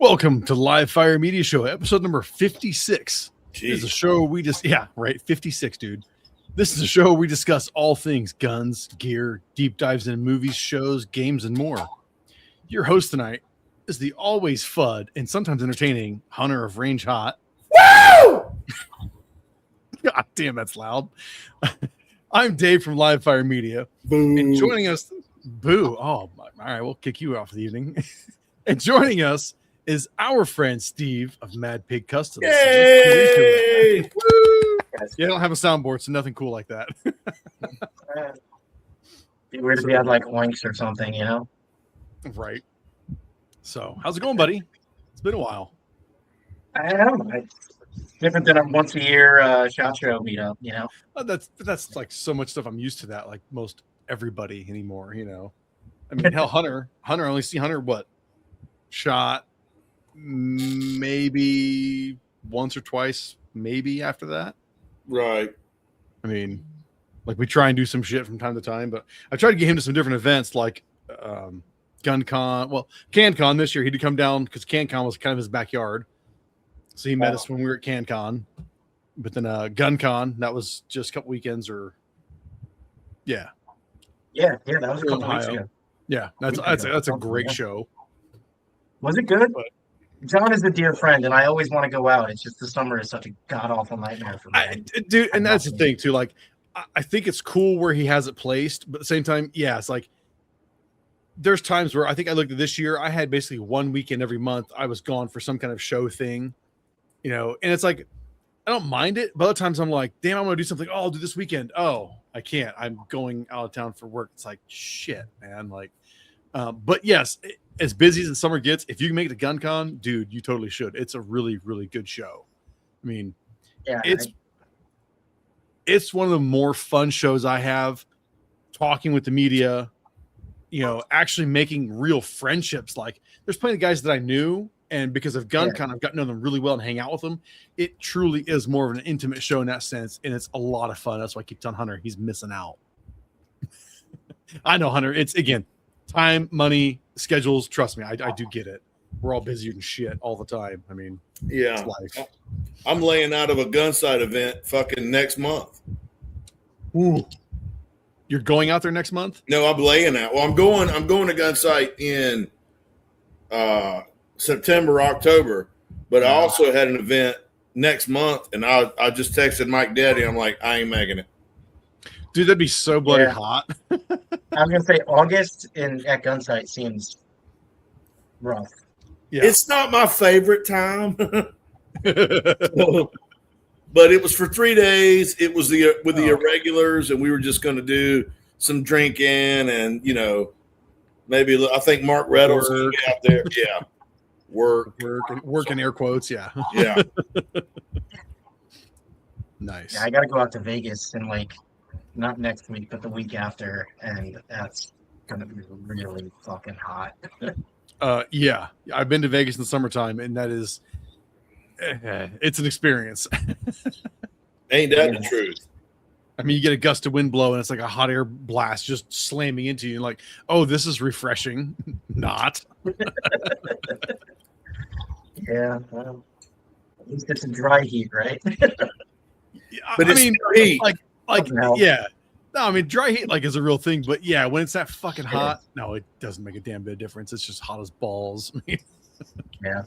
Welcome to Live Fire Media Show, episode number 56. Jeez. This is a show we just, 56, dude. This is a show we discuss all things guns, gear, deep dives into movies, shows, games, and more. Your host tonight is the always fun and sometimes entertaining Hunter of Range Hot. Woo! God damn, that's loud. I'm Dave from Live Fire Media. Boo. And joining us, boo. Oh, all right, we'll kick you off the evening. And joining us is our friend Steve of MadPig Customs. Yay! Woo! Yeah, I don't have a soundboard, so nothing cool like that. Be weird if we had like oinks or something, you know? Right. So, how's it going, buddy? It's been a while. I don't know. It's different than a once a year shot show meetup, you know? That's like so much stuff. I'm used to that, like most everybody anymore, you know. I mean, hell, Hunter, I only see Hunter what? Shot maybe once or twice, maybe after that. Right. I mean, like we try and do some shit from time to time, but I tried to get him to some different events like GunCon. Well, CanCon this year. He'd come down because CanCon was kind of his backyard. So he met us when we were at CanCon. But then GunCon, that was just a couple weekends or Yeah, that was a couple weeks ago. Yeah, that's a great show. Was it good? John is a dear friend, and I always want to go out. It's just the summer is such a god-awful nightmare for me. Dude, and that's the thing, too. Like, I think it's cool where he has it placed, but at the same time, yeah, it's like there's times where I think I looked at this year, I had basically one weekend every month. I was gone for some kind of show thing, you know, and it's like I don't mind it, but other times I'm like, damn, I'm going to do something. Oh, I'll do this weekend. Oh, I can't. I'm going out of town for work. It's like, shit, man. Like, but yes, as busy as the summer gets, if you can make it to GunCon, dude, you totally should. It's a really, really good show. I mean, it's one of the more fun shows I have. Talking with the media, you know, actually making real friendships. Like, there's plenty of guys that I knew, and because of GunCon, I've gotten to know them really well and hang out with them. It truly is more of an intimate show in that sense, and it's a lot of fun. That's why I keep telling Hunter he's missing out. I know, Hunter. It's again. Time, money, schedules. Trust me, I do get it. We're all busy and shit all the time. I mean, yeah, it's life. I'm laying out of a gun sight event fucking next month. Ooh, you're going out there next month? No, I'm laying out. Well, I'm going to gun sight in September, October, but I also had an event next month, and I just texted Mike Daddy. I'm like, I ain't making it. Dude, that'd be so bloody hot. I was gonna say August at Gunsight seems rough. Yeah. It's not my favorite time, but it was for 3 days. It was the irregulars, and we were just going to do some drinking, and you know, maybe I think Mark Reynolds will be out there. Yeah, work in air quotes. Yeah. Nice. Yeah, I got to go out to Vegas and like. Not next week, but the week after, and that's gonna be really fucking hot. Yeah, I've been to Vegas in the summertime, and that is, it's an experience. Ain't that the truth? I mean, you get a gust of wind blow, and it's like a hot air blast just slamming into you. And like, oh, this is refreshing. Not. Yeah, well, at least it's a dry heat, right? But I mean, heat. Like yeah. No, I mean dry heat like is a real thing, but yeah, when it's that fucking hot, no, it doesn't make a damn bit of difference. It's just hot as balls. I mean, yeah.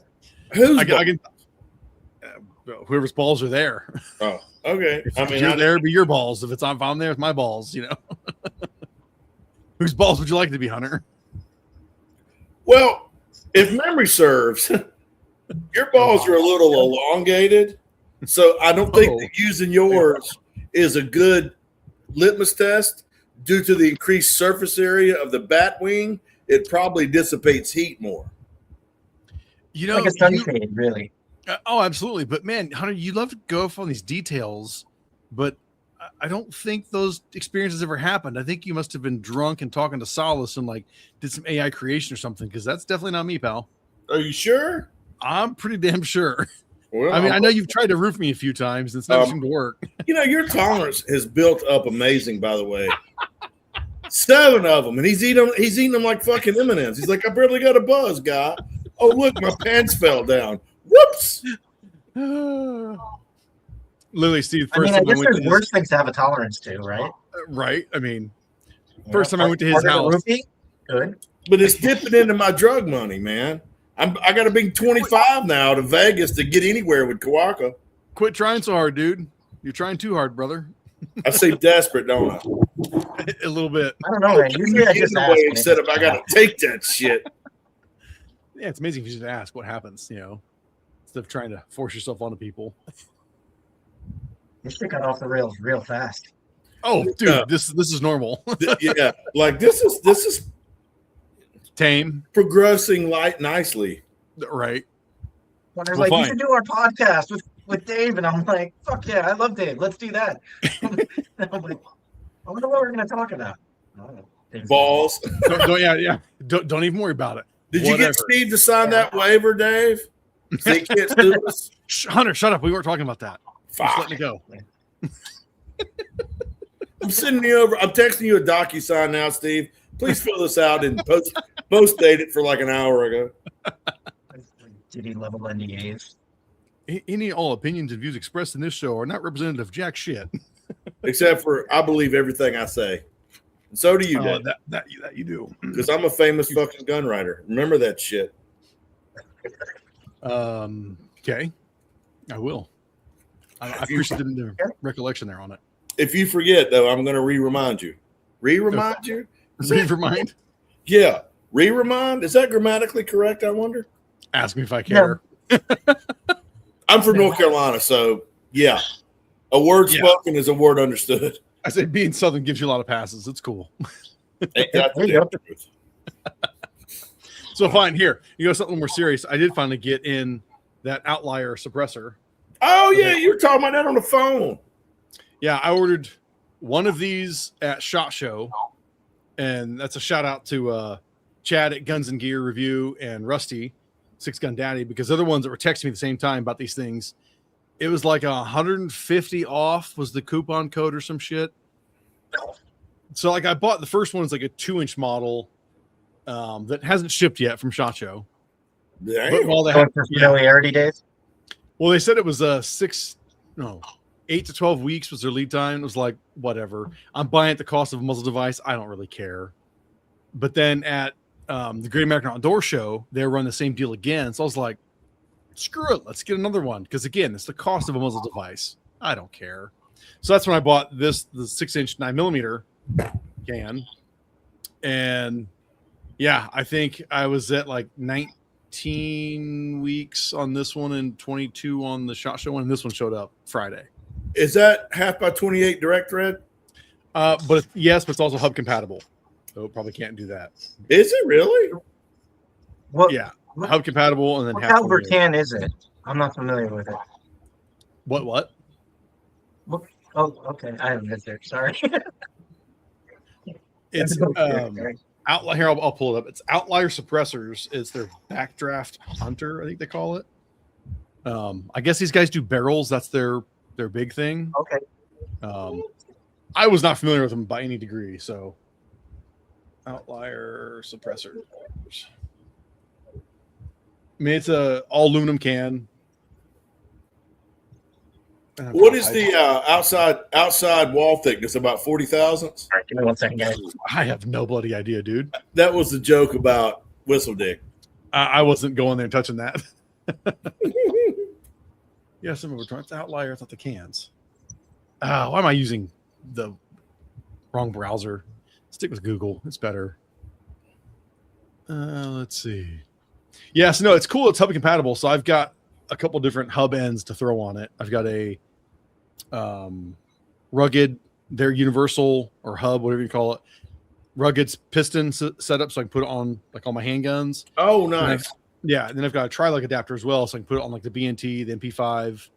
Whoever's balls are there. Oh, okay. If you're there, be your balls. If I'm there, it's my balls, you know. Whose balls would you like to be, Hunter? Well, if memory serves, your balls are a little elongated. So I don't think that using yours is a good litmus test due to the increased surface area of the bat wing. It probably dissipates heat more. You know, like a sunshade, really. Oh, absolutely. But man, Hunter, you love to go off on these details, but I don't think those experiences ever happened. I think you must have been drunk and talking to Solace and like did some AI creation or something, because that's definitely not me, pal. Are you sure? I'm pretty damn sure. Well, I mean, I know you've tried to roof me a few times. And it's never seemed to work. You know, your tolerance has built up amazing, by the way. 7 of them, and he's eating them like fucking M&Ms. He's like, I barely got a buzz, guy. Oh, look, my pants fell down. Whoops. Literally, Steve. I mean, First I time I guess went to there's his worse things to have a tolerance to, right? right. I mean, You first know, time I went to his part of the house. rupee? Good. But it's dipping into my drug money, man. I got to be 25 now to Vegas to get anywhere with Kawaka. Quit trying so hard, dude. You're trying too hard, brother. I say desperate, don't I? A little bit. I don't know, man. Usually I just ask. and it instead of just I got to take that shit. Yeah, it's amazing if you just ask what happens, instead of trying to force yourself onto people. This shit got off the rails real fast. Oh, dude, this is normal. Yeah, like this is Tame, progressing nicely. right? When they're Well, like, you fine. should do our podcast with Dave, and I'm like, fuck yeah, I love Dave. Let's do that. I'm like, I wonder what we're gonna talk about. Oh, Dave's Balls. Don't even worry about it. Did you get Steve to sign that waiver, Dave? So he can't sue us? Hunter, shut up. We weren't talking about that. Just let me go. I'm sending you over. I'm texting you a DocuSign now, Steve. Please fill this out and post date it for like an hour ago. Did he level NDAs? Any all opinions and views expressed in this show are not representative of jack shit. Except for I believe everything I say. And so do you, Dave. That you do. Because I'm a famous fucking gun writer. Remember that shit. Okay. I will. I appreciate the recollection there on it. If you forget, though, I'm going to re-remind you. Re-remind you? Remind? Yeah. Re-remind? Is that grammatically correct, I wonder? Ask me if I care. I'm from North Carolina, so yeah. A word spoken is a word understood. I say being Southern gives you a lot of passes. It's cool. Ain't that the damn truth? So fine, here. You know something more serious. I did finally get in that Outlier suppressor. Oh, yeah. You were talking about that on the phone. Yeah, I ordered one of these at SHOT Show, and that's a shout out to Chad at Guns and Gear Review and Rusty, Six Gun Daddy, because they're the ones that were texting me at the same time about these things. It was like 150 off was the coupon code or some shit. So like I bought the first one is like a 2-inch model that hasn't shipped yet from SHOT Show. But while they For familiarity days. well, they said it was 8 to 12 weeks was their lead time. It was like, whatever. I'm buying at the cost of a muzzle device. I don't really care. But then at the Great American Outdoor Show, they run the same deal again. So I was like, screw it. Let's get another one. Because again, it's the cost of a muzzle device. I don't care. So that's when I bought the 6-inch 9mm can. And yeah, I think I was at like 19 weeks on this one and 22 on the SHOT Show one. And this one showed up Friday. Is that 1/2x28 direct thread? But yes, but it's also hub compatible. So it probably can't do that. Is it really? What, Yeah. Hub compatible and then what half caliber 28. can is it? I'm not familiar with it. What? Oh, okay. I haven't been there. Sorry. It's Outlier. Here, I'll pull it up. It's Outlier suppressors. It's their backdraft hunter, I think they call it. I guess these guys do barrels. That's their big thing. Okay. I was not familiar with them by any degree, so Outlier suppressors. I mean, it's a all aluminum can. What is the outside wall thickness? About 40 thousandths? All right, give me 1 second, guys. I have no bloody idea, dude. That was the joke about Whistle Dick. I wasn't going there and touching that. Yes, it's Outlier. I thought the cans. Why am I using the wrong browser? Stick with Google. It's better. Let's see. Yes, no, it's cool. It's hub compatible. So I've got a couple different hub ends to throw on it. I've got a rugged, their universal or hub, whatever you call it, rugged piston setup, so I can put it on like all my handguns. Oh, nice. And then I've got a tri-lug adapter as well, so I can put it on like the BNT, the MP5.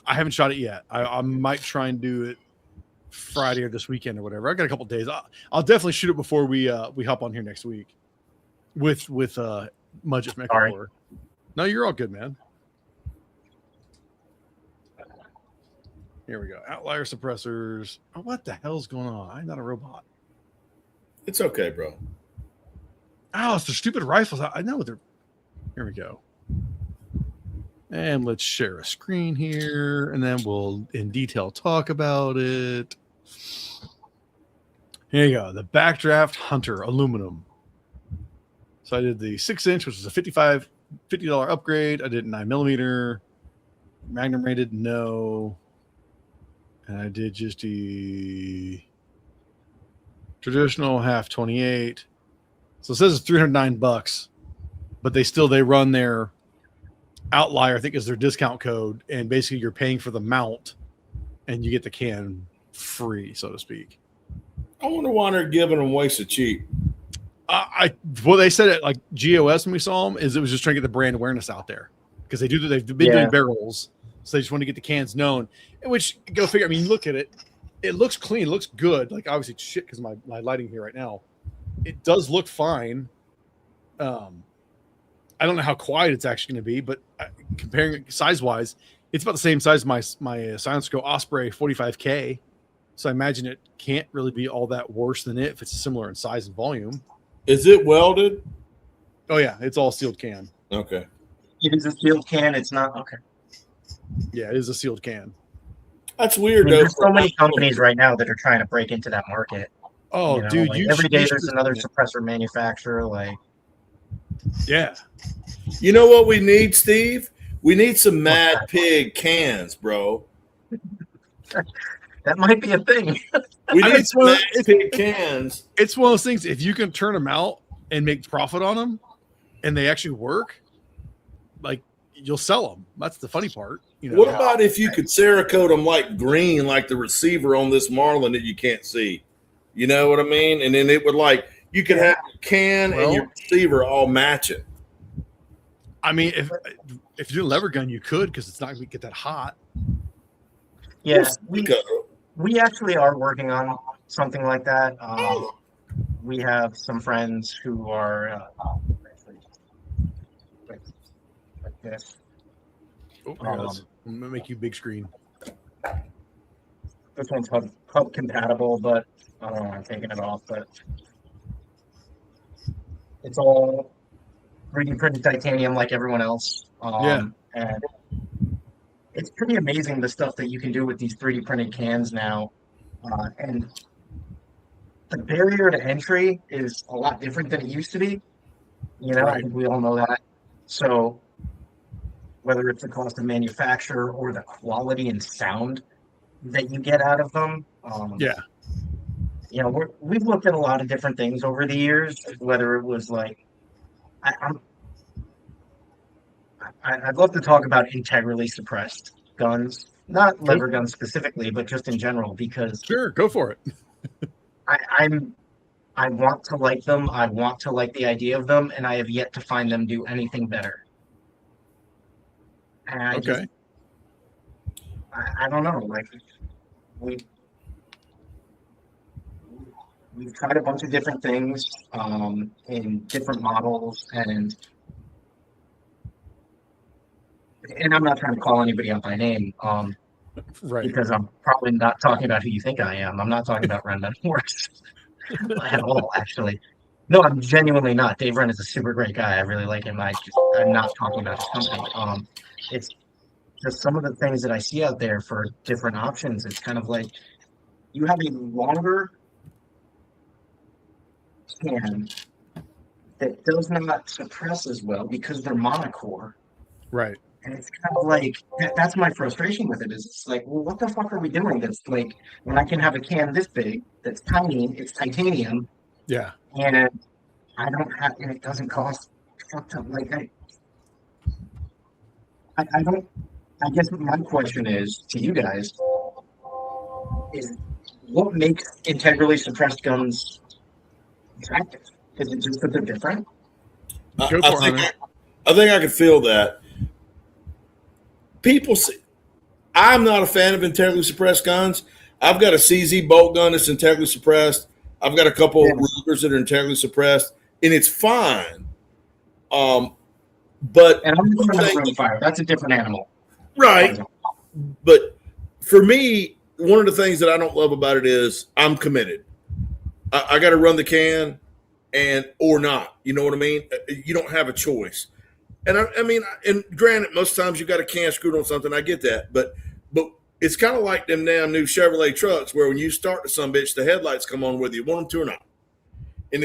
I haven't shot it yet. I might try and do it Friday or this weekend or whatever. I got a couple days. I'll definitely shoot it before we hop on here next week with Mudget from Echo Core. No, you're all good, man. Here we go. Outlier suppressors. Oh, what the hell's going on? I'm not a robot. It's okay, bro. Oh, it's the stupid rifles. I know they're. Here we go. And let's share a screen here, and then we'll in detail talk about it. Here you go. The Backdraft Hunter aluminum. So I did the 6-inch, which is a $50 upgrade. I did 9mm. Magnum rated, no. And I did just the traditional half 28. So it says it's $309, but they run their Outlier, I think, is their discount code, and basically you're paying for the mount, and you get the can free, so to speak. I wonder why they're giving them away so cheap. Well, they said it like GOS when we saw them is it was just trying to get the brand awareness out there because they've been doing barrels, so they just want to get the cans known. And which go figure. I mean, look at it; it looks clean, it looks good. Like obviously, shit, because my lighting here right now, it does look fine. I don't know how quiet it's actually going to be, but comparing size wise, it's about the same size as my Silence Go Osprey 45K. So I imagine it can't really be all that worse than it if it's similar in size and volume. Is it welded? Oh yeah, it's all sealed can. Okay. It is a sealed can. It's not okay. Yeah, it is a sealed can. That's weird. There's so many companies right now that are trying to break into that market. Oh, dude, like every day there's another suppressor manufacturer. Like, yeah. You know what we need, Steve? We need some MadPig cans, bro. that might be a thing. We need some MadPig cans. It's one of those things. If you can turn them out and make profit on them, and they actually work, like you'll sell them. That's the funny part. What about if you could Cerakote them like green, like the receiver on this Marlin that you can't see? You know what I mean? And then it would you could have your can and your receiver all matching. I mean, if you do a lever gun, you could because it's not going to get that hot. Yeah, we actually are working on something like that. We have some friends who are like this. Oh, I'm going to make you big screen. This one's hub compatible, but I don't know, I'm taking it off, but it's all 3D printed titanium like everyone else. And it's pretty amazing the stuff that you can do with these 3D printed cans now. And the barrier to entry is a lot different than it used to be. I think we all know that. So whether it's the cost of manufacture or the quality and sound that you get out of them. We've looked at a lot of different things over the years, whether it was like, I'd love to talk about integrally suppressed guns, not lever guns specifically, but just in general, because sure, go for it. I want to like them. I want to like the idea of them, and I have yet to find them do anything better. And I don't know. Like we've tried a bunch of different things in different models, and I'm not trying to call anybody out by name, because I'm probably not talking about who you think I am. I'm not talking about Ren Works at all, actually. No, I'm genuinely not. Dave Wren is a super great guy. I really like him. I'm not talking about his company. It's just some of the things that I see out there for different options. It's kind of like you have a longer can that does not suppress as well because they're monocore. Right. And it's kind of like, that's my frustration with it, is it's like, well, what the fuck are we doing? That's like, when I can have a can this big, that's tiny, it's titanium. Yeah. And I don't have, and it doesn't cost fuck ton. Like, I don't, I guess my question is to you guys is what makes integrally suppressed guns attractive? Is it just that they're different? I think I could feel that. People see, I'm not a fan of integrally suppressed guns. I've got a CZ bolt gun that's integrally suppressed. I've got a couple of Rugers that are integrally suppressed, and it's fine. But and I'm talking about rimfire. That's a different animal, right? But for me, one of the things that I don't love about it is I'm committed. I got to run the can, and or not. You know what I mean? You don't have a choice. And I mean, and granted, most times you got a can screwed on something. I get that, but it's kind of like them damn new Chevrolet trucks where when you start the some bitch, the headlights come on whether you want them to or not. And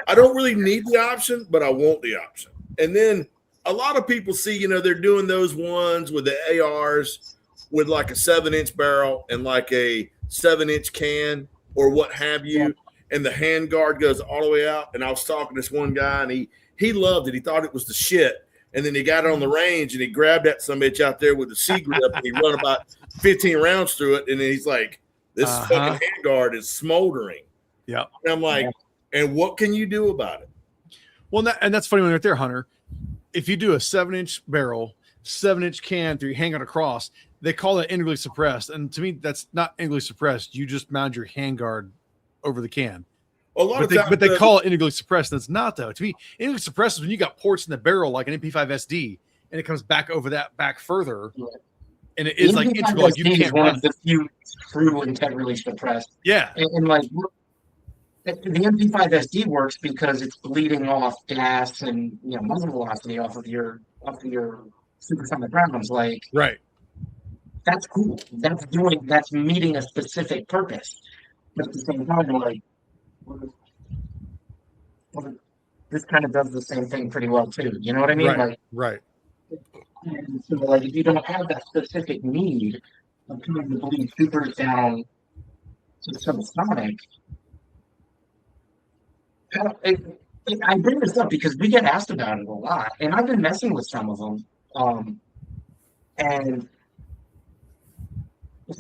I don't really need the option, but I want the option. And then a lot of people see, they're doing those ones with the ARs with like a 7-inch barrel and like a 7-inch can or what have you. Yeah. And the hand guard goes all the way out. And I was talking to this one guy and he loved it. He thought it was the shit. And then he got it on the range and he grabbed that some bitch out there with the C grip and he run about 15 rounds through it. And then he's like, this fucking hand guard is smoldering. Yeah. And I'm like, and what can you do about it? Well, and that's funny when right there, Hunter. If you do a 7-inch barrel, 7-inch can through hang on across, they call that integrally suppressed. And to me, that's not integrally suppressed. You just mount your handguard over the can. But they call it integrally suppressed. That's not, though. To me, integrally suppressed is when you got ports in the barrel like an MP5 SD, and it comes back over that back further, and it is like integral. Like you can't one of the few true integrally suppressed. Yeah, and like the MP5 SD works because it's bleeding off gas and muzzle velocity off of your supersonic rounds. Like, right. That's cool. That's meeting a specific purpose. But at the same time, like, this kind of does the same thing pretty well too. You know what I mean? Right. Right. And so, like, if you don't have that specific need of trying to bleed supers down to subsonic, I bring this up because we get asked about it a lot, and I've been messing with some of them. And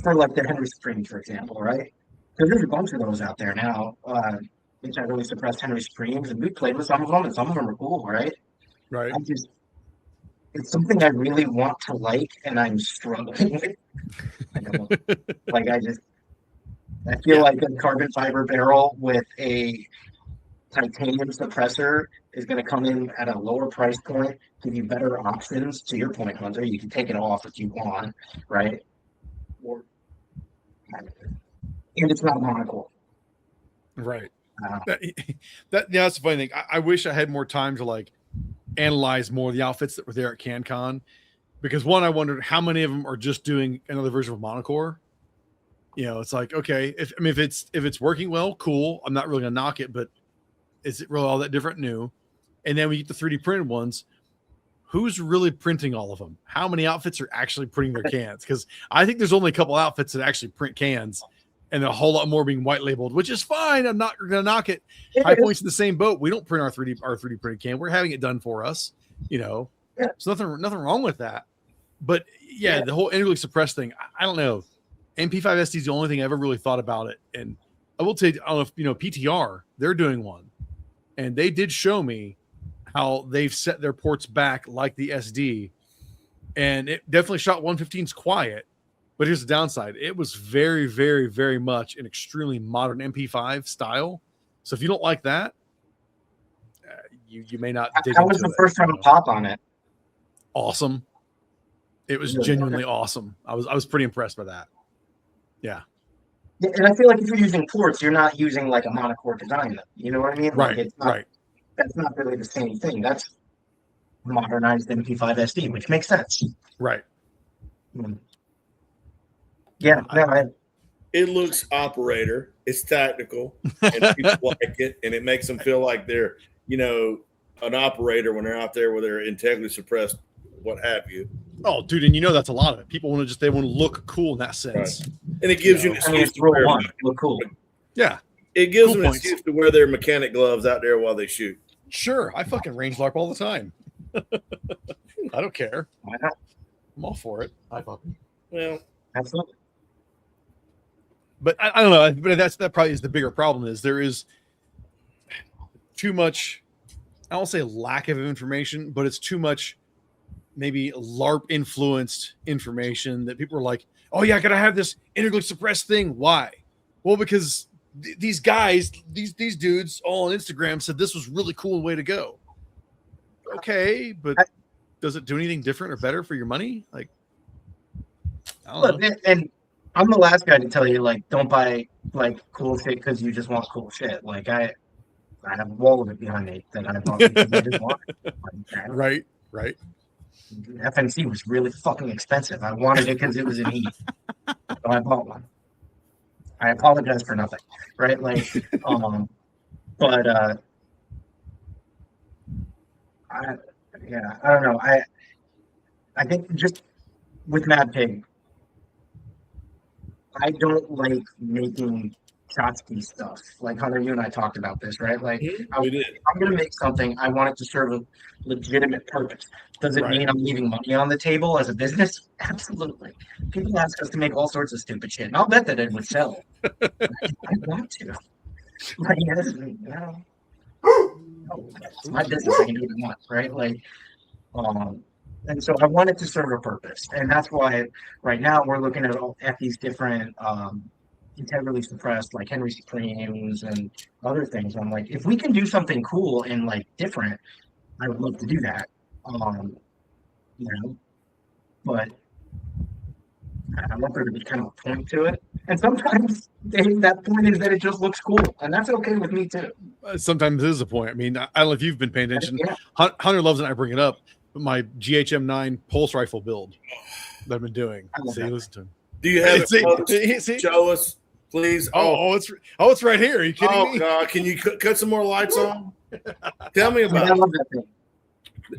for like the Henry Supreme, for example, right? Because there's a bunch of those out there now, which I really suppressed Henry Supremes, and we played with some of them, and some of them are cool, right? Right. It's something I really want to like, and I'm struggling with. I don't know. I feel like a carbon fiber barrel with a titanium suppressor is going to come in at a lower price point, give you better options. To your point, Hunter, you can take it off if you want, right? And it's not monocle. Right. That's the funny thing. I wish I had more time to like analyze more of the outfits that were there at CanCon, because one, I wondered how many of them are just doing another version of monocore. It's like, okay, if it's working well, cool. I'm not really gonna knock it, but is it really all that different? New. And then we get the 3D printed ones. Who's really printing all of them? How many outfits are actually printing their cans? Because I think there's only a couple outfits that actually print cans, and a whole lot more being white labeled, which is fine. I'm not going to knock it. High Point's in the same boat. We don't print our 3D printed can. We're having it done for us. So nothing wrong with that. But the whole integrally suppressed thing, I don't know. MP5 SD is the only thing I ever really thought about it. And I will tell you, I don't know if PTR, they're doing one, and they did show me how they've set their ports back like the SD, and it definitely shot 115s quiet. But here's the downside. It was very, very, very much an extremely modern MP5 style. So if you don't like that, you may not dig How was the first round pop on it? Awesome. It was genuinely awesome. I was pretty impressed by that. Yeah. And I feel like if you're using ports, you're not using like a monocore design. You know what I mean? Right, it's not, right. That's not really the same thing. That's modernized MP5 SD, which makes sense. Right. Yeah, it looks operator. It's tactical, and people like it, and it makes them feel like they're, an operator when they're out there where they're integrally suppressed, what have you. Oh, dude, and that's a lot of it. People want to look cool in that sense, right. And it gives you an excuse to look cool. Yeah, it gives them an excuse to wear their mechanic gloves out there while they shoot. Sure, I fucking range LARP all the time. I don't care. I'm all for it. Well, absolutely. But I don't know. But that probably is the bigger problem. Is there is too much. I won't say lack of information, but it's too much. Maybe LARP influenced information that people are like, "Oh yeah, I gotta have this integrally suppressed thing." Why? Well, because these guys, these dudes, all on Instagram said this was really cool way to go. Okay, but does it do anything different or better for your money? Like, I don't know. And I'm the last guy to tell you, like, don't buy like cool shit because you just want cool shit. Like, I have a wall of it behind me that I bought because I just wanted it. Like, Right. FNC was really fucking expensive. I wanted it because it was in heat, so I bought one. I apologize for nothing, right? Like, but I, yeah, I don't know. I think just with MadPig, I don't like making tchotchke stuff. Like Hunter, you and I talked about this, right? Like, We did. if I'm gonna make something, I want it to serve a legitimate purpose. Does it Right. mean I'm leaving money on the table as a business? Absolutely. People ask us to make all sorts of stupid shit, and I'll bet that it would sell. I want to. Like, it's my business. I can do what I want, right? Like, um, and so I want it to serve a purpose, and that's why right now we're looking at these different integrally suppressed, like Henry Supremes and other things. I'm like, if we can do something cool and like different, I would love to do that. Um, you know, but I want there to be kind of a point to it. And sometimes that point is that it just looks cool, and that's okay with me too. Sometimes it is a point. I mean, I don't know if you've been paying attention. Yeah. Hunter loves it. I bring it up. But my GHM9 pulse rifle build that I've been doing. See, listen to him. Do you have See? Show us, please. It's right here. Are you kidding me? God, can you cut some more lights on? Tell me I about it. love that thing.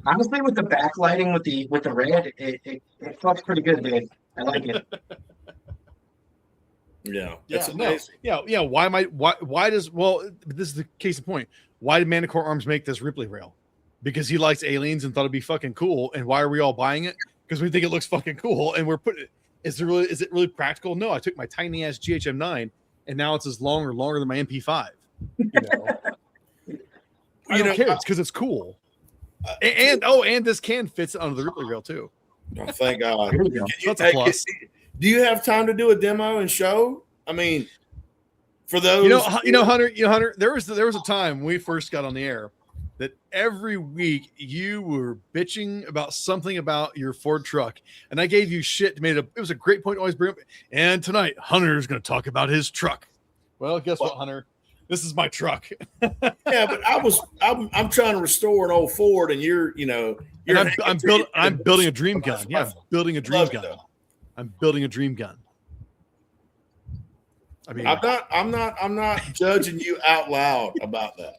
Honestly, with the backlighting with the red, it fucks pretty good, Dave. I like it. Yeah, that's amazing. Yeah. Why does this is the case in point. Why did Manticore Arms make this Ripley rail? Because he likes aliens and thought it'd be fucking cool. And why are we all buying it? Because we think it looks fucking cool. And we're putting it. Is it really practical? No, I took my tiny ass GHM9 and now it's as longer than my MP5. You know, I don't care. It's because it's cool. And this can fits under the Ripley rail too. Oh, thank God. That's a plus. Do you have time to do a demo and show? I mean, for those Hunter, there was a time when we first got on the air that every week you were bitching about something about your Ford truck, and I gave you shit to it was a great point to always bring up. And tonight, Hunter's going to talk about his truck. Well, guess what, Hunter? This is my truck. Yeah, but I'm trying to restore an old Ford, and I'm building a dream gun. Yeah, I'm building a dream gun. I'm building a dream gun. I mean, I'm not judging you out loud about that.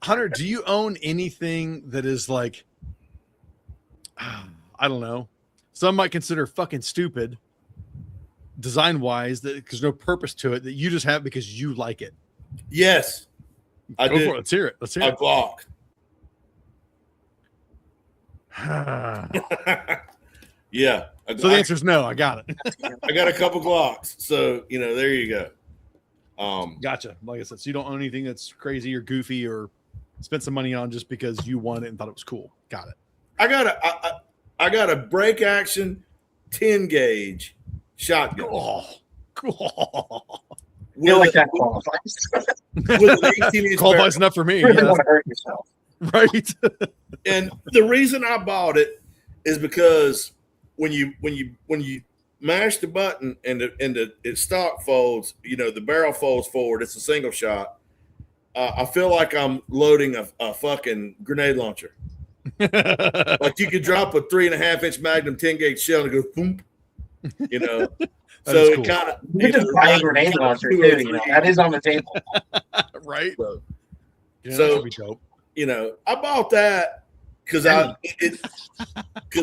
Hunter, do you own anything that is like, I don't know, some might consider fucking stupid design wise, that because no purpose to it, that you just have because you like it? Yes, I do. Let's hear it. A Glock. Yeah. So the answer is no. I got it. I got a couple Glocks. So, there you go. Gotcha. Like I said, so you don't own anything that's crazy or goofy or spent some money on just because you won it and thought it was cool. Got it. I got a break action 10 gauge shotgun. Oh, cool. Feel like that qualifies. With an 18-inch qualifies enough for me. You really want to hurt yourself. Right. And the reason I bought it is because when you mash the button and it stock folds, the barrel folds forward. It's a single shot. I feel like I'm loading a fucking grenade launcher. Like you could drop a 3.5-inch Magnum 10 gauge shell and go boom. So cool. it kind of you can just buy a grenade launcher too. That is on the table, right? So I bought that because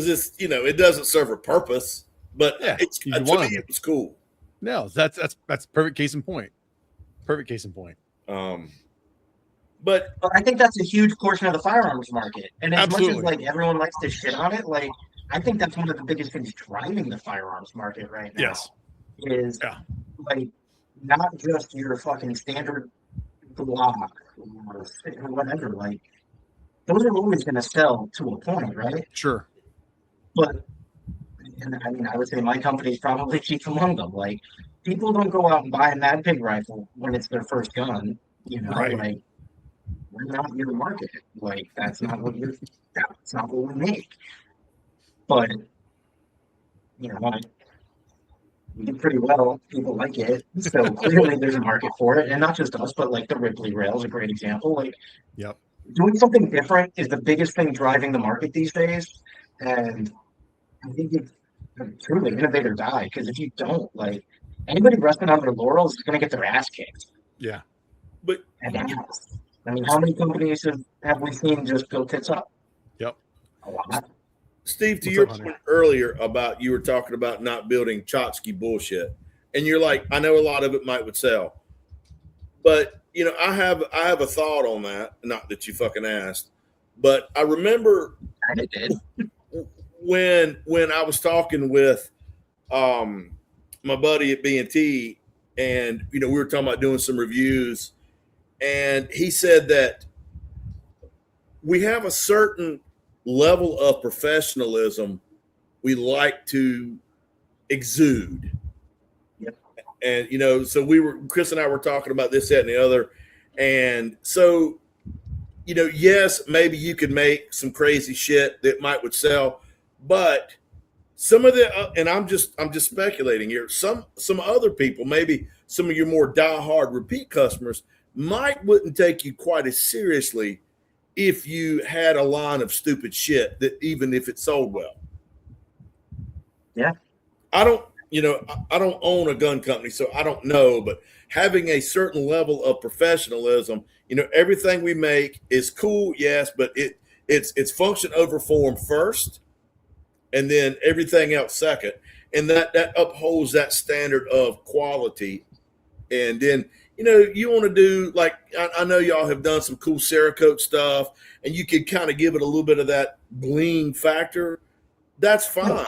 it's it doesn't serve a purpose, but to me it was cool. No, that's perfect case in point. But I think that's a huge portion of the firearms market, and as Absolutely. much as everyone likes to shit on it, I think that's one of the biggest things driving the firearms market right now. Yes, is not just your fucking standard Glock or whatever. Those are always going to sell to a point, right? Sure. But I would say my company's probably chief among them. People don't go out and buy a MadPig rifle when it's their first gun. Right. We're not your market. That's not what that's not what we make. But we did pretty well. People like it. So clearly there's a market for it. And not just us, but like the Ripley rail is a great example. Like Yep. doing something different is the biggest thing driving the market these days. And I think it's truly innovate or die. Because if you don't, like anybody resting on their laurels is going to get their ass kicked. Yeah. But And I mean, how many companies have we seen just go tits up? Yep. A lot. Steve, to What's your up, honey? point earlier about you were talking about not building Chotsky bullshit, and you're like, I know a lot of it would sell, but you know, I have a thought on that. Not that you fucking asked, but I remember Kind of did. when I was talking with my buddy at B&T, and you know, we were talking about doing some reviews, and he said that we have a certain level of professionalism we like to exude. Yep. And you know, so Chris and I were talking about this, that, and the other. And so, you know, yes, maybe you could make some crazy shit that would sell, but some of the and I'm just speculating here. Some other people, maybe some of your more diehard repeat customers, wouldn't take you quite as seriously if you had a line of stupid shit that even if it sold well. Yeah. I don't own a gun company, so I don't know, but having a certain level of professionalism, you know, everything we make is cool, yes, but it's function over form first, and then everything else second. And that upholds that standard of quality. And then, you know, you want to do like, I know y'all have done some cool Cerakote stuff, and you can kind of give it a little bit of that bling factor. That's fine.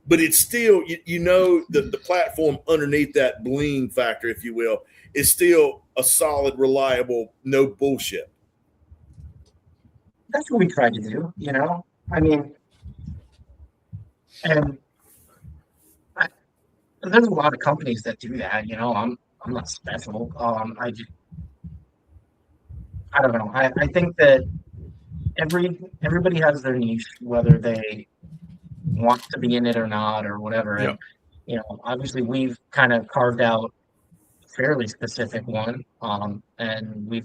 But it's still, you know, the platform underneath that bling factor, if you will, is still a solid, reliable, no bullshit. That's what we try to do, you know? I mean, and there's a lot of companies that do that, you know? I'm not special. I don't know. I think that everybody has their niche, whether they want to be in it or not, or whatever. Yep. And you know, obviously, we've kind of carved out a fairly specific one, and we're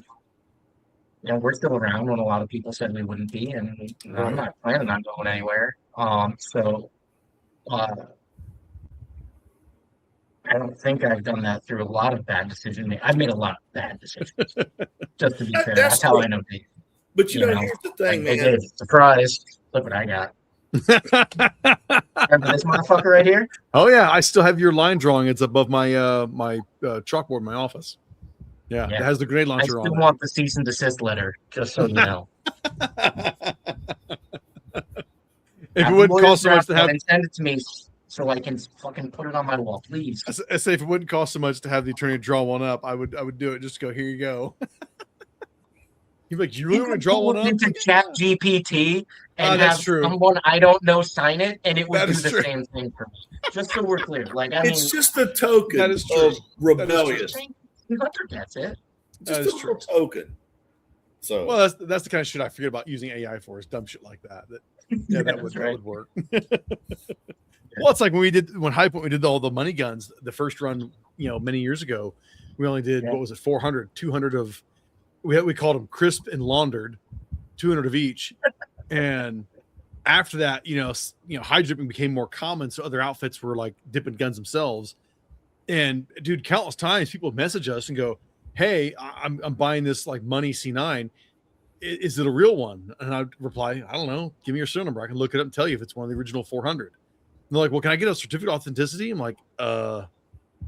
still around when a lot of people said we wouldn't be, and I'm not planning on going anywhere. So I don't think I've done that through a lot of bad decisions. I've made a lot of bad decisions. Just to be fair, that's how I know things. But you know, here's the thing, like, man. Surprise! Look what I got. Remember this motherfucker right here? Oh yeah, I still have your line drawing. It's above my chalkboard in my office. Yeah, it has the grenade I launcher still on want the cease and desist letter, just so you know. If it wouldn't cost so much to have, and send it to me so I can fucking put it on my wall, please. I say if it wouldn't cost so much to have the attorney draw one up, I would do it. Just go, here you go. You'd be like, you really want to draw one up? Into Chat GPT and that's have true. someone I don't know sign it, and it would That do is the true. same thing for me. Just so we're clear, like It's just a token That is true. of rebellious. That's it. That Just is a true. little token. So Well, that's the kind of shit I forget about using AI for, is dumb shit like that. That would work. Well, it's like when High Point, we did all the money guns, the first run, you know, many years ago, we only did, what was it, 400, 200 of, we called them crisp and laundered, 200 of each. And after that, you know, high dripping became more common. So other outfits were like dipping guns themselves. And dude, countless times people message us and go, hey, I'm buying this like money C9. Is it a real one? And I'd reply, I don't know. Give me your serial number. I can look it up and tell you if it's one of the original 400. And they're like, well, can I get a certificate of authenticity? I'm like,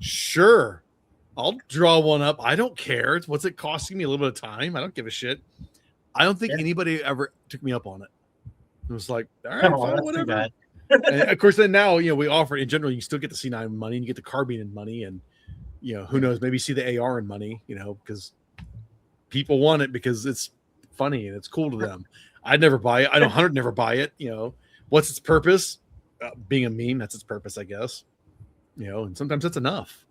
sure. I'll draw one up. I don't care. What's it costing me? A little bit of time. I don't give a shit. I don't think anybody ever took me up on it. It was like, all right, fine, whatever. And of course, then now, you know, we offer it in general. You still get the C9 money and you get the carbine in money. And, you know, who knows, maybe see the AR in money, you know, because people want it because it's funny and it's cool to them. I'd never buy it. I know Hunter never buy it. You know, what's its purpose? Being a meme, that's its purpose, I guess. You know, and sometimes that's enough.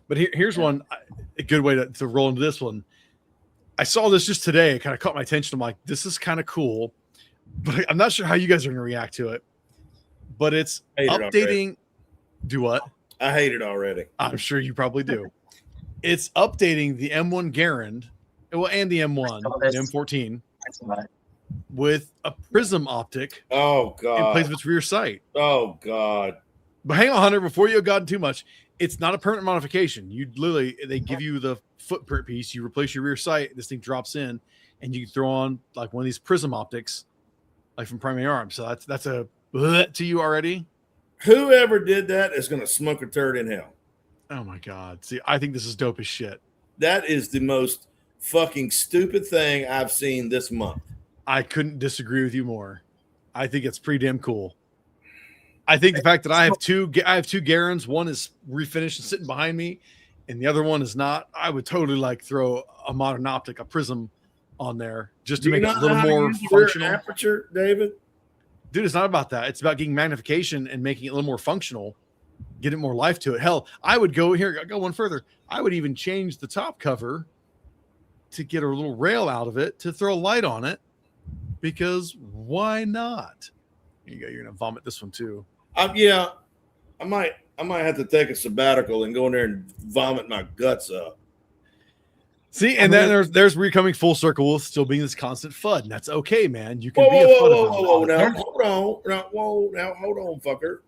But here's one, a good way to roll into this one. I saw this just today. It kind of caught my attention. I'm like, this is kind of cool, but I'm not sure how you guys are going to react to it. But it's updating Do what? I hate it already. I'm sure you probably do. It's updating the M1 Garand, well, and the M1, the M14, with a prism optic. Oh God! In place of its rear sight. Oh God! But hang on, Hunter. Before you go too much, it's not a permanent modification. You literally, they give you the footprint piece. You replace your rear sight. This thing drops in, and you can throw on like one of these prism optics, like from Primary Arms. So that's a to you already. Whoever did that is going to smoke a turd in hell. Oh my God! See, I think this is dope as shit. That is the most fucking stupid thing I've seen this month. I couldn't disagree with you more. I think it's pretty damn cool. I think the fact that I have two Garands, one is refinished and sitting behind me, and the other one is not. I would totally like throw a modern optic, a prism, on there just to make it a little more functional. Aperture, David. Dude, it's not about that. It's about getting magnification and making it a little more functional, getting more life to it. Hell, I would go one further. I would even change the top cover to get a little rail out of it to throw a light on it, because why not? Here you go. You're gonna vomit this one too. Yeah, I might have to take a sabbatical and go in there and vomit my guts up. See, and then there's where you're coming full circle with still being this constant FUD, and that's okay, man. You can be a FUD. Whoa, now hold on, fucker.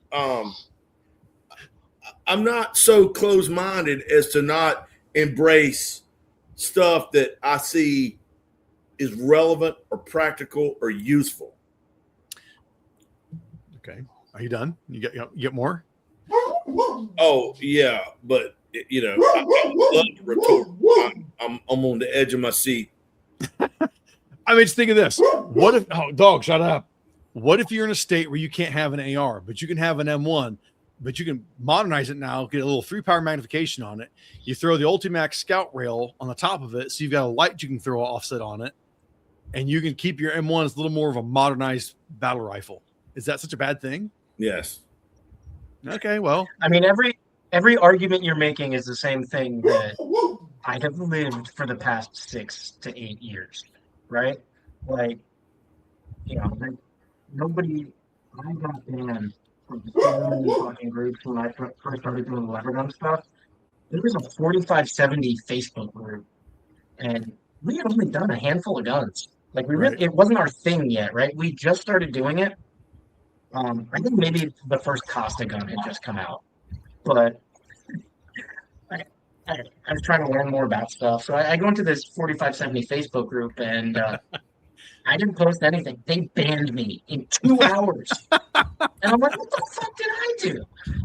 I'm not so close-minded as to not embrace stuff that I see is relevant or practical or useful. Okay, are you done? You get more? Oh yeah, but you know, I love to retort. I'm on the edge of my seat. I mean, just think of this. What if, dog, shut up. What if you're in a state where you can't have an AR, but you can have an M1, but you can modernize it now, get a little 3-power magnification on it. You throw the UltiMAK scout rail on the top of it, so you've got a light you can throw offset on it, and you can keep your M1 as a little more of a modernized battle rifle. Is that such a bad thing? Yes. Okay, well. I mean, every argument you're making is the same thing that I have lived for the past 6 to 8 years, right? Like, you know, nobody, I got banned from so many fucking groups when I first started doing the lever gun stuff. There was a 4570 Facebook group, and we had only done a handful of guns. Like, it wasn't our thing yet, right? We just started doing it. I think maybe the first Costa gun had just come out, but I was trying to learn more about stuff. So I go into this 4570 Facebook group, and I didn't post anything. They banned me in 2 hours. And I'm like, what the fuck did I do?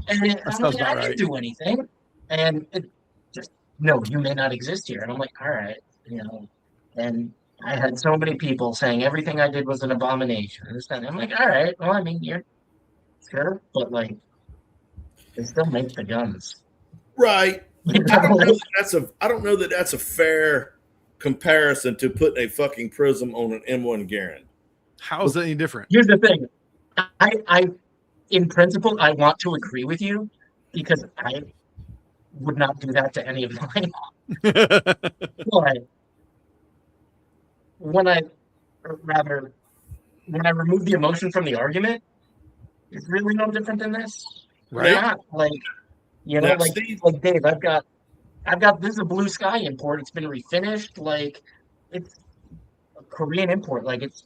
And I'm like, I didn't do anything. And it just, no, you may not exist here. And I'm like, all right, you know. And I had so many people saying everything I did was an abomination. And I'm like, all right, well, I mean, you're sure, but like, they still make the guns. Right. I don't know that that's a fair comparison to putting a fucking prism on an M1 Garand. How is that any different? Here's the thing. I in principle, I want to agree with you because I would not do that to any of mine. But when I remove the emotion from the argument, it's really no different than this. Right. Not like, you know, like Dave, I've got this is a Blue Sky import. It's been refinished. Like, it's a Korean import. Like, it's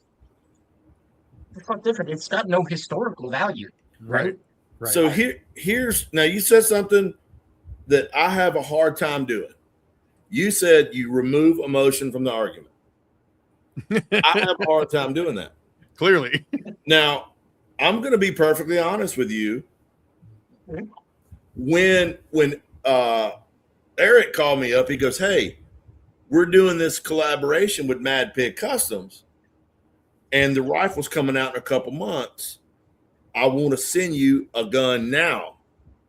fuck different. It's got no historical value. Right. So here's now you said something that I have a hard time doing. You said you remove emotion from the argument. I have a hard time doing that. Clearly. Now, I'm going to be perfectly honest with you. When Eric called me up, he goes, "Hey, we're doing this collaboration with MadPig Customs, and the rifle's coming out in a couple months. I want to send you a gun now.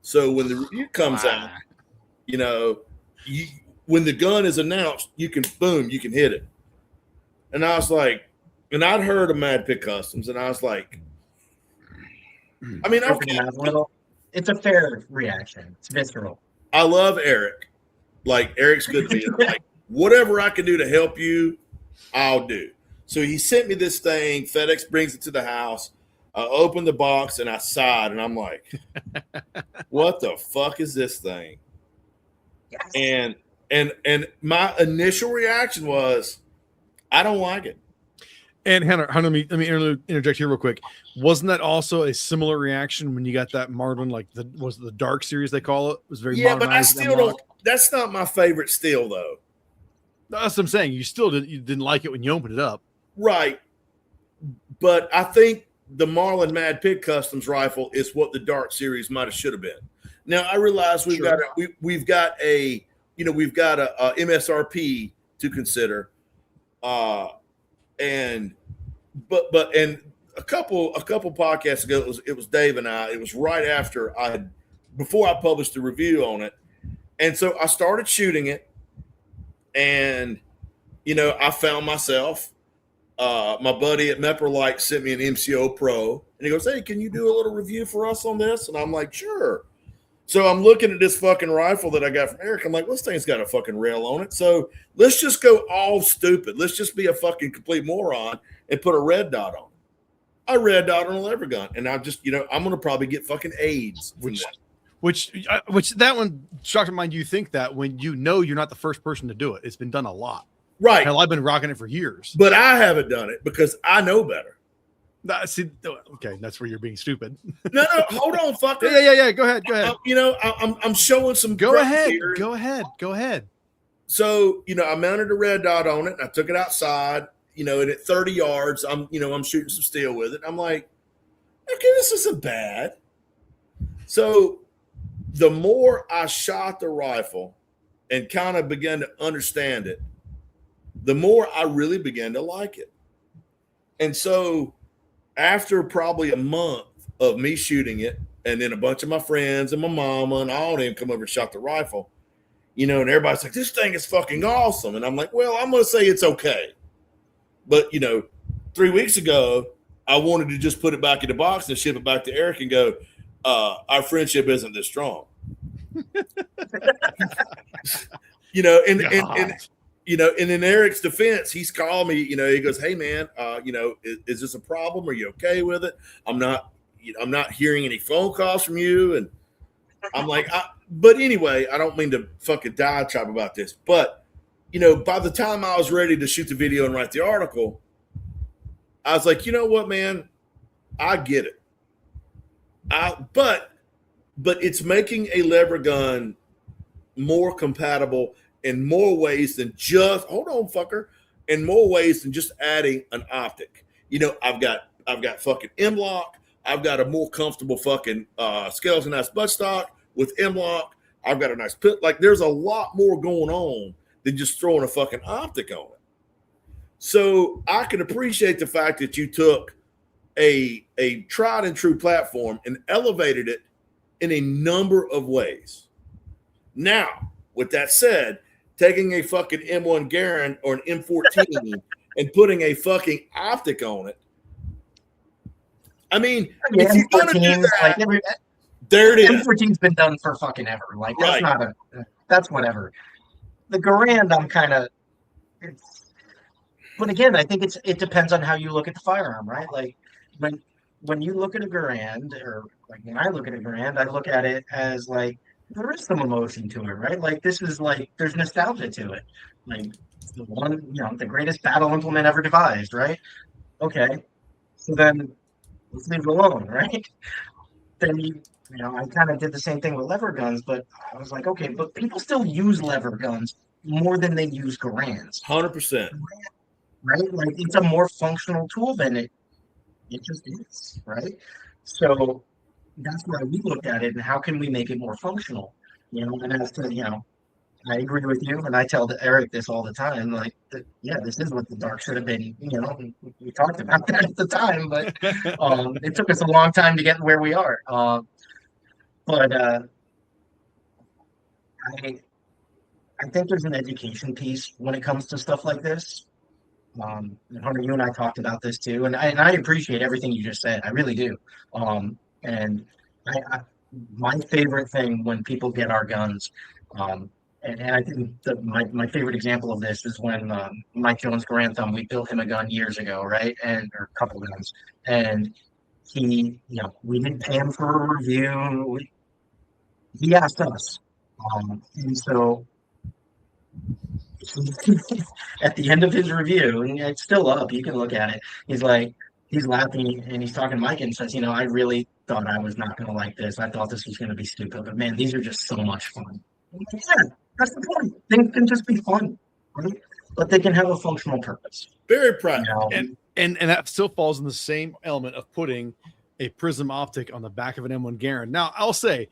So when the review comes out, you know, when the gun is announced, you can hit it." And I was like, and I'd heard of MadPig Customs, and I was like, I mean, okay. It's a fair reaction. It's visceral. I love Eric. Like, Eric's good to me. Like, whatever I can do to help you, I'll do. So he sent me this thing. FedEx brings it to the house. I opened the box and I sighed, and I'm like, "What the fuck is this thing?" Yes. And my initial reaction was, "I don't like it." And Hannah, let me interject here real quick. Wasn't that also a similar reaction when you got that modern, like the dark series they call it? Was very Yeah, but I modernized. still don't. That's not my favorite steel, though. That's what I'm saying. You didn't like it when you opened it up, Right? But I think the Marlin MadPig Customs rifle is what the dark series might have should have been. Now I realize we've got a MSRP to consider, and a couple podcasts ago it was Dave and I. It was right after before I published the review on it, and so I started shooting it, and I found myself. My buddy at Mepperlite sent me an MCO Pro, and he goes, "Hey, can you do a little review for us on this?" And I'm like, "Sure." So I'm looking at this fucking rifle that I got from Eric. I'm like, "This thing's got a fucking rail on it. So let's just go all stupid. Let's just be a fucking complete moron and put a red dot on it." I red dot on a lever gun, and I just, I'm gonna probably get fucking AIDS from that. Which that one shocked my mind. You think that when you're not the first person to do it, it's been done a lot. Right. Hell, I've been rocking it for years. But I haven't done it because I know better. Okay, that's where you're being stupid. No, hold on, fucker. Yeah. Go ahead. I'm showing some. Go ahead. So, I mounted a red dot on it, and I took it outside, and at 30 yards, I'm shooting some steel with it. I'm like, okay, this isn't bad. So the more I shot the rifle and kind of began to understand it, the more I really began to like it. And so after probably a month of me shooting it, and then a bunch of my friends and my mama and all of them come over and shot the rifle, and everybody's like, "This thing is fucking awesome." And I'm like, "Well, I'm going to say it's okay." But, 3 weeks ago, I wanted to just put it back in the box and ship it back to Eric and go, "Our friendship isn't this strong." And in Eric's defense, he's called me, he goes, "Hey man, is this a problem? Are you okay with it? I'm not hearing any phone calls from you." And I'm like, but anyway, I don't mean to fucking diatribe about this, but by the time I was ready to shoot the video and write the article, I was like, you know what, man, I get it. But it's making a lever gun more compatible in more ways than just in more ways than just adding an optic. I've got fucking M-lock. I've got a more comfortable fucking skeletonized buttstock with M-lock. I've got a nice pit. Like, there's a lot more going on than just throwing a fucking optic on it. So I can appreciate the fact that you took a tried and true platform and elevated it in a number of ways. Now, with that said, taking a fucking M1 Garand or an M14 and putting a fucking optic on it. I mean, if you're going to do that, there it is. M14's been done for fucking ever. Like, that's not that's whatever. The Garand, I'm kind of, but again, I think it depends on how you look at the firearm, right? Like, when you look at a Garand, or like when I look at a Garand, I look at it as like, there is some emotion to it, right? Like, this is like, there's nostalgia to it. Like, it's the one, the greatest battle implement ever devised, right? Okay. So then let's leave it alone, right? Then I kind of did the same thing with lever guns, but I was like, okay, but people still use lever guns more than they use Garands. 100%. Right? Like, it's a more functional tool than it just is, right? So that's why we looked at it, and how can we make it more functional? And as to, I agree with you, and I tell Eric this all the time, like, this is what the dark should have been. We talked about that at the time, but it took us a long time to get where we are. But I think there's an education piece when it comes to stuff like this. And Hunter, you and I talked about this too, and I appreciate everything you just said. I really do. And my favorite thing when people get our guns, and I think my favorite example of this is when Mike Jones Grantham, we built him a gun years ago, right? Or a couple guns, and we didn't pay him for a review. He asked us. And so at the end of his review, and it's still up, you can look at it. He's laughing and he's talking to Mike and says, I really thought I was not going to like this. I thought this was going to be stupid, but man, these are just so much fun. Yeah, that's the point. Things can just be fun, right? But they can have a functional purpose. Very proud. And that still falls in the same element of putting a prism optic on the back of an M1 Garand. Now, I'll say,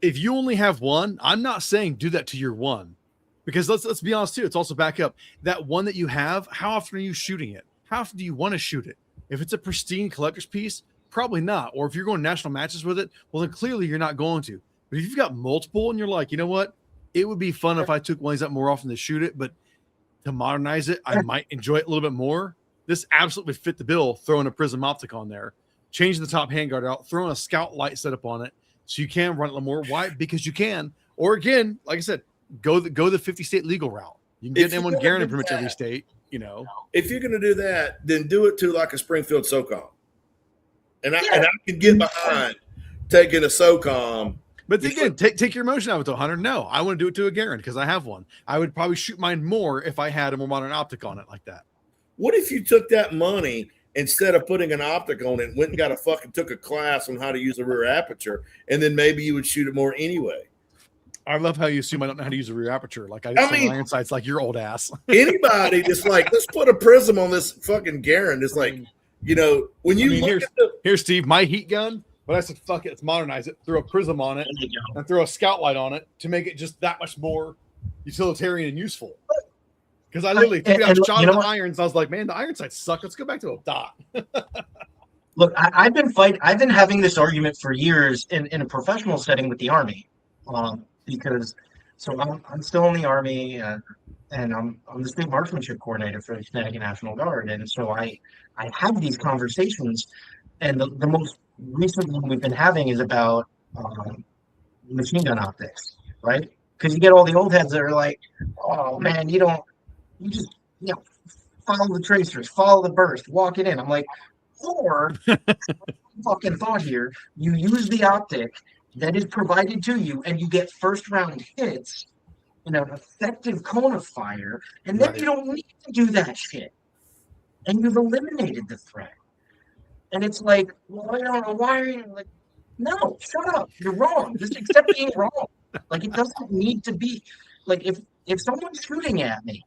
if you only have one, I'm not saying do that to your one, because let's be honest too. It's also back up that one that you have. How often are you shooting it? How often do you want to shoot it? If it's a pristine collector's piece, probably not. Or if you're going to national matches with it, well, then clearly you're not going to. But if you've got multiple and you're like, you know what, it would be fun if I took one of these up more often to shoot it, but to modernize it, I might enjoy it a little bit more. This absolutely fit the bill, throwing a prism optic on there, changing the top handguard out, throwing a scout light setup on it so you can run it a little more. Why? Because you can. Or again, like I said, go the 50 state legal route. You can get an M1 Garand in pretty much every state, If you're going to do that, then do it to like a Springfield SOCOM. And I can get behind taking a SOCOM. But again, take your emotion out of it, 100. No, I want to do it to a Garand because I have one. I would probably shoot mine more if I had a more modern optic on it like that. What if you took that money instead of putting an optic on it, went and took a class on how to use a rear aperture, and then maybe you would shoot it more anyway? I love how you assume I don't know how to use a rear aperture. Like I mean, iron sights like your old ass. Anybody just like, let's put a prism on this fucking Garand. It's like, when you here's Steve, my heat gun. But I said, fuck it, let's modernize it. Throw a prism on it and throw a scout light on it to make it just that much more utilitarian and useful. Because I literally took out shot of the irons. I was like, man, the iron sights suck. Let's go back to a dot. Look, I've been having this argument for years in a professional setting with the Army, because I'm still in the Army, and I'm the state marksmanship coordinator for the Connecticut National Guard, and so I have these conversations, and the most recent one we've been having is about machine gun optics, right? Because you get all the old heads that are like, oh man, you just follow the tracers, follow the burst, walk it in. I'm like, or fucking thought here, you use the optic that is provided to you and you get first round hits in an effective cone of fire, and then you don't need to do that shit. And you've eliminated the threat. And it's like, well, I don't know why are you like, no, shut up. You're wrong. Just accept being wrong. Like, it doesn't need to be like if someone's shooting at me,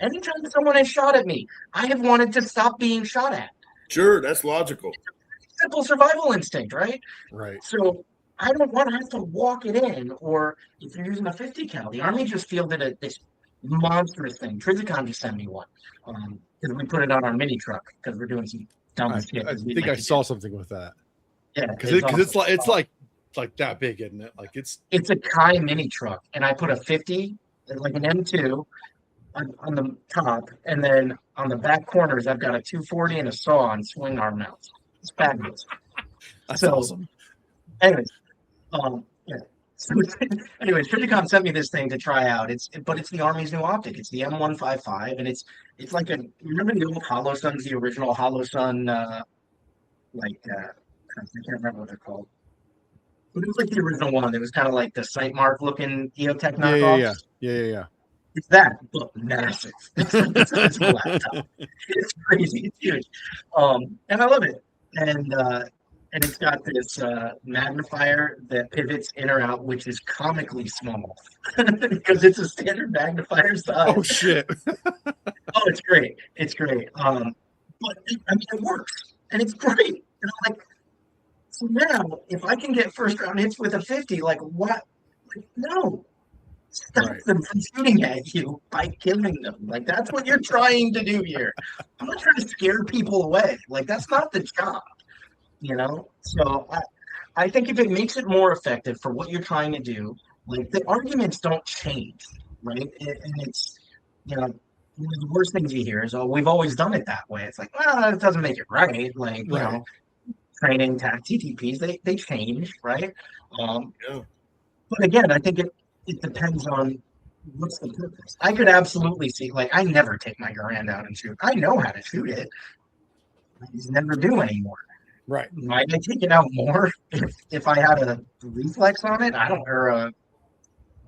anytime someone has shot at me, I have wanted to stop being shot at. Sure, that's logical. It's a simple survival instinct, right? Right. So I don't want to have to walk it in, or if you're using a 50 cal, the Army just fielded this monstrous thing. Trizicon just sent me one. Because we put it on our mini truck because we're doing some dumb shit. I think I saw something with that. Yeah, because it's like that big, isn't it? Like it's a Kai mini truck, and I put a 50, like an M2, on the top, and then on the back corners, I've got a 240 and a saw on swing arm mounts. It's fabulous. That's awesome. Anyways, yeah. So, anyways, Tripticon sent me this thing to try out. It's the Army's new optic. It's the M155, and it's like you remember the old Hollow Suns, the original Hollow Sun, I can't remember what they're called. But it was like the original one. It was kind of like the Sight Mark looking EOTech knockoff. Yeah. It's that, but massive. It's a laptop. It's crazy. It's huge. And I love it. And it's got this magnifier that pivots in or out, which is comically small because it's a standard magnifier size. Oh shit! Oh, it's great. It's great. But it works, and it's great. And I'm like, so now if I can get first round hits with a 50, like what? Like, no. Stop them from shooting at you by killing them. Like, that's what you're trying to do here. I'm not trying to scare people away. Like, that's not the job, So I think if it makes it more effective for what you're trying to do, like, the arguments don't change, right? And it's, one of the worst things you hear is, oh, we've always done it that way. It's like, well, it doesn't make it right. Like, training, TTPs, they change, right? But again, I think it depends on what's the purpose. I could absolutely see, like, I never take my Garand out and shoot. I know how to shoot it. I just never do anymore. Right. Might I take it out more if I had a reflex on it? I don't, or a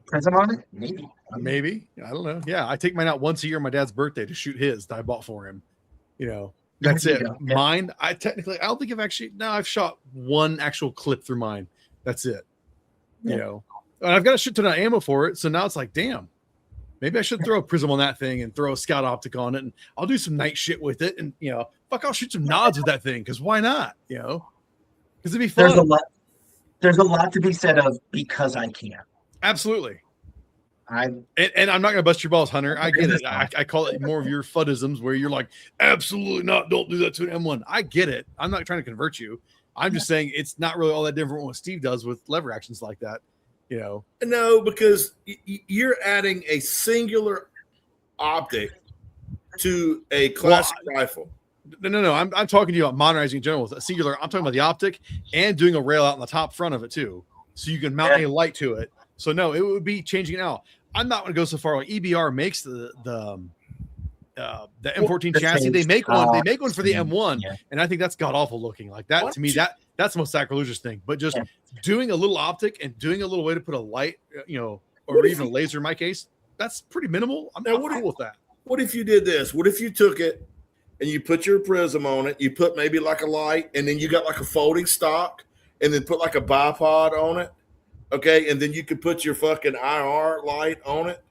prism on it? Maybe. Maybe. I don't know. Yeah, I take mine out once a year on my dad's birthday to shoot his that I bought for him. You know, that's There it. you go. Yeah. Mine, I don't think I've shot one actual clip through mine. That's it. Yeah. You know, and I've got a shit ton of ammo for it. So now it's like, damn, maybe I should throw a prism on that thing and throw a scout optic on it. And I'll do some night shit with it. And, you know, fuck, I'll shoot some nods with that thing. Cause why not? You know, cause it'd be fun. There's a lot to be said of because I can. Absolutely. And I'm not going to bust your balls, Hunter. I get it. I call it more of your fuddisms where you're like, absolutely not. Don't do that to an M1. I get it. I'm not trying to convert you. I'm just saying it's not really all that different what Steve does with lever actions like that. You know, No, because you're adding a singular optic to a classic rifle. No. I'm talking to you about modernizing in general with a singular. I'm talking about the optic and doing a rail out on the top front of it too, so you can mount a light to it. So no, it would be changing it out. I'm not going to go so far. Like EBR makes the M14 chassis. They make one. They make one for the M1, and I think that's god awful looking. Like that to me, that's the most sacrilegious thing. But just doing a little optic and doing a little way to put a light, you know, or even a laser in my case, that's pretty minimal. I'm cool with that. What if you did this? What if you took it and you put your prism on it? You put maybe like a light, and then you got like a folding stock, and then put like a bipod on it. Okay, and then you could put your fucking IR light on it,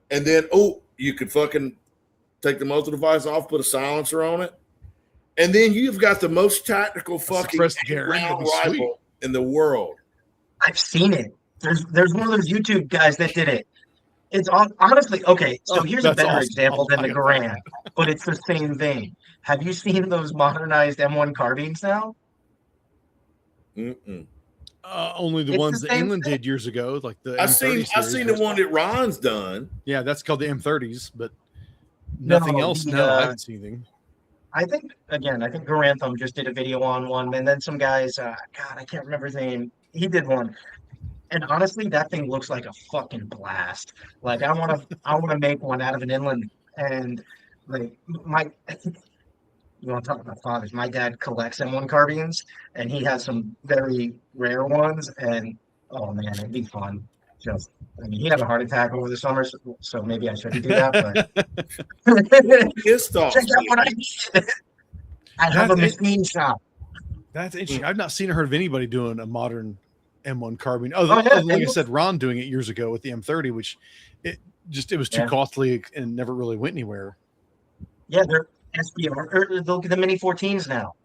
and then you could fucking take the muzzle device off, put a silencer on it, and then you've got the most tactical fucking round rifle in the world. I've seen it. There's one of those YouTube guys that did it. It's honestly okay. So here's a better example than the Garand, but it's the same vein. Have you seen those modernized M1 carbines now? Only the ones that England did years ago, like the I've seen the one that Ron's done. Yeah, that's called the M30s, but nothing else. No, I haven't seen anything. I think Garantham just did a video on one, and then some guys, God, I can't remember his name. He did one, and honestly, that thing looks like a fucking blast. Like I want to make one out of an inland, and like you want to talk about fathers? My dad collects M1 carbines, and he has some very rare ones. And oh man, it'd be fun. He had a heart attack over the summer, so maybe I shouldn't do that. But check out what I did. I have a machine shop. That's interesting. I've not seen or heard of anybody doing a modern M1 carbine. Like I said, Ron doing it years ago with the M30, which it was too costly and never really went anywhere. Yeah, they're SBR, or look at the Mini 14s now.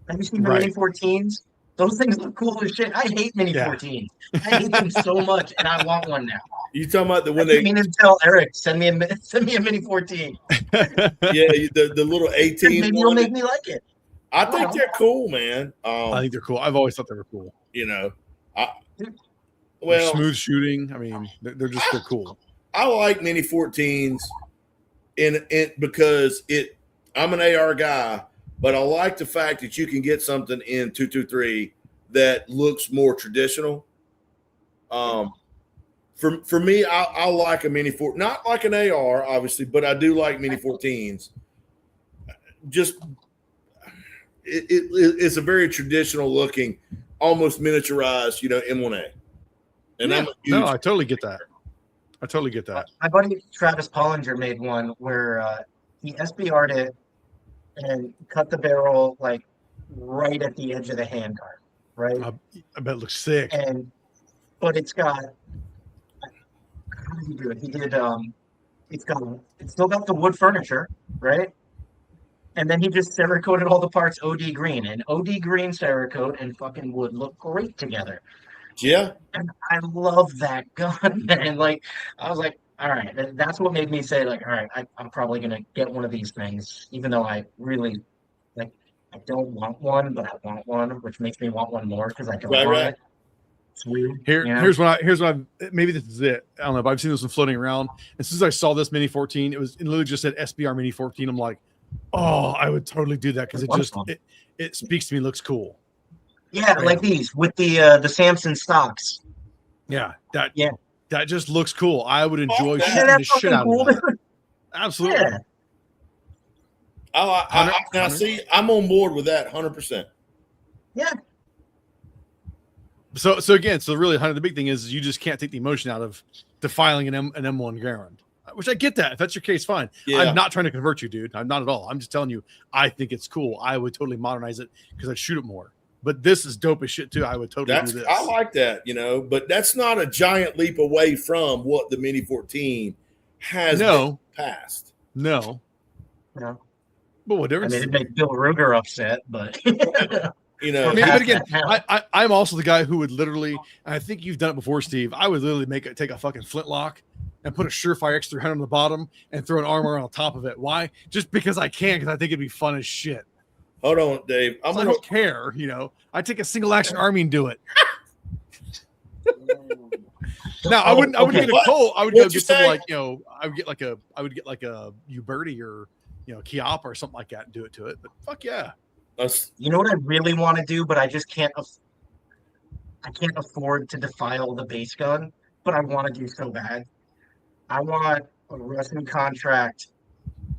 Have you seen the Mini 14s? Those things look cool as shit. I hate Mini 14s. I hate them so much, and I want one now. You talking about the one I mean to tell Eric, send me a Mini 14. Yeah, the little 18. Maybe you'll make me like it. I think they're cool, man. I think they're cool. I've always thought they were cool. You know, smooth shooting. I mean, they're cool. I like Mini 14s because I'm an AR guy, but I like the fact that you can get something in 223 that looks more traditional. For me, I like a Mini 4, not like an AR, obviously, but I do like Mini 14s. Just it's a very traditional looking, almost miniaturized, M1A. And I totally get that. My buddy Travis Pollinger made one where he SBR'd it and cut the barrel like right at the edge of the handguard, right? I bet it looks sick. But it's got, how did he do it? He did it's still got the wood furniture, right? And then he just Cerakoted all the parts OD green, and OD green Cerakote and fucking wood look great together. Yeah. And I love that gun, man. Like, I was like, all right, that's what made me say, like, all right, I'm probably going to get one of these things, even though I really, like, I don't want one, but I want one, which makes me want one more because I don't want it. It's weird. Here's what maybe this is it. I don't know, but I've seen this one floating around. As soon as I saw this Mini 14, it literally just said SBR Mini 14. I'm like, oh, I would totally do that because it speaks to me, looks cool. Yeah, like these with the Samson stocks. Yeah, that just looks cool. I would enjoy shooting the shit out of that. Absolutely. Yeah. See, I'm on board with that 100%. Yeah. So again, really, Hunter, the big thing is you just can't take the emotion out of defiling an M1 Garand, which I get that. If that's your case, fine. Yeah. I'm not trying to convert you, dude. I'm not at all. I'm just telling you, I think it's cool. I would totally modernize it because I'd shoot it more. But this is dope as shit too. I would totally do this. I like that, but that's not a giant leap away from what the Mini 14 has been past. No. No. But whatever. I mean, it'd make Bill Ruger upset, but but again, I'm also the guy who would literally, and I think you've done it before, Steve. I would literally take a fucking flintlock and put a Surefire X300 on the bottom and throw an armor on top of it. Why? Just because I can, because I think it'd be fun as shit. Hold on, Dave. I don't care, I take a single action army and do it. Now I wouldn't get a Colt. I would go get some I would get like a Uberti or Kiop or something like that and do it to it. But fuck yeah. You know what I really want to do, but I just can't. I can't afford to defile the base gun, but I want to do so bad. I want a Russian contract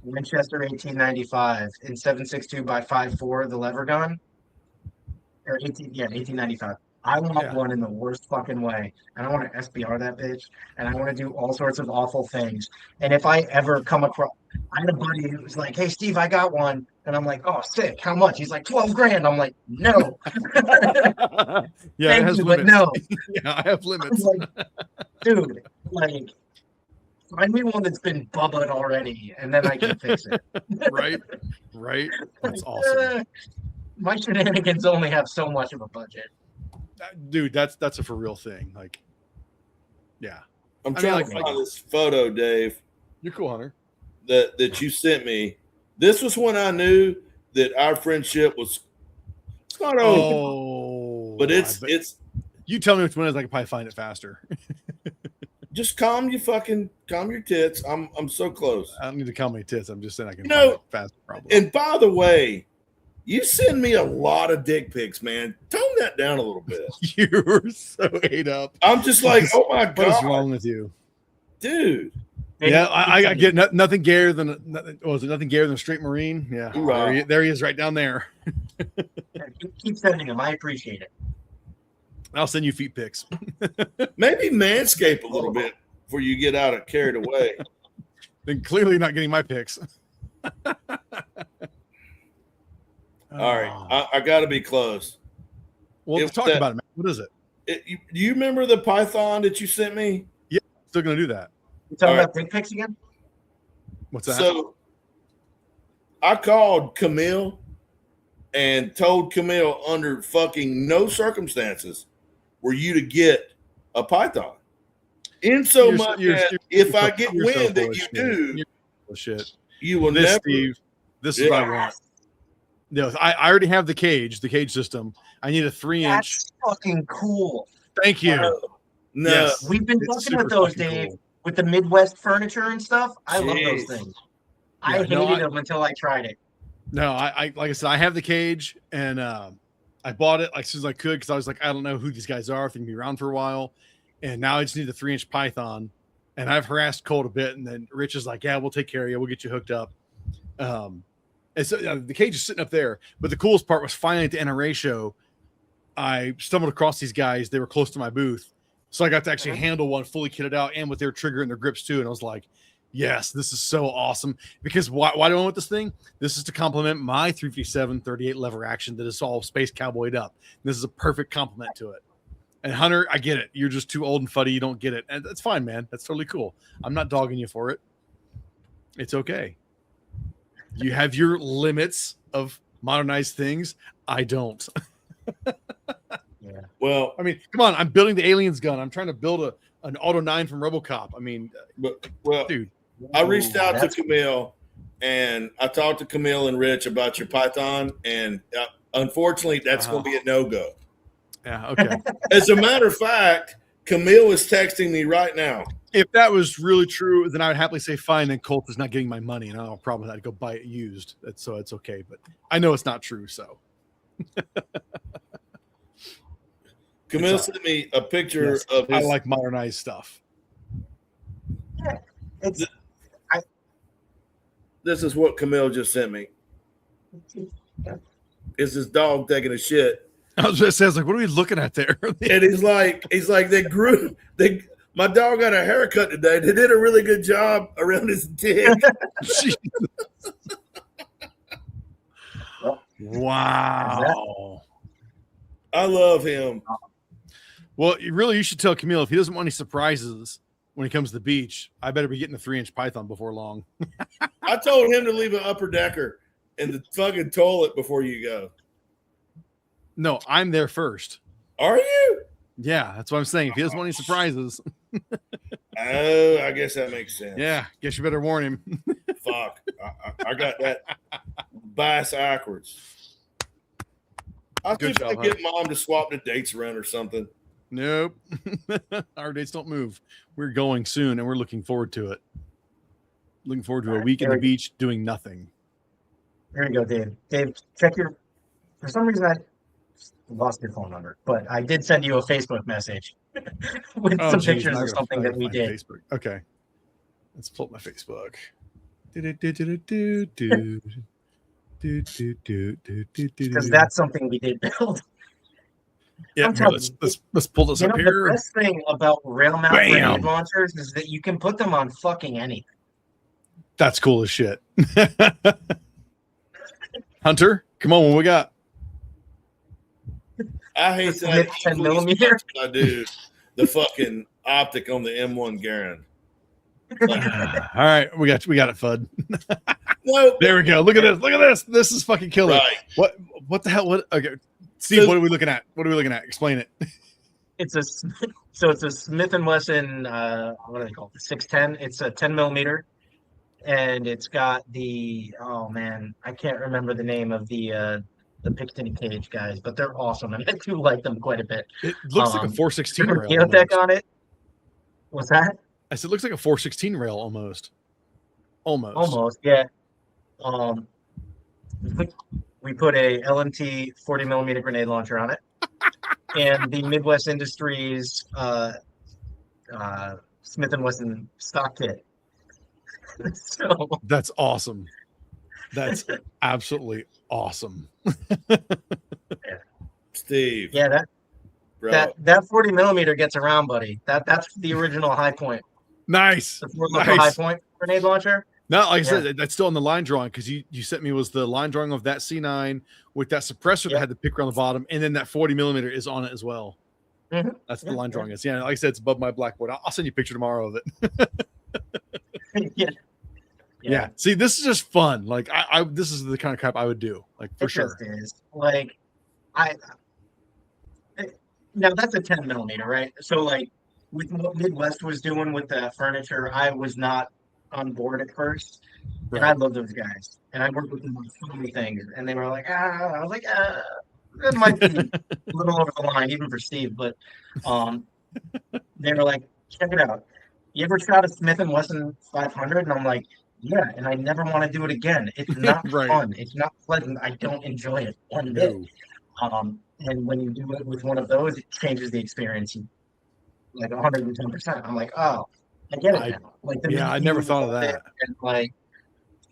Winchester 1895 in 7.62 by 5.4, the lever gun. Or 1895. I want one in the worst fucking way. And I want to SBR that bitch. And I want to do all sorts of awful things. And if I ever come across, I had a buddy who was like, "Hey, Steve, I got one." And I'm like, "Oh, sick. How much?" He's like, $12,000. I'm like, "No." Yeah, it has limits. But no. Yeah, I have limits. Like, dude, find me one that's been bubbled already, and then I can fix it. Right. That's awesome. My shenanigans only have so much of a budget. Dude, that's a for real thing. Yeah. I'm trying to find this photo, Dave. You're cool, Hunter. That you sent me. This was when I knew that our friendship was. It's not over. Oh, but it's. You tell me which one is. I can probably find it faster. Just calm your tits. I'm so close. I don't need to calm my tits. I'm just saying I can find it faster. Probably. And by the way, you send me a lot of dick pics, man. Tone that down a little bit. You're so ate up. I'm just like, oh my god, what is wrong with you, dude? Yeah, I get nothing gayer than nothing gayer than a straight Marine. Yeah, right. There he is, right down there. Keep sending him. I appreciate it. I'll send you feet pics. Maybe manscape a little bit before you get carried away. Then clearly not getting my pics. All right, I got to be close. Well, let's talk about it, man. What is it? Do you remember the Python that you sent me? Yeah, still gonna do that. You talking about dick pics again? What's that? So I called Camille and told Camille under fucking no circumstances were you to get a Python. In so much as if I get wind that you do, you will never. Steve, this is what I want. No, I already have the cage system. I need a 3-inch. That's fucking cool. Thank you. No, yes, we've been fucking with those, Dave, with the Midwest furniture and stuff. I love those things. I hated them until I tried it. No, I like I said, I have the cage, and I bought it as soon as I could because I was like, I don't know who these guys are. If they can be around for a while, and now I just need the 3-inch Python. And I've harassed Colt a bit, and then Rich is like, "Yeah, we'll take care of you. We'll get you hooked up." And so the cage is sitting up there. But the coolest part was finally at the NRA show, I stumbled across these guys. They were close to my booth. So I got to actually handle one fully kitted out and with their trigger and their grips too. And I was like, yes, this is so awesome. Because why do I want this thing? This is to complement my 357 38 lever action that is all space cowboyed up. This is a perfect complement to it. And Hunter, I get it. You're just too old and fuddy. You don't get it. And that's fine, man. That's totally cool. I'm not dogging you for it. It's okay. You have your limits of modernized things. I don't. Yeah. Well, I mean, come on. I'm building the aliens gun. I'm trying to build an Auto 9 from RoboCop. I mean, dude. I reached out to Camille, and I talked to Camille and Rich about your Python, and unfortunately, that's going to be a no-go. Yeah, okay. As a matter of fact, Camille is texting me right now. If that was really true, then I would happily say, fine, then Colt is not getting my money, and I don't have a problem with that. I'd go buy it used. So it's okay. But I know it's not true, so. Camille sent me a picture of his. I like modernized stuff. Yeah. This is what Camille just sent me. It's his dog taking a shit I was just saying, like, what are we looking at there? And he's like, my dog got a haircut today. They did a really good job around his dick. Wow. I love him. Well, you should tell Camille if he doesn't want any surprises when he comes to the beach, I better be getting a 3-inch python before long. I told him to leave an upper decker in the fucking toilet before you go. No, I'm there first. Are you? Yeah, that's what I'm saying. If he doesn't want any surprises. Oh, I guess that makes sense. Yeah, guess you better warn him. Fuck. I got that bias backwards. I think I get Mom to swap the dates around or something. Nope. Our dates don't move. We're going soon, and we're looking forward to it. Looking forward to a week in the beach doing nothing. There you go, Dave. Dave, check your. For some reason, I lost your phone number, but I did send you a Facebook message with some pictures of something that we did. Facebook. Okay, let's pull up my Facebook. Because that's something we did build. Yeah, let's pull this up here. The best thing about rail mount grenade launchers is that you can put them on fucking anything. That's cool as shit. Hunter, come on, what we got? I hate that 10 millimeter. I do the fucking optic on the M1 Garand. All right, we got it, Fudd. No, there we go. Look at this. Look at this. This is fucking killer. Right. What the hell? What? Okay, Steve, what are we looking at? What are we looking at? Explain it. It's a Smith & Wesson. What do they call it? 610. It's a 10 millimeter, and it's got the. Oh man, I can't remember the name of the Picatinny Cage guys, but they're awesome, and I do like them quite a bit. It looks like a 416 rail. Geotech on it. What's that? I said it looks like a 416 rail almost. Almost, yeah. We put a LMT 40 millimeter grenade launcher on it, and the Midwest Industries Smith & Wesson stock kit. So that's awesome. That's absolutely awesome. Yeah. Steve. Yeah, that 40 millimeter gets around, buddy. That's the original high point. Nice. The high point grenade launcher. No, like I said, that's still on the line drawing because you sent me was the line drawing of that C9 with that suppressor that had the picker on the bottom, and then that 40 millimeter is on it as well. Mm-hmm. That's the line drawing is. Yeah, like I said, it's above my blackboard. I'll send you a picture tomorrow of it. Yeah. See, this is just fun. Like I this is the kind of crap I would do. Like for sure. It is. Like now that's a 10 millimeter, right? So like with what Midwest was doing with the furniture, I was not on board at first. Right. And I love those guys. And I worked with them on so many things. And they were like, I was like, that might be a little over the line, even for Steve. But they were like, check it out. You ever shot a Smith & Wesson 500? And I'm like, yeah, and I never want to do it again. It's not fun. It's not pleasant. I don't enjoy it one bit. And when you do it with one of those, it changes the experience like 110%. I'm like, oh, I get it now. Like, I never thought of that. And like,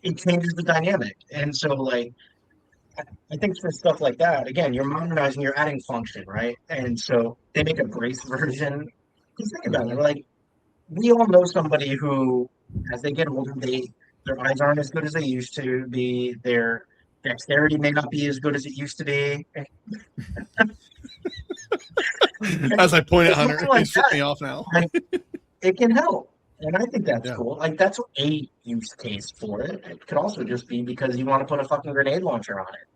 it changes the dynamic. And so, like, I think for stuff like that, again, you're modernizing, you're adding function, right? And so they make a brace version. Just think about it. Like, we all know somebody who, as they get older, their eyes aren't as good as they used to be. Their dexterity may not be as good as it used to be. As I point at Hunter, he's flipping me off now. It can help. And I think that's cool. Like, that's a use case for it. It could also just be because you want to put a fucking grenade launcher on it.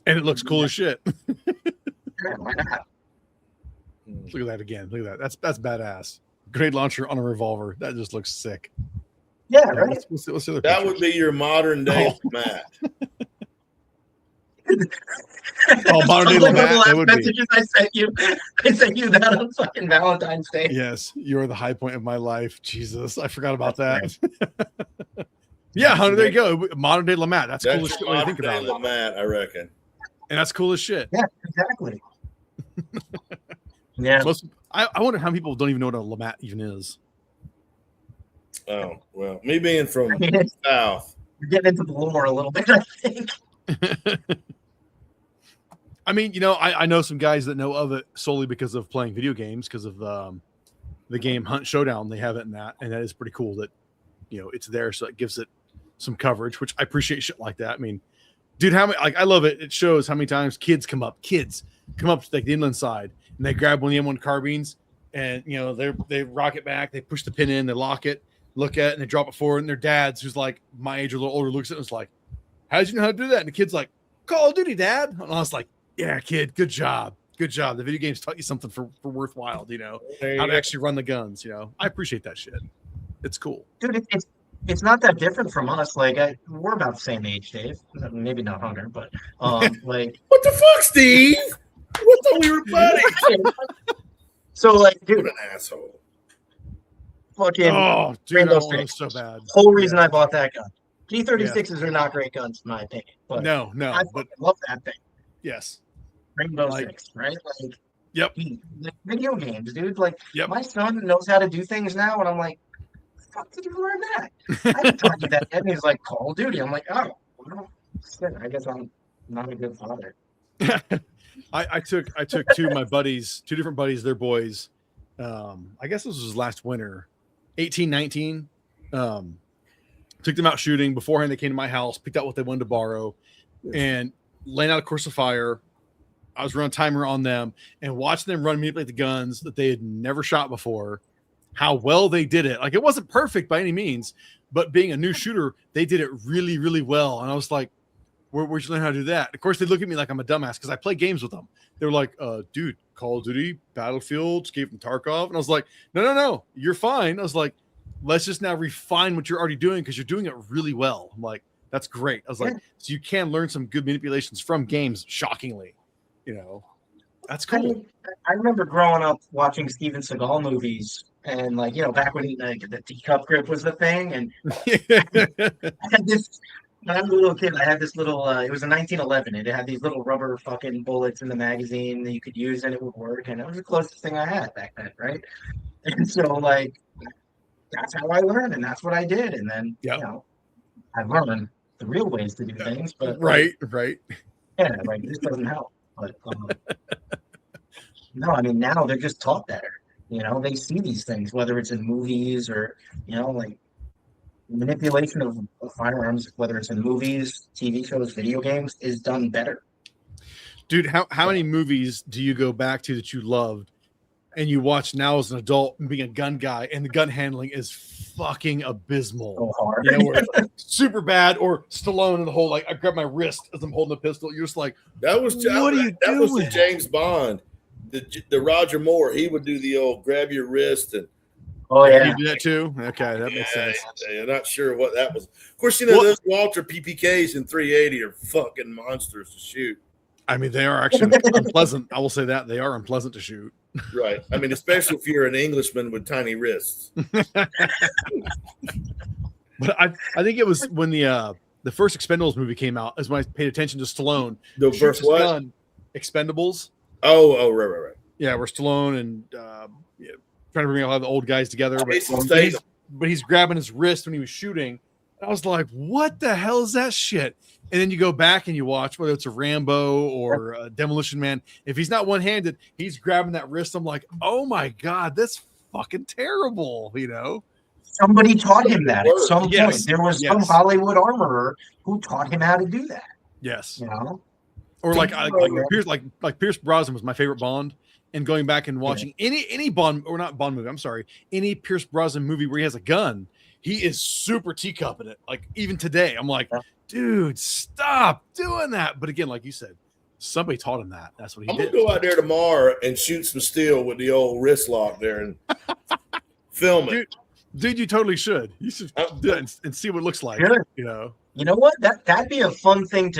And it looks cool as shit. Yeah, why not? Look at that again. Look at that. That's badass. Grenade launcher on a revolver. That just looks sick. Yeah, right. What's the other that pictures? would be your modern day Matt. Modern day Matt. That would messages be. I sent you that on fucking Valentine's Day. Yes, you're the high point of my life. Jesus, I forgot about that. Yeah, Hunter, there you go. Modern day Lamat. That's cool as shit when you think about it. Lamat, I reckon. And that's cool as shit. Yeah, exactly. Yeah. I wonder how many people don't even know what a Lamat even is. Oh, well, me being from South. You're getting into the lore a little bit, I think. I mean, I know some guys that know of it solely because of playing video games, because of the game Hunt Showdown. They have it in that, and that is pretty cool that, it's there. So it gives it some coverage, which I appreciate shit like that. I mean, dude, how many, I love it. It shows how many times kids come up to like the inland side and they grab one of the M1 carbines and, they rock it back. They push the pin in, they lock it, look at it, and they drop it forward. And their dads, who's like my age or a little older, looks at it and is like, how did you know how to do that? And the kid's like, Call of Duty, Dad. And I was like, yeah, kid, good job. Good job. The video games taught you something for worthwhile, how to actually run the guns. I appreciate that shit. It's cool. Dude, it's not that different from us. Like, we're about the same age, Dave. Maybe not Hunter, but like. What the fuck, Steve? What thought we were buddies? So, like, dude, What an asshole. Fucking oh, dude, Rainbow that Six. was so bad. Whole reason I bought that gun. G36s are not great guns, in my opinion. But No, I but love that thing. yes. Rainbow Six, right? Like, Yep. Like video games, dude. Like, Yep. my son knows how to do things now, and I'm like, fuck did you learn that? I haven't taught you that yet. And he's like, Call of Duty. I'm like, oh, well, shit, I guess I'm not a good father. I took two of my buddies, two different buddies, their boys. I guess this was last winter, 18, 19. Took them out shooting. Beforehand, they came to my house, picked out what they wanted to borrow, and laying out a course of fire. I was running timer on them and watching them run manipulate the guns that they had never shot before. How well they did it. Like, it wasn't perfect by any means, but being a new shooter, they did it really, really well. And I was like, where'd you learn how to do that? Of course, they look at me like I'm a dumbass because I play games with them. They were like, dude, Call of Duty, Battlefield, Escape from Tarkov. And I was like, no, you're fine. I was like, let's just now refine what you're already doing because you're doing it really well. I'm like, that's great. I was like, so you can learn some good manipulations from games, shockingly. That's cool. I remember growing up watching Steven Seagal movies, and like, back when the teacup grip was the thing, and I had this. When I was a little kid, I had this little. It was a 1911. It had these little rubber fucking bullets in the magazine that you could use, and it would work. And it was the closest thing I had back then, right? And so, like, that's how I learned, and that's what I did. And then, I learned the real ways to do things. But right. Yeah, like, this doesn't help. But no, I mean, now they're just taught better. They see these things, whether it's in movies or, like manipulation of firearms, whether it's in movies, TV shows, video games, is done better. Dude, how many movies do you go back to that you loved and you watch now as an adult and being a gun guy and the gun handling is fucking abysmal? So hard. Where it's like super bad, or Stallone in the whole, like, I grab my wrist as I'm holding the pistol. You're just like, That was what are you that doing? was the James Bond, the Roger Moore. He would do the old grab your wrist and. Oh yeah, you do that too. Okay, that makes sense. I'm not sure what that was. Of course, those Walter PPKs in 380 are fucking monsters to shoot. I mean, they are actually unpleasant. I will say that they are unpleasant to shoot. Right. I mean, especially if you're an Englishman with tiny wrists. But I think it was when the first Expendables movie came out, as when I paid attention to Stallone. The first what? Gun, Expendables. Oh, right. Yeah, where Stallone and trying to bring a lot of the old guys together, but he's grabbing his wrist when he was shooting. I was like, what the hell is that shit? And then you go back and you watch, whether it's a Rambo or a Demolition Man. If he's not one-handed, he's grabbing that wrist. I'm like, oh my God, that's fucking terrible, Somebody taught him that at some Yes. point. There was some Hollywood armorer who taught him how to do that. Yes. Or like Pierce Brosnan was my favorite Bond. And going back and watching any Bond, or not Bond movie, I'm sorry, any Pierce Brosnan movie where he has a gun, he is super teacupping it. Like, even today, I'm like, dude, stop doing that. But again, like you said, somebody taught him that. That's what he did. I'm going to go out there tomorrow and shoot some steel with the old wrist lock there and film it. Dude, you totally should. You should do it and see what it looks like. Sure. You know what? That'd be a fun thing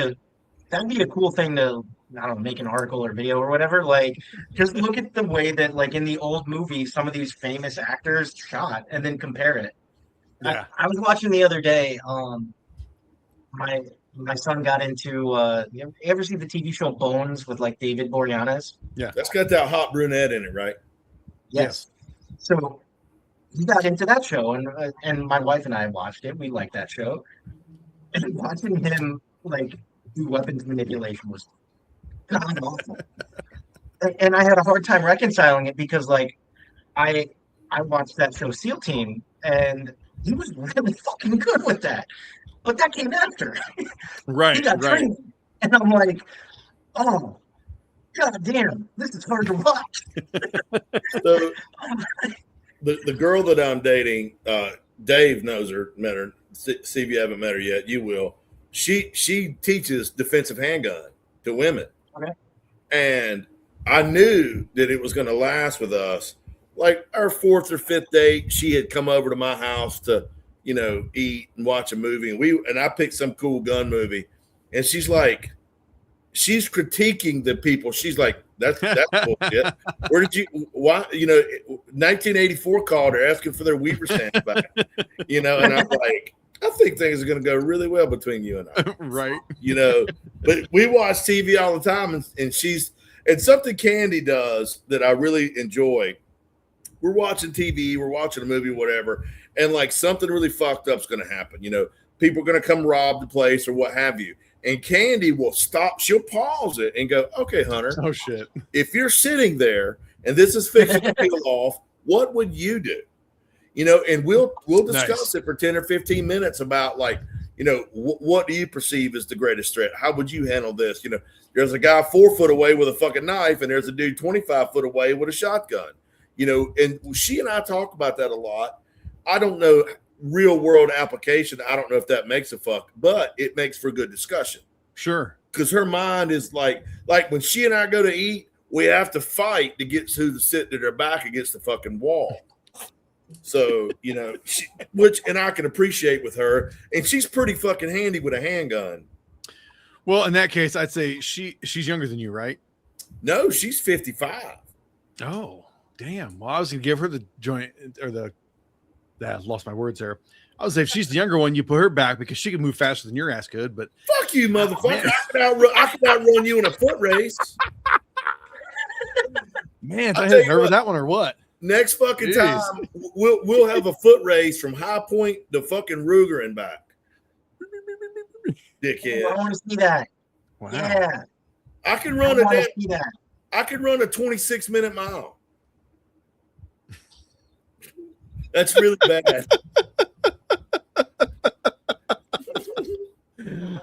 that'd be a cool thing to, I don't know, make an article or video or whatever. Like, just look at the way that, like, in the old movies, some of these famous actors shot, and then compare it. Yeah. I was watching the other day. My son got into. You ever see the TV show Bones with, like, David Boreanaz? Yeah, that's got that hot brunette in it, right? Yes. So he got into that show, and my wife and I watched it. We liked that show, and watching him, like, do weapons manipulation was God awful. And I had a hard time reconciling it because, like, I watched that show SEAL Team, and he was really fucking good with that. But that came after. He Right, got right. trained. And I'm like, oh, god damn, this is hard to watch. So the girl that I'm dating, Dave knows her, met her. See if you haven't met her yet, you will. She teaches defensive handgun to women. Okay. And I knew that it was going to last with us. Like our 4th or 5th date, she had come over to my house to, eat and watch a movie. And I picked some cool gun movie. And she's like, she's critiquing the people. She's like, that's bullshit. Where did you, why, 1984 called her asking for their Weaver stamp back, and I'm like, I think things are going to go really well between you and I. Right. But we watch TV all the time, and something Candy does that I really enjoy. We're watching TV, we're watching a movie, whatever, and like something really fucked up is going to happen. People are going to come rob the place or what have you. And Candy will stop. She'll pause it and go, okay, Hunter. Oh, shit. If you're sitting there and this is fixing to peel off, what would you do? And we'll discuss it for 10 or 15 minutes about like, what do you perceive as the greatest threat? How would you handle this? There's a guy 4 foot away with a fucking knife and there's a dude 25 foot away with a shotgun, and she and I talk about that a lot. I don't know real world application. I don't know if that makes a fuck, but it makes for good discussion. Sure. Because her mind is like when she and I go to eat, we have to fight to get who's sitting at her back against the fucking wall. So, and I can appreciate with her, and she's pretty fucking handy with a handgun. Well, in that case, I'd say she's younger than you, right? No, she's 55. Oh, damn. Well, I was going to give her the joint or I lost my words there. I would say if she's the younger one, you put her back because she can move faster than your ass could. But fuck you, motherfucker! I could outrun you in a foot race. Man, I had nerve with that one or what? Next fucking time, we'll have a foot race from High Point to fucking Ruger and back. Dickhead! I want to see that. Wow. Yeah, I can run I can run a 26-minute mile. That's really bad.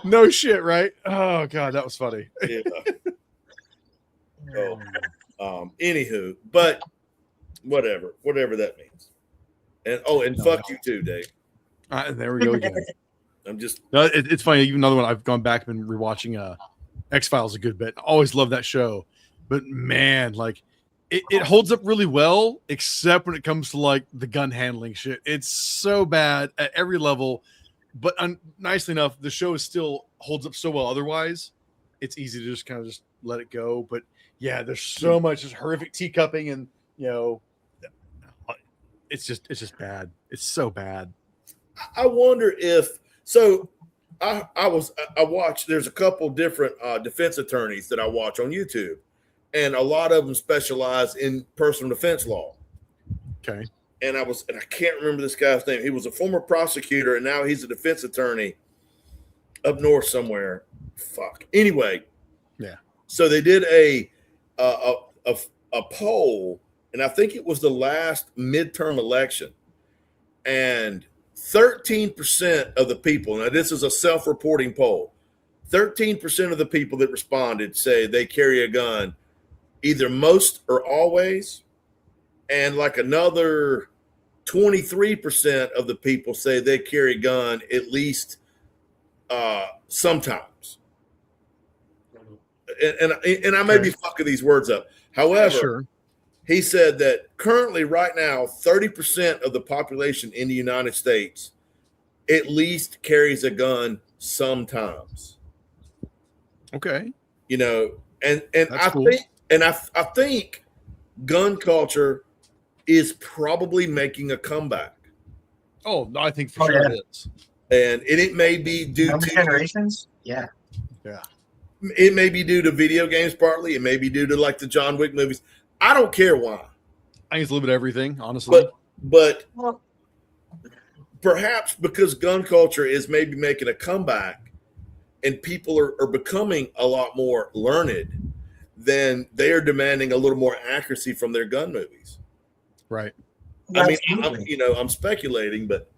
No shit, right? Oh god, that was funny. Yeah. Anywho, but whatever that means. And fuck you too, Dave. There we go again. I'm just. It's funny. Even another one I've gone back and been rewatching. X-Files a good bit. Always love that show, but man, like it holds up really well, except when it comes to like the gun handling shit. It's so bad at every level, but nicely enough, the show still holds up so well. Otherwise, it's easy to just kind of just let it go. But yeah, there's so much just horrific teacupping, and it's just bad. It's so bad. I wonder if so. I watch. There's a couple different defense attorneys that I watch on YouTube, and a lot of them specialize in personal defense law. Okay. And I can't remember this guy's name. He was a former prosecutor, and now he's a defense attorney up north somewhere. Fuck. Anyway. Yeah. So they did a poll, and I think it was the last midterm election, and 13% of the people, now this is a self-reporting poll, 13% of the people that responded say they carry a gun either most or always, and like another 23% of the people say they carry a gun at least sometimes. And I may be fucking these words up. However, he said that currently, right now, 30% of the population in the United States at least carries a gun sometimes. Okay. And I cool. I think gun culture is probably making a comeback. Oh, I think for sure it is. And it may be due to generations. Yeah. Yeah. It may be due to video games partly. It may be due to like the John Wick movies. I don't care why. I think it's a little bit of everything, honestly. But perhaps because gun culture is maybe making a comeback and people are becoming a lot more learned, then they are demanding a little more accuracy from their gun movies. Right. I mean, I'm speculating, but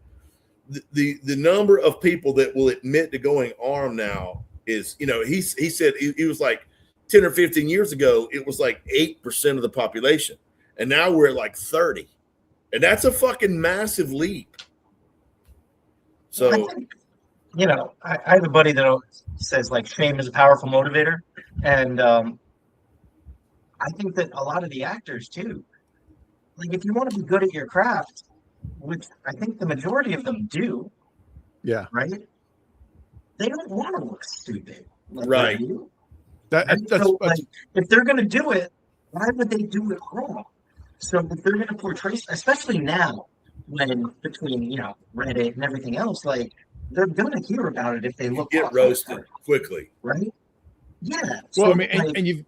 the number of people that will admit to going armed now is, he said he was like 10 or 15 years ago, it was like 8% of the population. And now we're at like 30. And that's a fucking massive leap. So, I think, I have a buddy that says like shame is a powerful motivator. And I think that a lot of the actors too, like if you want to be good at your craft, which I think the majority of them do. Yeah. Right. They don't want to look stupid. Like right. So, like, if they're going to do it, why would they do it wrong? So if they're going to portray, especially now, when between Reddit and everything else, like they're going to hear about it if they look get roasted quickly, right? Yeah. Well, so, I mean, and you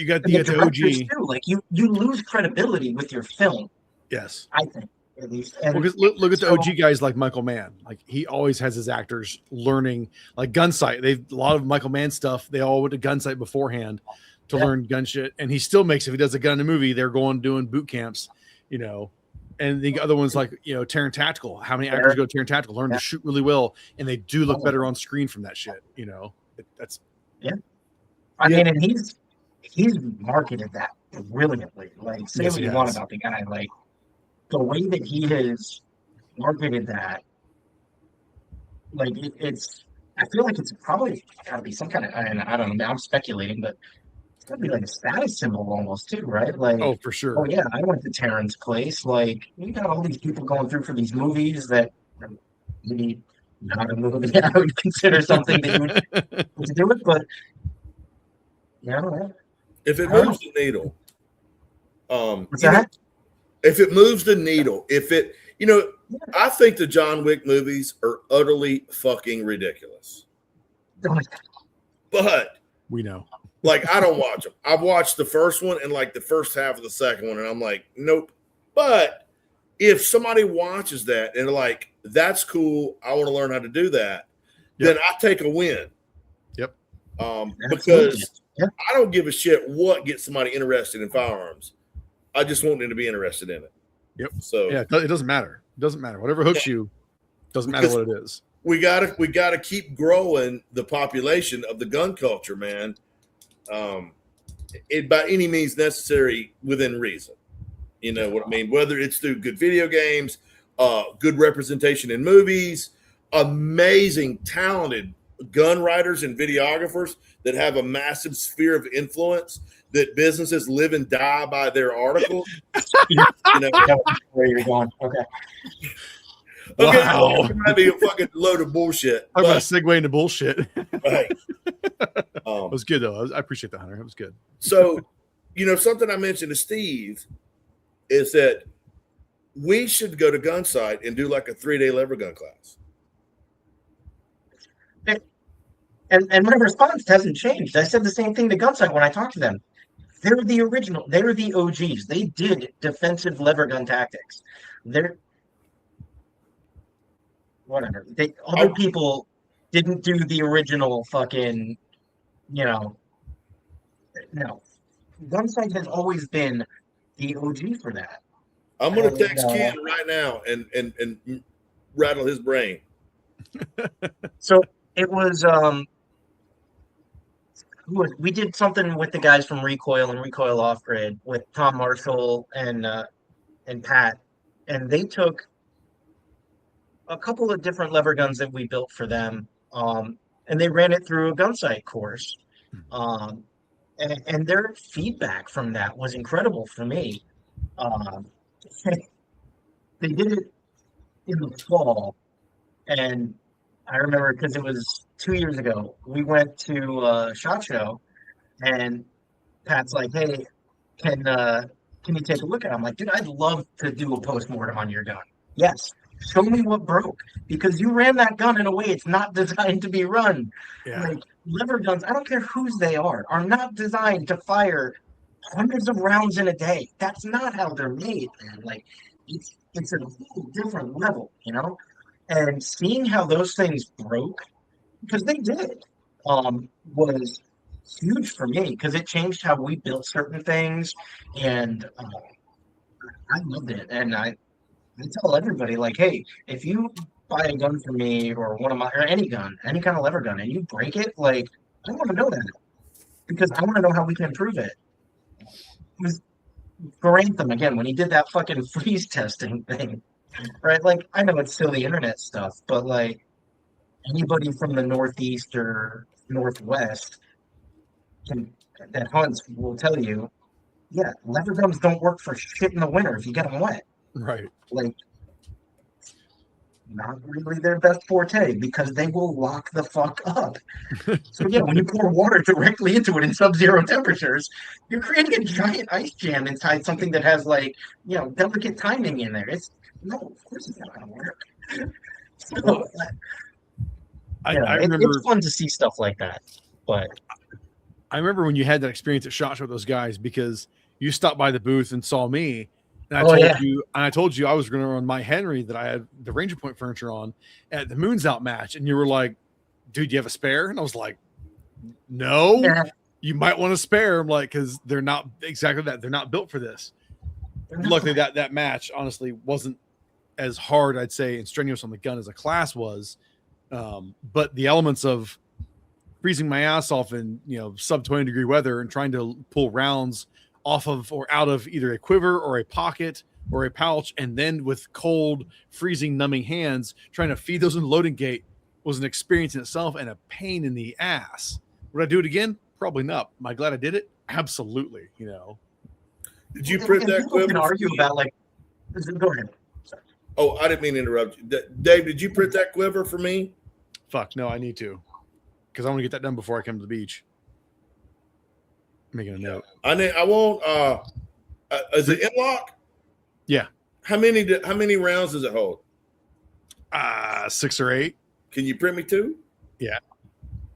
got the OG. Too, like you lose credibility with your film. Yes, I think at least. And look at the OG guys like Michael Mann. Like he always has his actors learning, like Gunsight. A lot of Michael Mann stuff. They all went to Gunsight beforehand to learn gun shit, and he still makes. If he does a gun in a movie, they're doing boot camps, And the other ones like Terran Tactical. How many actors go to Terran Tactical, learn to shoot really well, and they do look better on screen from that shit. That's I mean, and he's marketed that brilliantly. Like, say what you want about the guy, like the way that he has marketed that. Like it's, I feel like it's probably got to be some kind of, and I don't know, I'm speculating, but it's got to be like a status symbol almost too, right? Like, oh, for sure. Oh yeah, I went to Terran's place. Like, you got all these people going through for these movies that maybe not a movie I would consider something that you would do it, but if it moves the needle, what's that? If it moves the needle, I think the John Wick movies are utterly fucking ridiculous. But we know. Like, I don't watch them. I've watched the first one and like the first half of the second one, and I'm like, nope. But if somebody watches that and like, that's cool, I want to learn how to do that, then I take a win. Yep. Because I don't give a shit what gets somebody interested in firearms. I just want them to be interested in it. Yep. So it doesn't matter. It doesn't matter. Whatever hooks you, doesn't matter what it is. We gotta keep growing the population of the gun culture, man. It by any means necessary within reason. You know what I mean? Whether it's through good video games, good representation in movies, amazing, talented gun writers and videographers that have a massive sphere of influence that businesses live and die by their articles. Where you're going. Okay. Wow. It might be a fucking load of bullshit. I'm going to segue into bullshit. Right. It was good, though. I appreciate that, Hunter. It was good. So, something I mentioned to Steve is that we should go to Gunsight and do like a 3-day lever gun class. And my response hasn't changed. I said the same thing to Gunsight when I talked to them. They're the original. They were the OGs. They did defensive lever gun tactics. They're whatever. Other people didn't do the original fucking, No. Gunsight has always been the OG for that. I'm going to text Ken right now and rattle his brain. So it was we did something with the guys from Recoil and Recoil Off Grid with Tom Marshall and Pat, and they took a couple of different lever guns that we built for them, and they ran it through a Gunsight course, and their feedback from that was incredible for me. They did it in the fall, and I remember because it was 2 years ago. We went to SHOT Show, and Pat's like, "Hey, can you take a look at it?" I'm like, "Dude, I'd love to do a postmortem on your gun. Yes, show me what broke, because you ran that gun in a way it's not designed to be run. Yeah. Like lever guns, I don't care whose they are not designed to fire hundreds of rounds in a day. That's not how they're made, man. Like it's a whole different level, And seeing how those things broke, because they did, was huge for me because it changed how we built certain things, and I loved it. And I tell everybody like, hey, if you buy a gun from me or one of my or any gun, any kind of lever gun, and you break it, like I want to know that because I want to know how we can improve it. With for Anthem again, when he did that fucking freeze testing thing, right? Like I know it's silly internet stuff, but like anybody from the Northeast or Northwest can that hunts will tell you, yeah, lever guns don't work for shit in the winter if you get them wet. Right. Like not really their best forte because they will lock the fuck up. So yeah, when you pour water directly into it in sub-zero temperatures, you're creating a giant ice jam inside something that has like, delicate timing in there. It's no, of course it's not gonna work. So Well, I remember it's fun to see stuff like that. But I remember when you had that experience at SHOT Show with those guys because you stopped by the booth and saw me. And I told you I was going to run my Henry that I had the Ranger Point furniture on at the Moons Out match. And you were like, dude, you have a spare? And I was like, no, you might want a spare. I'm like, because they're not exactly that. They're not built for this. Luckily, that match honestly wasn't as hard, I'd say, and strenuous on the gun as a class was. But the elements of freezing my ass off in sub 20 degree weather and trying to pull rounds off of or out of either a quiver or a pocket or a pouch, and then with cold, freezing, numbing hands, trying to feed those in the loading gate was an experience in itself and a pain in the ass. Would I do it again? Probably not. Am I glad I did it? Absolutely. Did you print that quiver? Can argue about like. Go ahead. Sorry. Oh, I didn't mean to interrupt you. Dave, did you print that quiver for me? Fuck no, I need to, because I want to get that done before I come to the beach. Making a note. I won't. Is it in-lock? Yeah. How many rounds does it hold? 6 or 8. Can you print me 2? Yeah.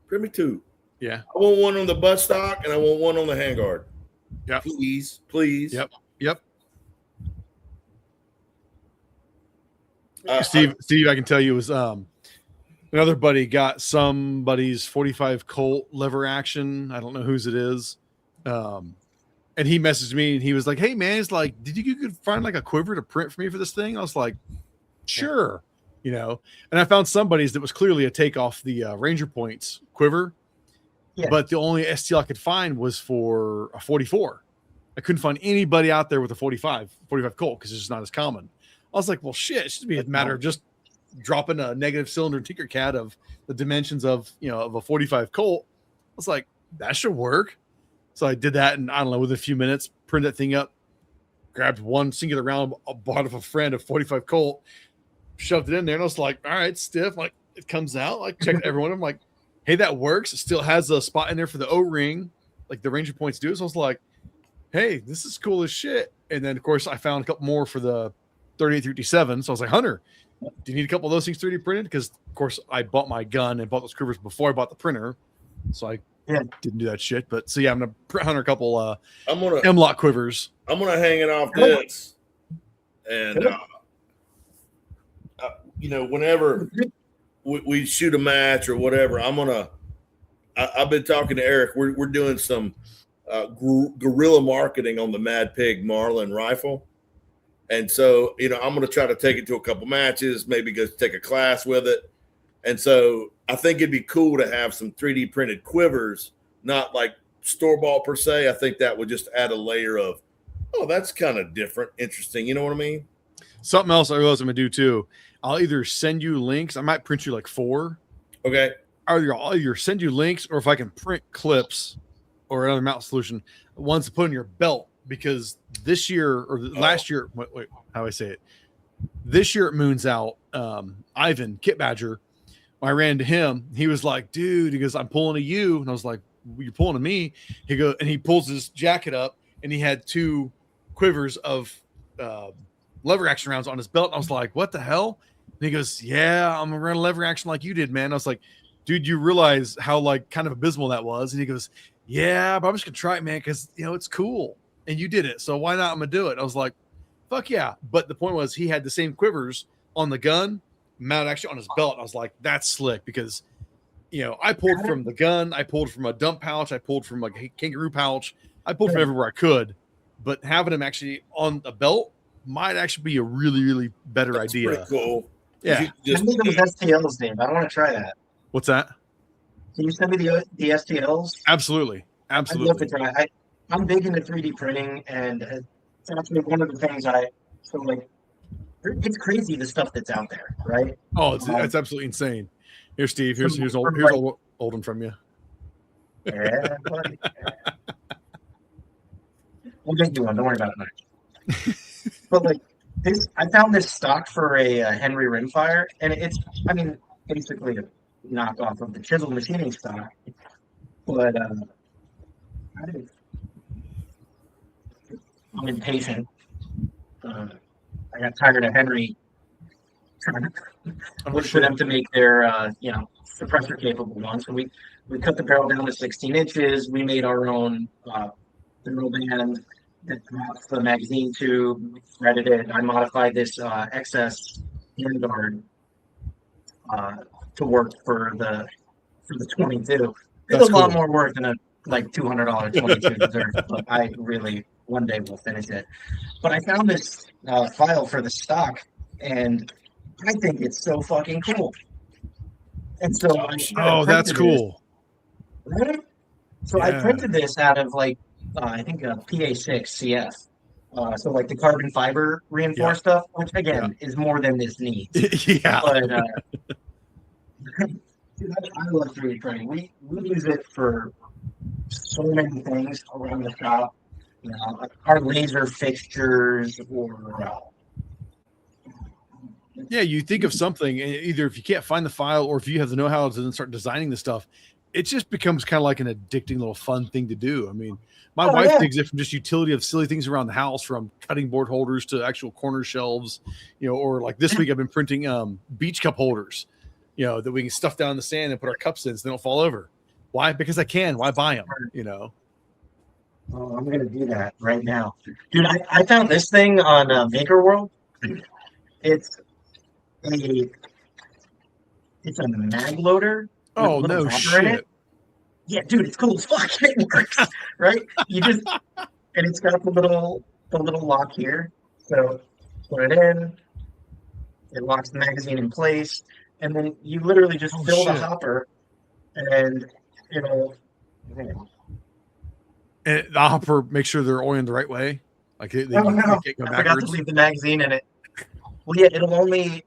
Print me 2. Yeah. I want one on the buttstock and I want one on the handguard. Yeah. Please. Yep. Steve, I can tell you was another buddy got somebody's 45 Colt lever action. I don't know whose it is. And he messaged me and he was like, hey man, it's like, did you could find like a quiver to print for me for this thing? I was like, sure. And I found somebody's that was clearly a take off the Ranger Points quiver. Yeah. But the only STL I could find was for a 44. I couldn't find anybody out there with a 45 Colt because it's just not as common. I was like, well, shit, it should be a matter of just dropping a negative cylinder Tinkercad of the dimensions of a 45 Colt. I was like, that should work. So I did that, and I don't know, within a few minutes, printed that thing up, grabbed one singular round, bought of a friend of 45 Colt, shoved it in there, and I was like, all right, stiff. Like, it comes out. Like, checked every one of them. Like, hey, that works. It still has a spot in there for the O-ring, like the Ranger Points do. So I was like, hey, this is cool as shit. And then, of course, I found a couple more for the 38 through 57. So I was like, Hunter, do you need a couple of those things 3D printed? Because, of course, I bought my gun and bought those quivers before I bought the printer. So I didn't do that shit. But so, yeah, I'm going to print Hunter a couple M-lock quivers. I'm going to hang it off this. And, whenever we shoot a match or whatever, I've been talking to Eric. We're doing some guerrilla marketing on the MadPig Marlin rifle. And so, I'm going to try to take it to a couple matches, maybe go take a class with it. And so I think it'd be cool to have some 3D printed quivers, not like store-bought per se. I think that would just add a layer of, oh, that's kind of different, interesting. You know what I mean? Something else I realize I'm going to do too. I'll either send you links. I might print you like 4. Okay. I'll either send you links, or if I can print clips or another mount solution, ones to put in your belt. Because this year or last year, wait, how do I say it? This year at Moons Out, Ivan Kit Badger, when I ran into him, he was like, dude, he goes, I'm pulling a you. And I was like, you're pulling a me. He goes, and he pulls his jacket up and he had 2 quivers of lever action rounds on his belt. And I was like, what the hell? And he goes, yeah, I'm gonna run a lever action like you did, man. I was like, dude, you realize how like kind of abysmal that was? And he goes, yeah, but I'm just gonna try it, man, because it's cool. And you did it, so why not? I'm gonna do it. I was like, fuck yeah. But the point was, he had the same quivers on the gun, mounted actually on his belt. And I was like, that's slick, because I pulled from the gun, I pulled from a dump pouch, I pulled from like a kangaroo pouch, I pulled from everywhere I could. But having them actually on a belt might actually be a really, really better idea. Pretty cool. Yeah. Send me those STLs, Dave. I want to try that. What's that? Can you send me the STLs? Absolutely. I'd love to try. I'm big into 3D printing, and it's actually one of the things it's crazy the stuff that's out there, right? Oh, it's absolutely insane. Here, Steve. Here's old one from you. Yeah, buddy. We'll get you one. Don't worry about it. But like this, I found this stock for a Henry rimfire, and it's basically a knockoff of the chisel machining stock. But I'm impatient. I got tired of Henry trying to push for them to make their suppressor capable ones. So we cut the barrel down to 16 inches. We made our own barrel band that drops the magazine tube. We threaded it. I modified this excess handguard to work for the 22. It's a lot more work than a $200 22 deserves, but I really one day will finish it. But I found this file for the stock, and I think it's so fucking cool. And so that's cool. Right? So I printed this out of I think a PA6 CF. So like the carbon fiber reinforced stuff, which again is more than this needs. Yeah. But I love 3D printing. We use it for so many things around the shop. Our laser fixtures or you think of something, and either if you can't find the file or if you have the know-how to then start designing the stuff, it just becomes kind of like an addicting little fun thing to do. I mean, my wife digs it from just utility of silly things around the house, from cutting board holders to actual corner shelves, or like this week I've been printing beach cup holders, that we can stuff down in the sand and put our cups in so they don't fall over. Why? Because I can. Why buy them? Oh, I'm going to do that right now. Dude, I found this thing on Maker World. It's a mag loader. Oh, no shit. Yeah, dude, it's cool as fuck. It works, right? And it's got the little lock here. So put it in. It locks the magazine in place. And then you literally just fill the hopper and it'll... And the hopper makes sure they're oriented the right way. Like they can't go backwards. I forgot to leave the magazine in it. Well, yeah, it'll only.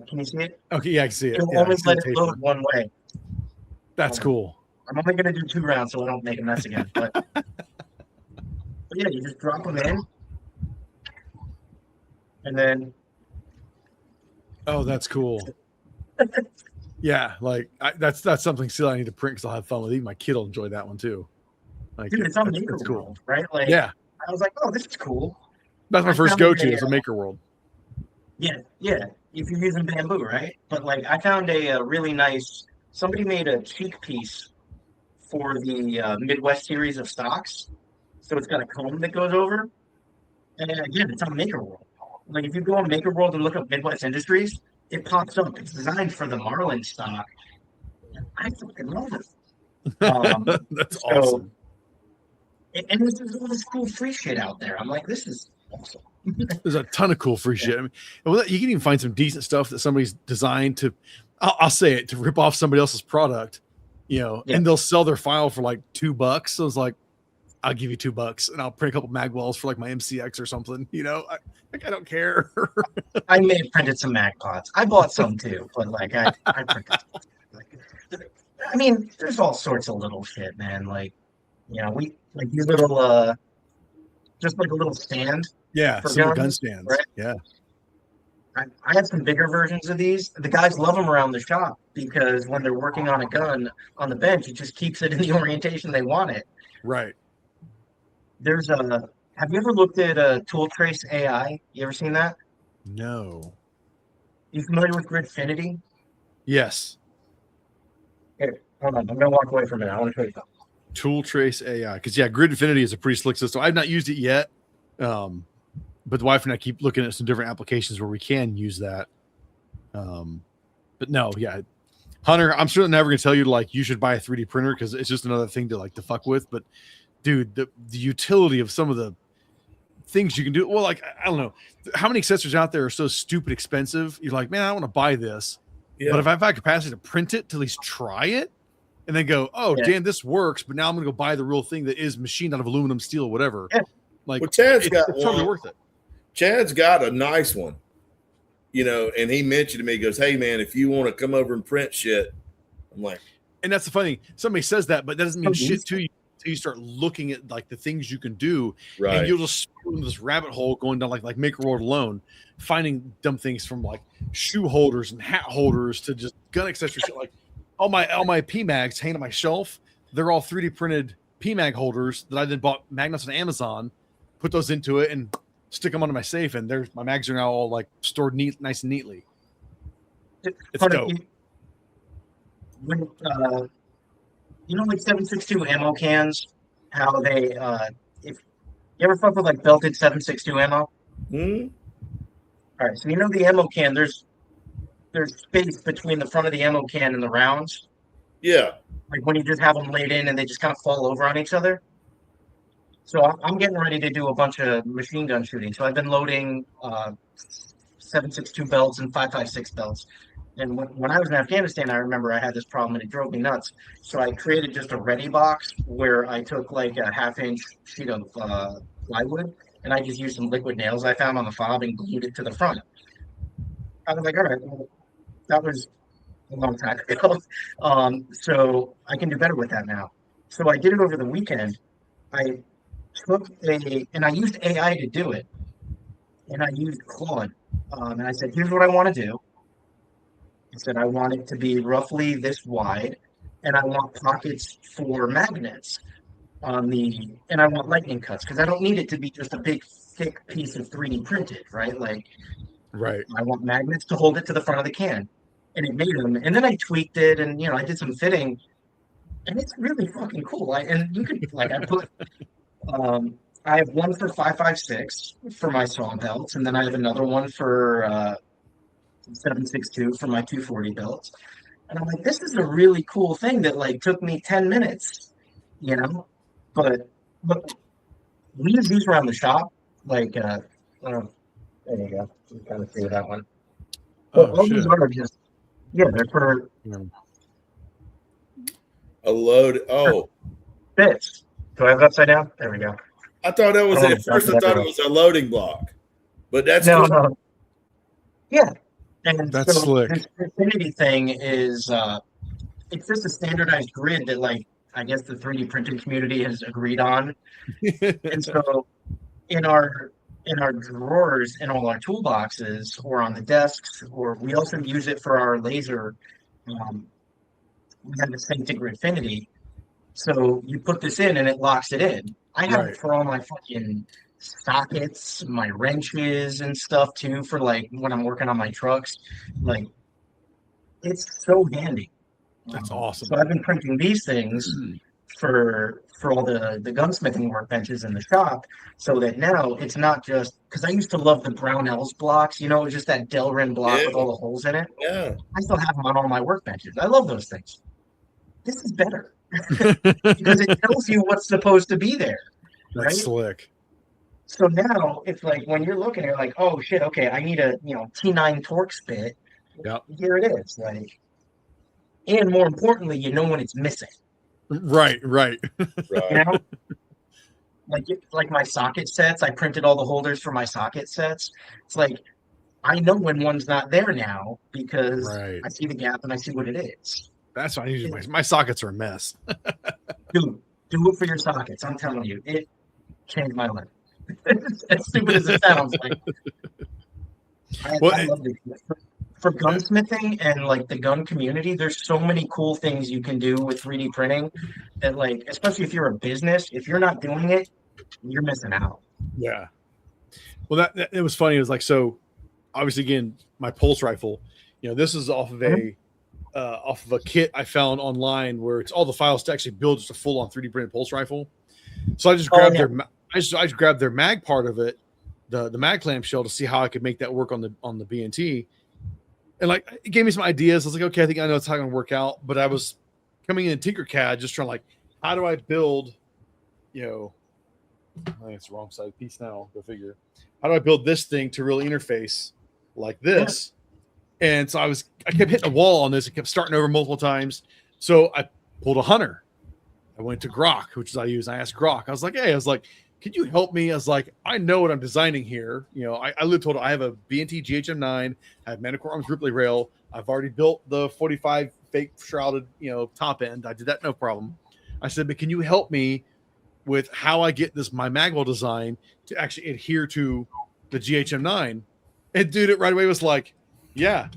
Can you see it? Okay, yeah, I can see it. It'll only let it load one way. That's cool. I'm only going to do 2 rounds so I don't make a mess again. But yeah, you just drop them in, and then. Oh, that's cool. Yeah, that's something still I need to print because I'll have fun with it. My kid will enjoy that one too. Dude, it's on Maker World, right? I was like, oh, this is cool. That's my first go-to is a Maker World. Yeah. If you're using bamboo, right? But I found a really nice. Somebody made a cheek piece for the Midwest series of stocks, so it's got a comb that goes over. And again, it's on Maker World. If you go on Maker World and look up Midwest Industries, it pops up. It's designed for the Marlin stock. I fucking love it. That's awesome. And there's all this cool free shit out there. I'm like, this is awesome. There's a ton of cool free shit. I mean, you can even find some decent stuff that somebody's designed to, I'll say it, to rip off somebody else's product, and they'll sell their file for $2. So it's like, I'll give you $2 and I'll print a couple mag wells for my MCX or something. I don't care. I may have printed some mag pots. I bought some too, but I printed. I mean, there's all sorts of little shit, man. We these little, just a little stand. Yeah, some gun stands. Right? Yeah. I have some bigger versions of these. The guys love them around the shop because when they're working on a gun on the bench, it just keeps it in the orientation they want it. Right. There's have you ever looked at Tool Trace AI? You ever seen that? No. You familiar with Gridfinity? Yes. Here, hold on. I'm going to walk away from it. I want to show you something. Tool Trace AI. Because, Gridfinity is a pretty slick system. I've not used it yet. But the wife and I keep looking at some different applications where we can use that. But no, Hunter, I'm certainly never going to tell you like you should buy a 3D printer because it's just another thing to fuck with. But dude, the utility of some of the things you can do. Well, like, I don't know how many accessories out there are so stupid expensive. You're like, man, I want to buy this. Yeah. But if I have capacity to print it, to at least try it and then go, oh, damn, this works. But now I'm going to go buy the real thing that is machined out of aluminum, steel, whatever. Yeah. Like, well, Chad's got it's totally worth it. Chad's got a nice one, and he mentioned to me, he goes, hey, man, if you want to come over and print shit, I'm like. And that's the funny thing. Somebody says that, but that doesn't mean shit to you until you start looking at like the things you can do. Right. And you'll just spiral into this rabbit hole going down like Maker World alone, finding dumb things from like shoe holders and hat holders to just gun accessories. Like all my PMags hanging on my shelf, they're all 3D printed PMag holders that I then bought magnets on Amazon, put those into it and stick them onto my safe. And there's my mags are now all like stored nice and neatly. It's dope. When like 7.62 ammo cans, how they if you ever fuck with like belted 7.62 ammo? Mm-hmm. All right, so the ammo can, there's space between the front of the ammo can and the rounds. Yeah. Like when you just have them laid in and they just kind of fall over on each other. So I'm getting ready to do a bunch of machine gun shooting. So I've been loading 7.62 belts and 5.56 belts. And when I was in Afghanistan, I remember I had this problem and it drove me nuts. So I created just a ready box where I took like a 1/2-inch sheet of plywood and I just used some liquid nails I found on the fob and glued it to the front. I was like, all right, well, that was a long time ago. So I can do better with that now. So I did it over the weekend. I took and I used AI to do it. And I used Claude. And I said, here's what I want to do. I said, I want it to be roughly this wide, and I want pockets for magnets and I want lightning cuts because I don't need it to be just a big, thick piece of 3D printed, right? Like, right. I want magnets to hold it to the front of the can, and it made them. And then I tweaked it, and I did some fitting, and it's really fucking cool. And you could I put, I have one for 5.56 for my saw belts, and then I have another one for 7.62 for my 240 belts. And I'm like, this is a really cool thing that like took me 10 minutes, but we use these around the shop. Like, there you go. You kind of see that one. But all these are just, they're for a load. Oh, bits. Do I have it upside down? There we go. I thought that was at first. I thought it was a loading block, but that's no. Yeah. And that's slick. This Infinity thing is it's just a standardized grid that like I guess the 3D printing community has agreed on. And so in our drawers in all our toolboxes or on the desks, or we also use it for our laser. We have the Synctic Infinity. So you put this in and it locks it in. I have it for all my fucking sockets, my wrenches and stuff too, for like when I'm working on my trucks. Like, it's so handy. That's awesome. So I've been printing these things for all the gunsmithing workbenches in the shop, so that now it's not just because I used to love the Brownells blocks, just that Delrin block with all the holes in it. Yeah. I still have them on all my workbenches. I love those things. This is better because it tells you what's supposed to be there. That's slick. So now it's like when you're looking, you're like, oh shit, okay, I need a T9 torque spit. Yep. Here it is. Like, and more importantly, when it's missing. Right. Like my socket sets, I printed all the holders for my socket sets. It's like I know when one's not there now because I see the gap and I see what it is. That's why I usually my sockets are a mess. Dude, do it for your sockets. I'm telling you, it changed my life. As stupid as it sounds, like I love this. For gunsmithing and like the gun community, there's so many cool things you can do with 3D printing that, like, especially if you're a business, if you're not doing it, you're missing out. Yeah. Well, that it was funny. It was like, so obviously, again, my pulse rifle, this is off of a kit I found online where it's all the files to actually build just a full on 3D printed pulse rifle. So I just grabbed I just grabbed their mag part of it, the mag clamp shell, to see how I could make that work on the BNT. And like, it gave me some ideas. I was like, okay, I think I know it's how it's going to work out. But I was coming in Tinkercad, just trying like, how do I build, I think it's the wrong side of the piece now. Go figure. How do I build this thing to really interface like this? Yeah. And so I kept hitting a wall on this. It kept starting over multiple times. So I pulled a Hunter. I went to Grok, which I use. I asked Grok. I was like, could you help me? I was like, I know what I'm designing here. I literally told him I have a B&T GHM9, I have MicroPrism Ripley rail. I've already built the 45 fake shrouded, top end. I did that no problem. I said, but can you help me with how I get my magwell design to actually adhere to the GHM9? And dude, it right away was like, yeah,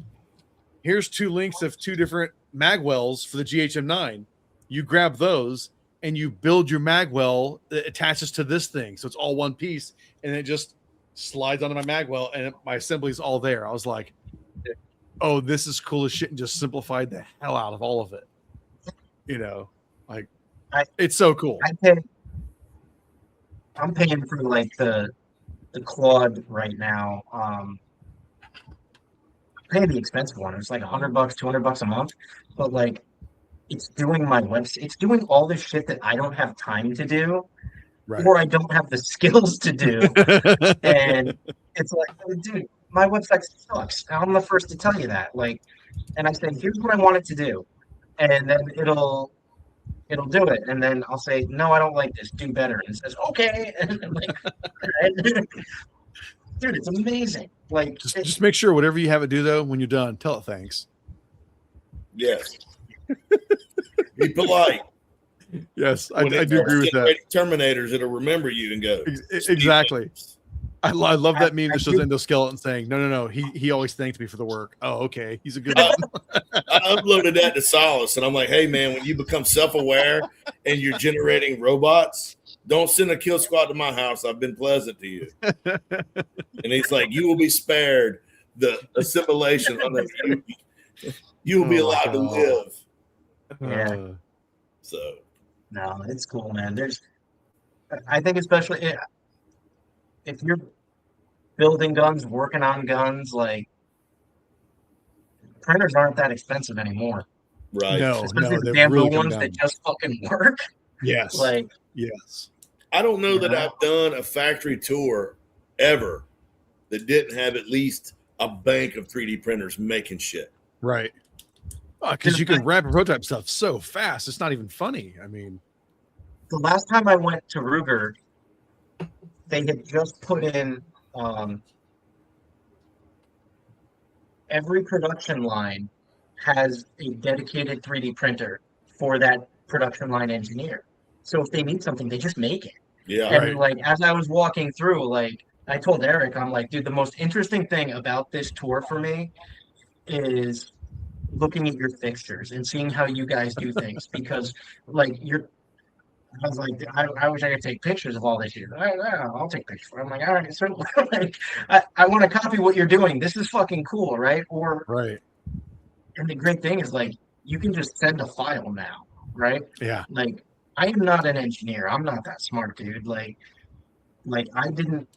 here's 2 links of 2 different magwells for the GHM9. You grab those and you build your magwell that attaches to this thing. So it's all one piece and it just slides onto my magwell and my assembly is all there. I was like, oh, this is cool as shit, and just simplified the hell out of all of it. It's so cool. I'm paying for like the Claude right now. I'm paying the expensive one. It's like $100, $200 a month, but like it's doing my website. It's doing all this shit that I don't have time to do, right, or I don't have the skills to do. And it's like, dude, my website sucks. I'm the first to tell you that. Like, and I say, here's what I want it to do, and then it'll do it, and then I'll say, no, I don't like this. Do better. And it says, okay. And I'm like, dude, it's amazing. Like, just make sure whatever you have it do though, when you're done, tell it thanks. Yes. Be polite. Yes, I do agree with that. Terminators, it'll remember you and go. Exactly. I love that meme that shows endoskeleton saying, no, he always thanks me for the work. Oh, okay. He's a good one. I uploaded that to Solace, and I'm like, hey, man, when you become self-aware and you're generating robots, don't send a kill squad to my house. I've been pleasant to you. And he's like, you will be spared the assimilation. You will be allowed to live. Yeah. So. No, it's cool, man. I think especially if you're building guns, working on guns, like printers aren't that expensive anymore. Right. Especially the bamboo really ones that just fucking work. Yes. Like, yes. I don't know that I've done a factory tour ever that didn't have at least a bank of 3D printers making shit. Right. Because you can wrap and prototype stuff so fast. It's not even funny. I mean, the last time I went to Ruger, they had just put in every production line has a dedicated 3D printer for that production line engineer. So if they need something, they just make it. Yeah. And like, as I was walking through, like, I told Eric, I'm like, dude, the most interesting thing about this tour for me is looking at your fixtures and seeing how you guys do things, because like I was like, I wish I could take pictures of all this shit. I'll take pictures. I'm like, all right, so like, I want to copy what you're doing. This is fucking cool, right? Right. And the great thing is, like, you can just send a file now, right? Yeah. Like, I am not an engineer. I'm not that smart, dude. Like I didn't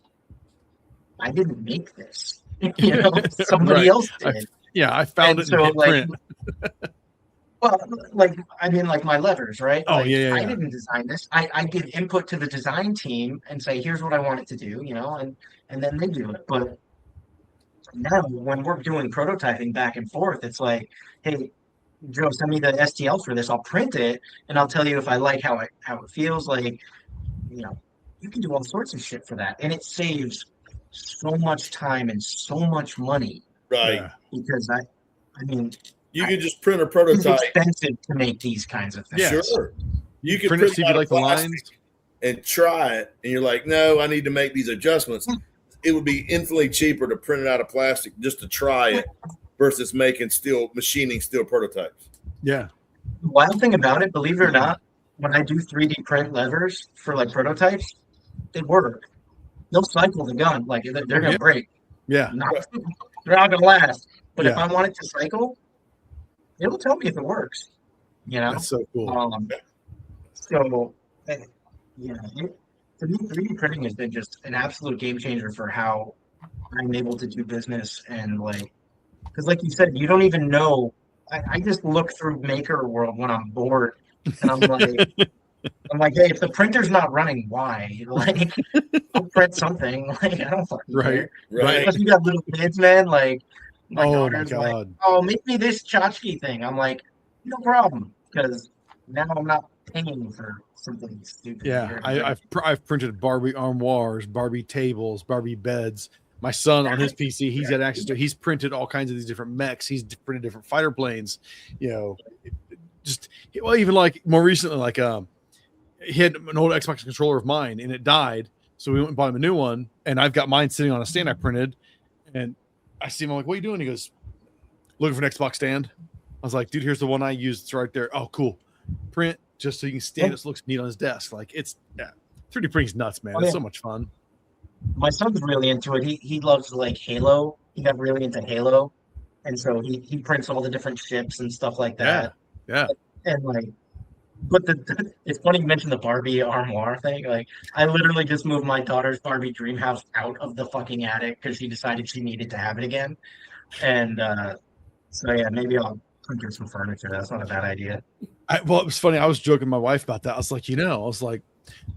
make this. Somebody else did. I found it in print. Well, like, I mean, like my levers, right? Oh, like, yeah. I didn't design this. I give input to the design team and say, here's what I want it to do, and then they do it. But now when we're doing prototyping back and forth, it's like, hey, Joe, send me the STL for this. I'll print it and I'll tell you if I like how it feels. Like, you can do all sorts of shit for that. And it saves so much time and so much money. Right. Yeah. Because I mean, you can just print a prototype. It's expensive to make these kinds of things. Yeah. Sure. You can print it, see if you like the lines and try it. And you're like, no, I need to make these adjustments. It would be infinitely cheaper to print it out of plastic just to try it versus machining steel prototypes. Yeah. The wild thing about it, believe it or not, when I do 3D print levers for like prototypes, they work. They'll cycle the gun. Like, they're going to break. Yeah. They're not going to last. But if I want it to cycle, it'll tell me if it works. That's so cool. To me, 3D printing has been just an absolute game changer for how I'm able to do business and like Because like you said, you don't even know. I just look through Maker World when I'm bored, and I'm like, hey, if the printer's not running, why? Like, I'll print something. Like, I don't fucking Right. care. Right. Especially you got little kids, man. Like, my Oh my daughter's like, god. oh, make me this tchotchke thing. I'm like, no problem, because now I'm not paying for something stupid. Yeah, Here and there. I've printed Barbie armoires, Barbie tables, Barbie beds. My son on his PC, he's got access to. He's printed all kinds of these different mechs. He's printed different fighter planes. You know, just well, even like more recently, like he had an old Xbox controller of mine and it died, so we went and bought him a new one. And I've got mine sitting on a stand I printed. And I see him. I'm like, "What are you doing?" He goes, "Looking for an Xbox stand." I was like, "Dude, here's the one I used. It's right there." Oh, cool. Print just so you can stand it. So it looks neat on his desk. Like it's 3D printing's nuts, man. It's so much fun. My son's really into it. He loves like Halo. He got really into Halo, and so he prints all the different ships and stuff like that. Yeah. And like, but it's funny you mentioned the Barbie armoire thing. Like, I literally just moved my daughter's Barbie dream house out of the fucking attic because she decided she needed to have it again. And so yeah, maybe I'll print her some furniture. That's not a bad idea. Well, it was funny. I was joking with my wife about that. I was like,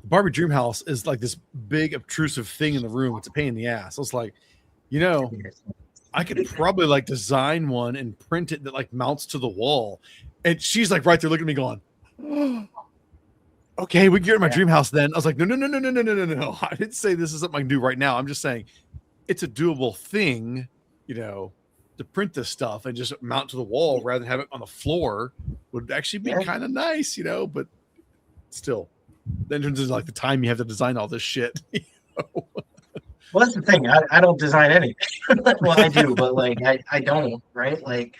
the Barbie Dream House is like this big obtrusive thing in the room. It's a pain in the ass. I was like, I could probably like design one and print it that like mounts to the wall. And she's like right there looking at me going, oh, okay, we can get in my dream house then. I was like, no. I didn't say this is something I can do right now. I'm just saying it's a doable thing, to print this stuff and just mount to the wall rather than have it on the floor would actually be kind of nice, but still then turns into like the time you have to design all this shit. Well, that's the thing. I don't design anything. Well, I do, but like I don't, right? Like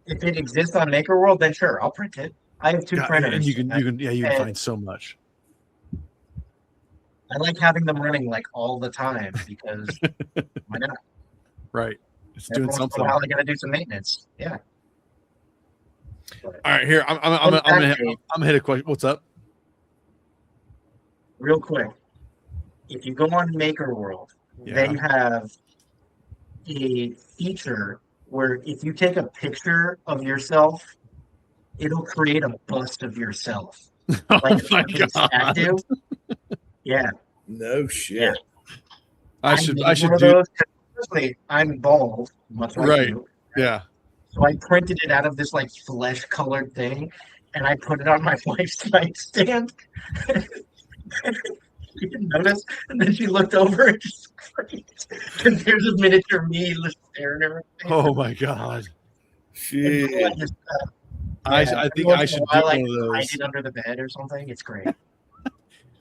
if it exists on Maker World, then sure, I'll print it. I have two printers. And you can find so much. I like having them running like all the time because why not? Right. It's Every doing once something. in a while, I gotta do some maintenance. Yeah. All right, here I'm gonna hit a question. What's up? Real quick, if you go on Maker World, they have a feature where if you take a picture of yourself, it'll create a bust of yourself. Like oh my God. Statue. Yeah. No shit. Yeah. I should do those. Firstly, I'm bald, much like you. Yeah. So I printed it out of this like flesh-colored thing, and I put it on my wife's nightstand. She didn't notice, and then she looked over and just because there's a miniature me staring at her. Oh my God. Shit. I think I should do one of those. Hide it under the bed or something. It's great.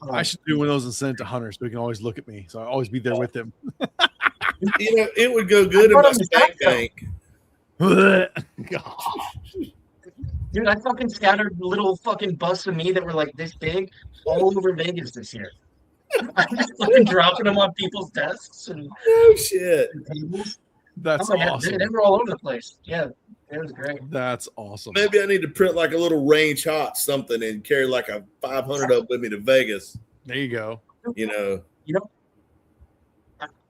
I should do one of those and send it to Hunter so he can always look at me. So I'll always be there with him. It would go good in my spank bank. Dude, I fucking scattered little fucking busts of me that were like this big all over Vegas this year. I'm just fucking dropping them on people's desks and no shit. tables. That's awesome. They were all over the place. Yeah, it was great. That's awesome. Maybe I need to print like a little range hot something and carry like a 500 up with me to Vegas. There you go.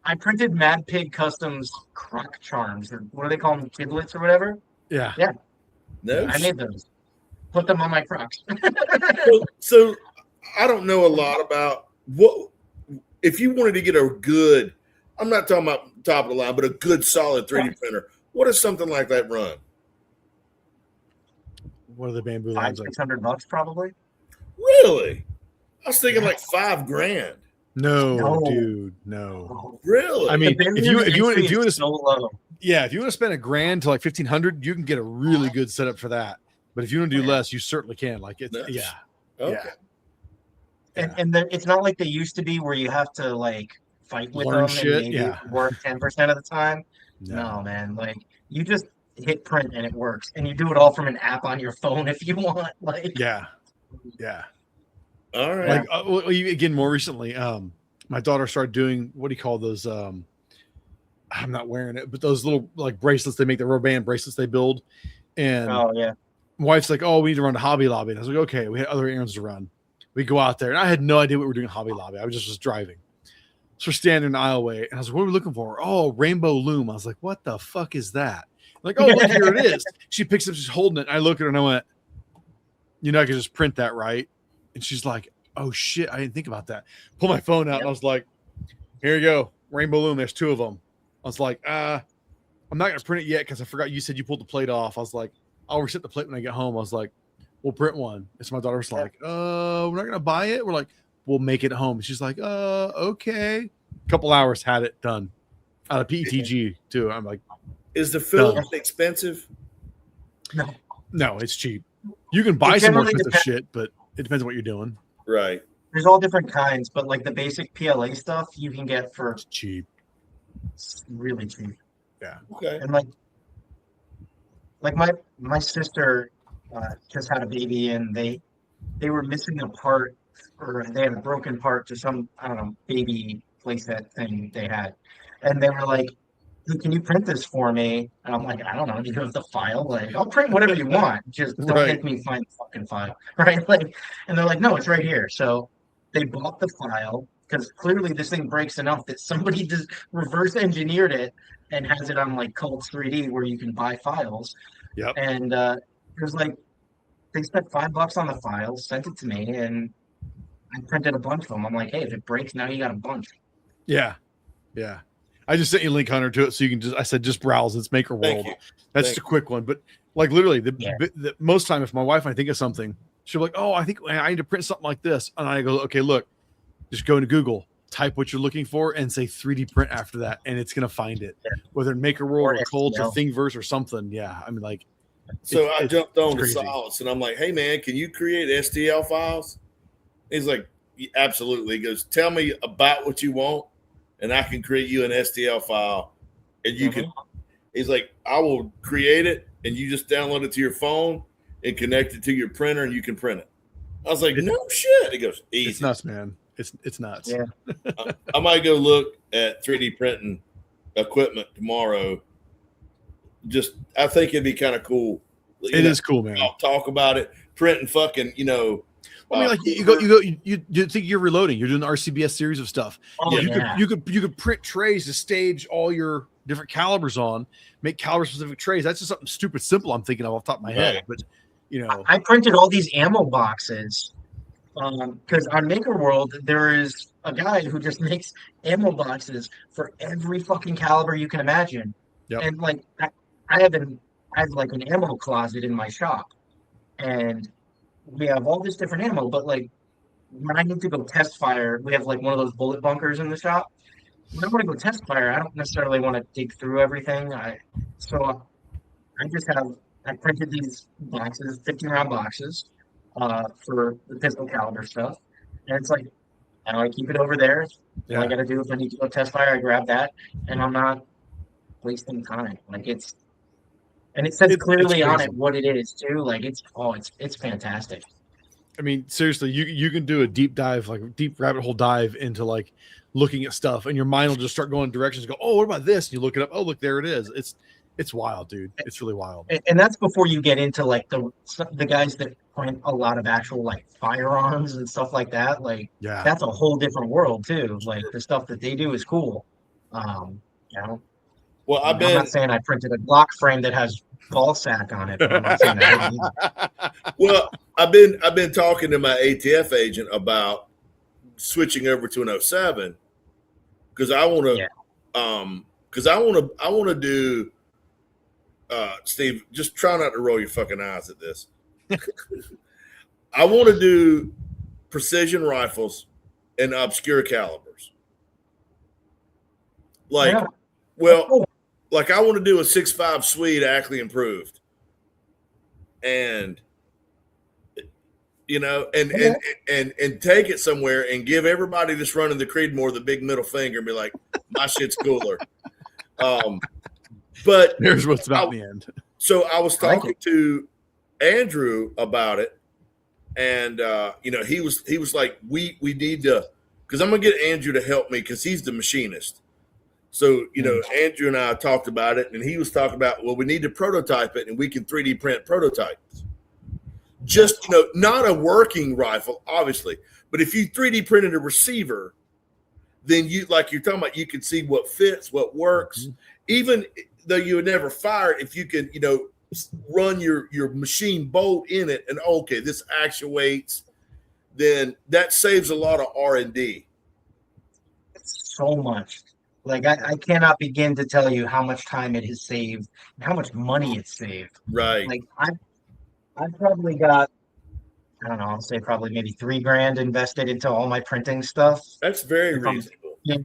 I printed MadPig Customs croc charms, or what do they call them, giblets or whatever? Yeah. No, I made those. Put them on my crocs. so I don't know a lot about what if you wanted to get a good. I'm not talking about top of the line, but a good solid 3D printer. What does something like that run? What are the bamboo lines? $500-600 probably. Really? I was thinking like $5,000. No, dude, no. Really? I mean, if you want to so low. Yeah, if you want to spend $1,000 to like $1,500, you can get a really good setup for that. But if you want to do less, you certainly can. Like it's Okay. And it's not like they used to be where you have to like fight with Learn them shit, and maybe work 10% of the time. No, man. Like you just hit print and it works. And you do it all from an app on your phone if you want. Like yeah. All right. Like again, more recently, my daughter started doing what do you call those? I'm not wearing it, but those little like bracelets they make, the rubber band bracelets they build. And my wife's like, "Oh, we need to run to Hobby Lobby." And I was like, "Okay." We had other errands to run. We go out there, and I had no idea what we were doing at Hobby Lobby. I was driving. So we're standing in the aisleway, and I was like, "What are we looking for?" "Oh, rainbow loom." I was like, "What the fuck is that?" Like, oh, look, here it is. She picks up, she's holding it. And I look at her and I went, you know, I could just print that, right? And she's like, oh shit, I didn't think about that. Pull my phone out and I was like, here you go. Rainbow Loom. There's 2 of them. I was like, I'm not going to print it yet because I forgot you said you pulled the plate off. I was like, I'll reset the plate when I get home. I was like, we'll print one. And so my daughter was like, we're not going to buy it. We're like, we'll make it at home. She's like, okay. A couple hours, had it done. Out of PETG too. I'm like, is the film expensive? No, it's cheap. You can buy some more expensive shit, but it depends on what you're doing. Right. There's all different kinds, but like the basic PLA stuff you can get for cheap. It's really cheap. Yeah. Okay. And like my sister just had a baby and they were missing a part, or they had a broken part to some, I don't know, baby playset thing they had. And they were like, hey, can you print this for me? And I'm like, I don't know, do you have the file? Like, I'll print whatever you want. Just don't make me find the fucking file. Right? Like, and they're like, no, it's right here. So they bought the file because clearly this thing breaks enough that somebody just reverse engineered it and has it on like Cults 3D where you can buy files. Yep. And it was like, they spent $5 on the file, sent it to me, and I printed a bunch of them. I'm like, hey, if it breaks, now you got a bunch. Yeah. Yeah. I just sent you a link, Hunter, to it. So you can just, I said, just browse. It's Maker World. That's just a quick one. But like literally the most time, if my wife and I think of something, she'll be like, oh, I think I need to print something like this. And I go, okay, look, just go into Google, type what you're looking for and say 3D print after that. And it's going to find it, whether in Maker World or Cold or Thingiverse or something. Yeah. I mean, like, so I jumped on to Solace and I'm like, hey man, can you create STL files? He's like, absolutely. He goes, tell me about what you want and I can create you an STL file and you can, he's like, I will create it and you just download it to your phone and connect it to your printer and you can print it. I was like, no shit. He goes, easy. It's nuts, man. It's nuts. Yeah. I might go look at 3D printing equipment tomorrow. Just, I think it'd be kind of cool. It is cool, man. I'll talk about it. Printing fucking, you know. I mean, like you think you're reloading. You're doing the RCBS series of stuff. Oh, you could print trays to stage all your different calibers on, make caliber specific trays. That's just something stupid simple I'm thinking of off the top of my head. But you know, I printed all these ammo boxes because on Maker World there is a guy who just makes ammo boxes for every fucking caliber you can imagine. Yep. And like I have like an ammo closet in my shop, and we have all this different ammo. But like when I need to go test fire, we have like one of those bullet bunkers in the shop. When I want to go test fire, I don't necessarily want to dig through everything. I printed these boxes, 15-round boxes, for the pistol caliber stuff, and it's like, now I keep it over there. All I got to do if I need to go test fire, I grab that, and I'm not wasting time. Like and it says clearly on it what it is too. Like it's fantastic. I mean, seriously, you can do a deep dive, like a deep rabbit hole dive into like looking at stuff, and your mind will just start going directions. Go, oh, what about this? And you look it up. Oh, look, there it is. It's wild, dude. It's really wild. And that's before you get into like the guys that print a lot of actual like firearms and stuff like that. Like, that's a whole different world too. Like the stuff that they do is cool. You know. Well, I'm not saying I printed a Glock frame that has ball sack on it. But I'm not saying that either. Well, I've been talking to my ATF agent about switching over to an 07 because I want to do. Steve, just try not to roll your fucking eyes at this. I want to do precision rifles and obscure calibers. Like, like I want to do a 6.5 Swede Ackley improved, and you know, and take it somewhere and give everybody that's running the Creedmoor the big middle finger and be like, my shit's cooler. But here's what's about the end. So I was talking to Andrew about it, and you know, he was like, we need to, because I'm gonna get Andrew to help me because he's the machinist. So you know, Andrew and I talked about it, and he was talking about, well, we need to prototype it, and we can 3D print prototypes. Just, you know, not a working rifle, obviously, but if you 3D printed a receiver, then you, like you're talking about, you can see what fits, what works. Even though you would never fire it, if you can, run your machine bolt in it and okay, this actuates, then that saves a lot of R&D. So much. Like I cannot begin to tell you how much time it has saved and how much money it's saved. Right. Like I've probably got, I don't know, I'll say probably maybe $3,000 invested into all my printing stuff. That's very If I'm- reasonable. yeah.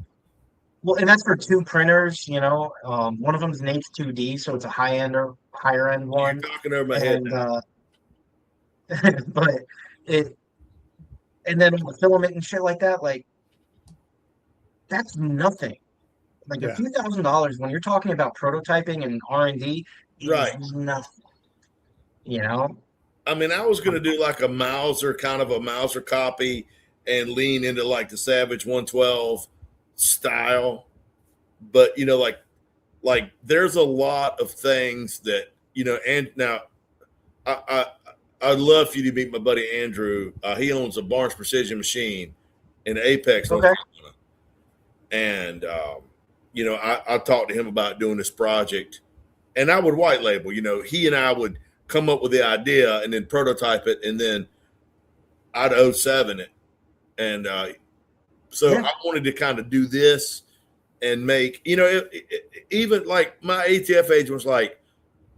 Well, and that's for 2 printers, one of them is an H2D, so it's a higher end one. You're talking over my head And now. but and then the filament and shit like that, like that's nothing. Like a few $1,000s when you're talking about prototyping and R&D, Right. is nothing. I mean, I was going to do like a Mauser, kind of a Mauser copy, and lean into like the Savage 112 style, but like there's a lot of things that and now I'd love for you to meet my buddy Andrew. He owns a Barnes Precision Machine in Apex, North Carolina. And I talked to him about doing this project, and I would white label. He and I would come up with the idea and then prototype it, and then I'd 07 it. And so I wanted to kind of do this and make, even like my ATF agent was like,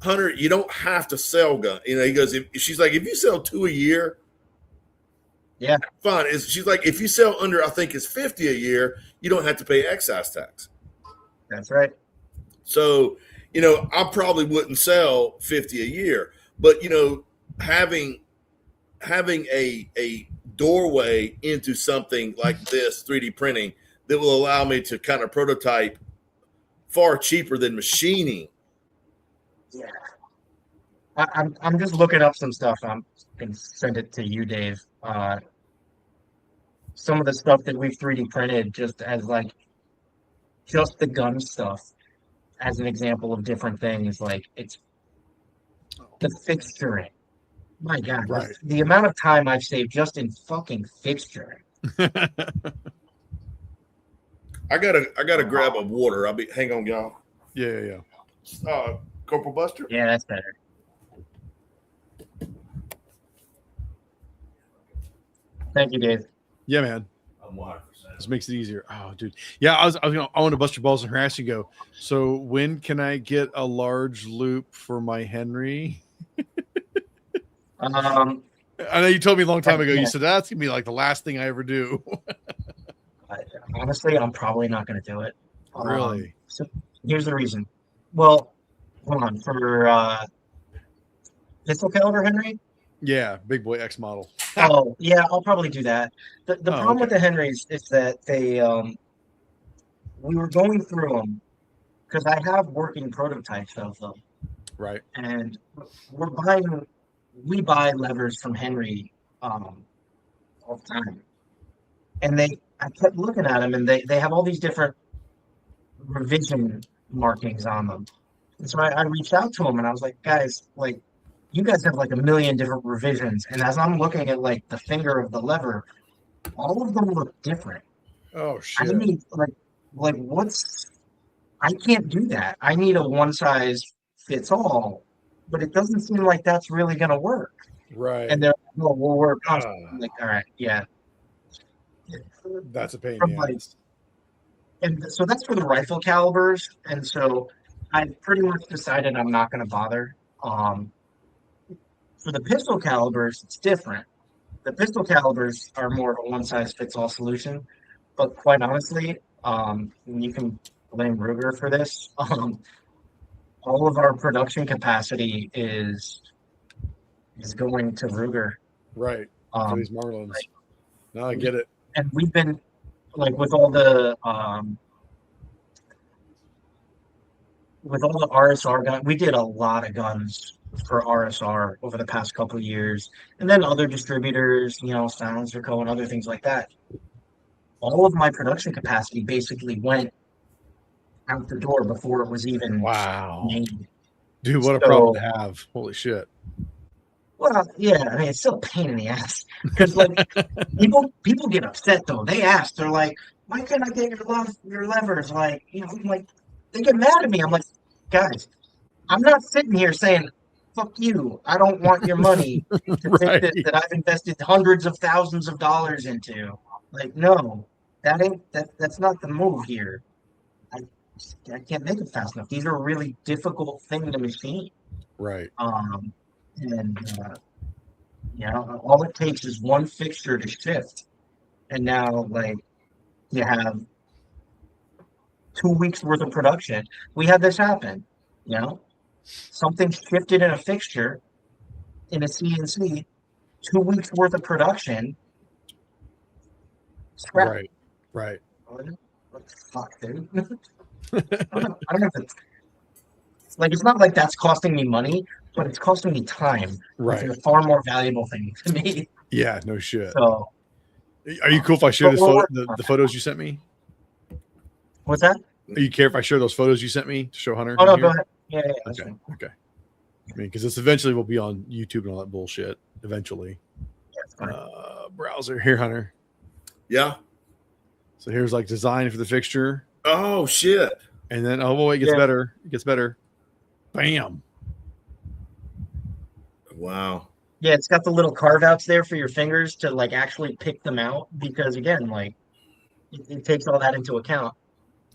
Hunter, you don't have to sell gun. He goes, she's like, if you sell 2 a year, yeah, fine. She's like, if you sell under, I think it's 50 a year, you don't have to pay excise tax. That's right. So, I probably wouldn't sell 50 a year, but having a doorway into something like this 3D printing that will allow me to kind of prototype far cheaper than machining. Yeah. I'm just looking up some stuff. I'm going to send it to you, Dave. Some of the stuff that we've 3D printed just as like just the gun stuff as an example of different things. Like it's the fixturing. My God, Right. the amount of time I've saved just in fucking fixturing. I gotta grab a water. Hang on, y'all. Yeah. Corporal Buster. Yeah, that's better. Thank you, Dave. Yeah, man. I'm 100%. This makes it easier. Oh, dude. Yeah, I want to bust your balls and harass you. Go. So when can I get a large loop for my Henry? I know you told me a long time ago. You said that's gonna be like the last thing I ever do. Honestly, I'm probably not going to do it. Really? So here's the reason. Well, hold on for pistol caliber Henry. Yeah, big boy X model. Oh yeah, I'll probably do that. The problem with the Henrys is that they we were going through them because I have working prototypes of them. Right. And we buy levers from Henry all the time. And I kept looking at them, and they have all these different revision markings on them. And so I reached out to them, and I was like, guys, like, you guys have like a million different revisions. And as I'm looking at like the finger of the lever, all of them look different. Oh shit. I mean, like I can't do that. I need a one size fits all, but it doesn't seem like that's really going to work. Right. And they're like, oh, we'll work on like, all right, yeah. That's a pain. And so that's for the rifle calibers. And so I pretty much decided I'm not going to bother. For the pistol calibers, it's different. The pistol calibers are more of a one-size-fits-all solution. But quite honestly, you can blame Ruger for this. All of our production capacity is going to Ruger. Right. For these Marlins. Right. No, I get it. And we've been like with all the RSR guns, we did a lot of guns for RSR over the past couple of years, and then other distributors, Silencer Co. and other things like that. All of my production capacity basically went out the door before it was even made. Dude, what a problem to have. Holy shit. Well, yeah, I mean, it's still a pain in the ass because like people get upset though. They ask, they're like, "Why can't I get your levers?" Like, like they get mad at me. I'm like, guys, I'm not sitting here saying, fuck you. I don't want your money to Right. take this that I've invested hundreds of thousands of dollars into. Like, no, that's not the move here. I, I can't make it fast enough. These are a really difficult thing to machine. Right. And all it takes is one fixture to shift. And now, like, you have 2 weeks worth of production. We had this happen, something shifted in a fixture in a CNC, 2 weeks worth of production. Scrap. Right. What the fuck, dude? I don't know if it's like, it's not like that's costing me money, but it's costing me time. Right. It's a far more valuable thing to me. Yeah, no shit. So, are you cool if I share the photos you sent me? what's that? Are you care if I share those photos you sent me to show Hunter? Oh no, go ahead. Yeah. Okay. I mean, because this eventually will be on YouTube and all that bullshit. Eventually. Browser here, Hunter. Yeah. So here's like design for the fixture. Oh shit. And then it gets better. It gets better. Bam. Wow. Yeah, it's got the little carve outs there for your fingers to like actually pick them out, because again, like it takes all that into account.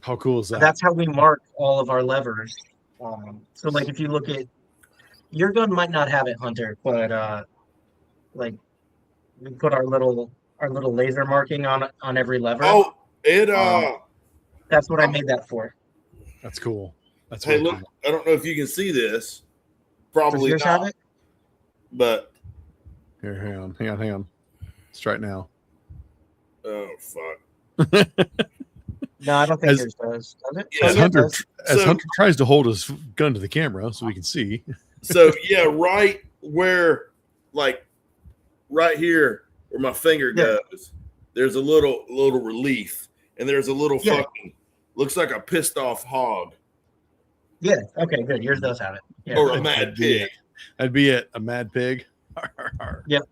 How cool is that? That's how we mark all of our levers. So like if you look at your gun, might not have it, Hunter, but like we put our little laser marking on every lever. Oh, it that's what I made that for. That's cool. That's hey, look, cool. I don't know if you can see this. Probably Does yours not. have it? But here, hang on. Let's try it now. Oh fuck. No, I don't think yours does. Does it? As Hunter tries to hold his gun to the camera so we can see. So yeah, right where, like, right here where my finger goes, there's a little relief, and there's a little fucking looks like a pissed off hog. Yeah. Okay. Good. Yours does have it. Yeah. Or a mad pig. That'd be it. A mad pig. Yep.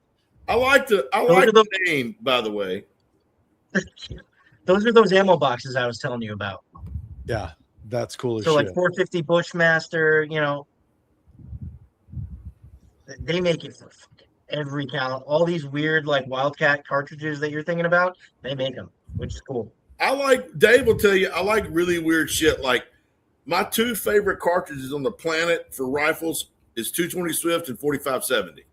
I like the name, by the way. Those are those ammo boxes I was telling you about. Yeah, that's cool as shit. So like 450 Bushmaster, they make it for every caliber. All these weird like Wildcat cartridges that you're thinking about, they make them, which is cool. Dave will tell you, I like really weird shit. Like my two favorite cartridges on the planet for rifles is 220 Swift and 4570.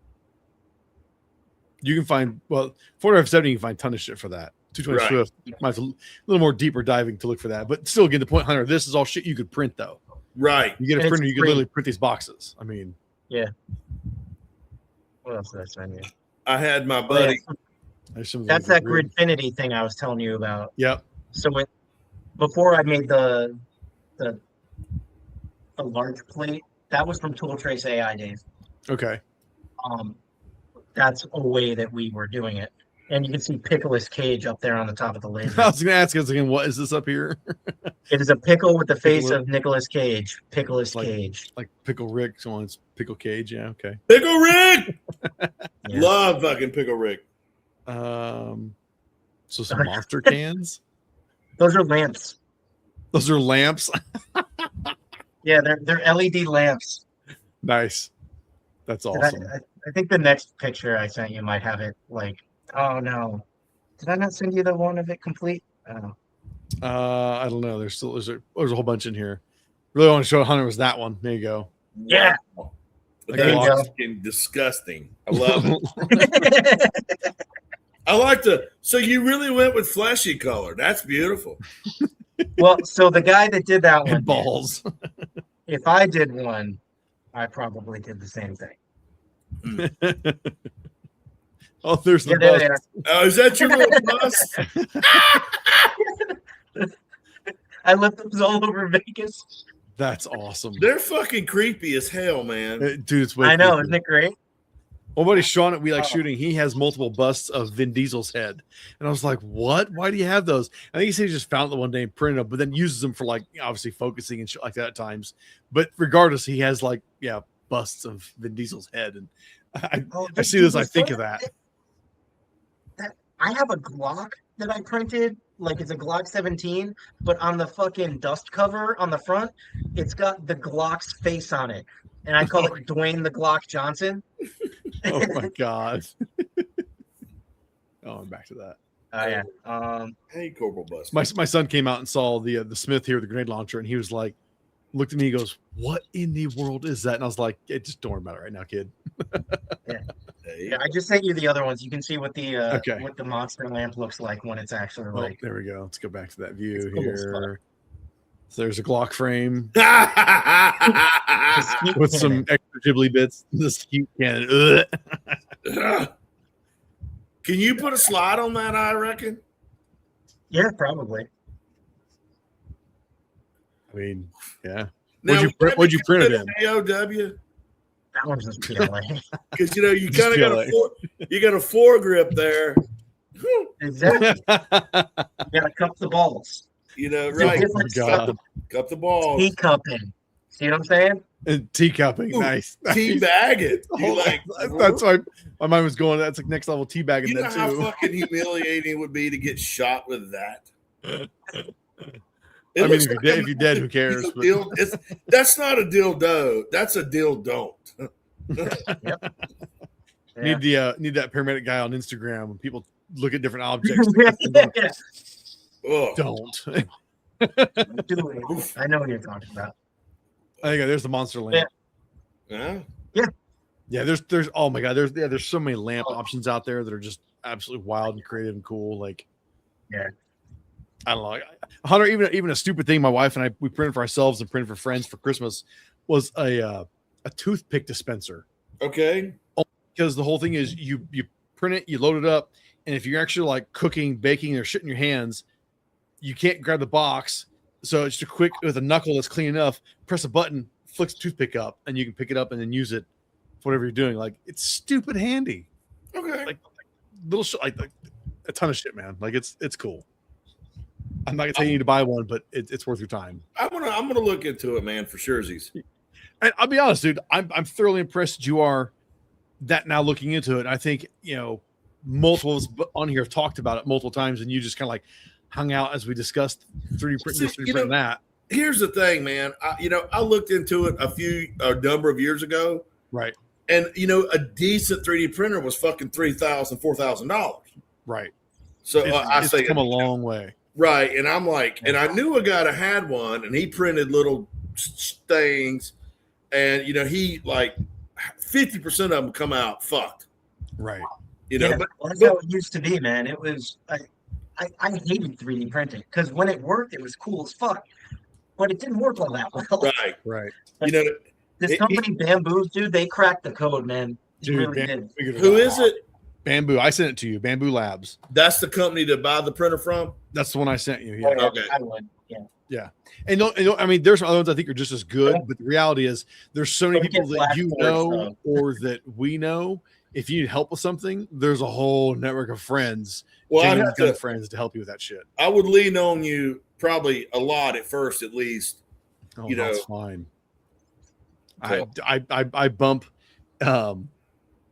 You can find 4570. You can find a ton of shit for that. 220 Swift might have a little more deeper diving to look for that, but still, get the point, Hunter. This is all shit you could print, though. Right. You get a printer, you can literally print these boxes. I mean, yeah. What else did I send you? I had my buddy. That's that Gridfinity thing I was telling you about. Yep. So before I made the large plate, that was from Tool Trace AI, Dave. Okay. That's a way that we were doing it. And you can see Pickle's cage up there on the top of the laser. I was going to ask us again, what is this up here? It is a pickle with the face of Nicolas Cage. Pickle's cage. Like Pickle Rick. So it's Pickle Cage. Yeah, okay. Pickle Rick! Love fucking Pickle Rick. So some monster cans? Those are lamps. Those are lamps? Yeah, they're LED lamps. Nice. That's awesome. I think the next picture I sent you might have it like, oh no. Did I not send you the one of it complete? I don't know. I don't know. There's a whole bunch in here. Really want to show Hunter was that one. There you go. Yeah. There you go. Fucking disgusting. I love it. I like so you really went with fleshy color. That's beautiful. Well, so the guy that did that one. Balls. If I did one, I probably did the same thing. Oh, there's the bust. Oh, is that your little bust? I left those all over Vegas. That's awesome. They're fucking creepy as hell, man. Dude, it's way I know, creepy. isn't it great? Well, buddy Sean at We Like Shooting, he has multiple busts of Vin Diesel's head. And I was like, what? Why do you have those? I think he said he just found them one day and printed them, but then uses them for like obviously focusing and shit like that at times. But regardless, he has like, busts of Vin Diesel's head. And I see this, I think of that. I have a Glock that I printed, like it's a Glock 17, but on the fucking dust cover on the front, it's got the Glock's face on it. And I call it Dwayne the Glock Johnson. Oh my god. Oh, I'm back to that. Oh yeah. Hey, Corporal Bust. My son came out and saw the Smith here, the grenade launcher, and he was like, looked at me, he goes, "What in the world is that?" And I was like, just don't worry about it right now, kid. Yeah, I just sent you the other ones. You can see what the Okay. what the monster lamp looks like when it's actually Oh, like. there we go. Let's go back to that view Cool here. So there's a Glock frame Just with some extra Ghibli bits. This cute cannon. Can you put a slide on that? I reckon. Yeah, probably. I mean, yeah. Now, What'd you print it in? AOW? That one's just PLA. Because you know you Just kind of got a foregrip there. Exactly. You gotta cup the balls. You know, It's a right? different God. Cup the balls. Teacupping. See what I'm saying? And teacupping, nice. Teabag it. You like That's why my mind was going. That's like next level teabagging you know that how too. fucking humiliating it would be to get shot with that. I mean, if you're dead, who cares? But... That's not a dildo. That's a dildo. Yep. Need that paramedic guy on Instagram when people look at different objects. Oh. Don't. Do it. I know what you're talking about. I think there's the monster lamp. Yeah. Yeah, there's oh my god, there's so many lamp options out there that are just absolutely wild and creative and cool. Like, yeah, I don't know, Hunter. Even a stupid thing my wife and I we printed for ourselves and printed for friends for Christmas was a toothpick dispenser. Okay. Because the whole thing is you print it, you load it up, and if you're actually like cooking, baking, or shit in your hands, you can't grab the box. So it's just a quick with a knuckle that's clean enough. Press a button, flicks the toothpick up, and you can pick it up and then use it for whatever you're doing. Like it's stupid handy. Okay. Like little shit, like a ton of shit, man. Like it's cool. I'm not gonna tell you to buy one, but it's worth your time. I'm gonna look into it, man, for surezies. And I'll be honest, dude. I'm thoroughly impressed that you are that now looking into it. I think multiple of us on here have talked about it multiple times, and you just kind of like hung out as we discussed 3D printing this, 3D printing that. Here's the thing, man. I looked into it a number of years ago. Right. And a decent 3D printer was fucking $3,000, $4,000. Right. So it's come a long way. Right. And I'm like, and I knew a guy that had one, and he printed little things, and he like 50% of them come out fucked. Right. But that's how it used to be, man. It was I hated 3D printing because when it worked, it was cool as fuck, but it didn't work all that well. Right. This company Bamboo, dude, they cracked the code, man. Dude, really did. Who is it? Bamboo. I sent it to you. Bamboo Labs. That's the company to buy the printer from? That's the one I sent you. Yeah. Oh, yeah, Okay. I would. Yeah. Yeah. And I mean, there's some other ones I think are just as good, but the reality is there's so many people that or that we know. If you need help with something, there's a whole network of friends. Well, I'd have friends to help you with that shit. I would lean on you probably a lot at first, at least. Oh, that's fine. So. I bump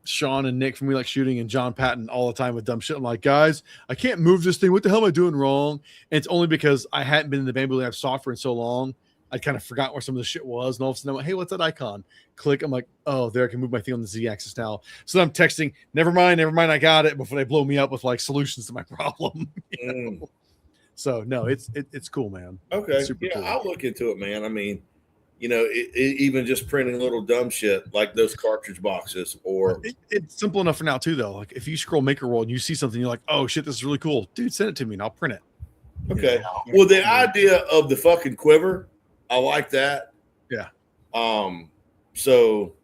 Sean and Nick from We Like Shooting and John Patton all the time with dumb shit. I'm like, guys, I can't move this thing. What the hell am I doing wrong? And it's only because I hadn't been in the Bamboo Lab software in so long. I'd kind of forgot where some of the shit was. And all of a sudden I went, hey, what's that icon? Click. I'm like, oh, there, I can move my thing on the Z-axis now. So I'm texting, never mind, I got it, before they blow me up with like solutions to my problem. So no, it's cool, man. Okay. Super cool. I'll look into it, man. I mean, even just printing little dumb shit like those cartridge boxes, or it's simple enough for now too, though. Like if you scroll Maker World and you see something, you're like, oh shit, this is really cool. Dude, send it to me and I'll print it. Okay. Well, the idea of the fucking quiver, I like that. Yeah. So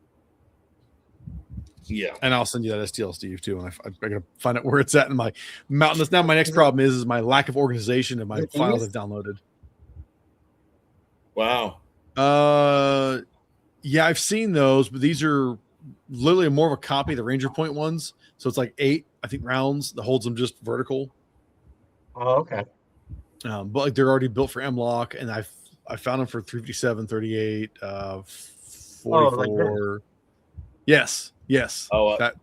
yeah. And I'll send you that STL, Steve, too. And I gotta find out where it's at in my mountain. Now my next problem is my lack of organization of my files I've downloaded. Wow. Yeah, I've seen those, but these are literally more of a copy of the Ranger Point ones. So it's like 8, I think, rounds that holds them just vertical. Oh, okay. But like they're already built for M-Lock, and I found them for 357, 38, 44. Yes. Oh, that.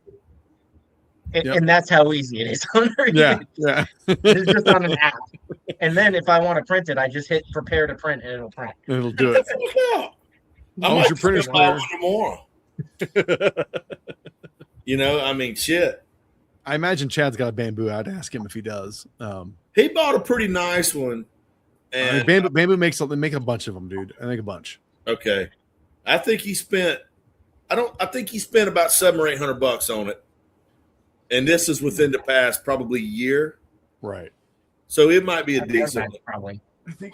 And that's how easy it is. Yeah. It's just on an app. And then if I want to print it, I just hit prepare to print and it'll print. It'll do it. I might your printer's buy clear. one tomorrow. I mean, shit. I imagine Chad's got a bamboo. I'd ask him if he does. He bought a pretty nice one. And bamboo makes something. Make a bunch of them, dude. I make a bunch. Okay, I think he spent. I think he spent about $700 or $800 on it, and this is within the past probably year. Right. So it might be a decent one. Probably.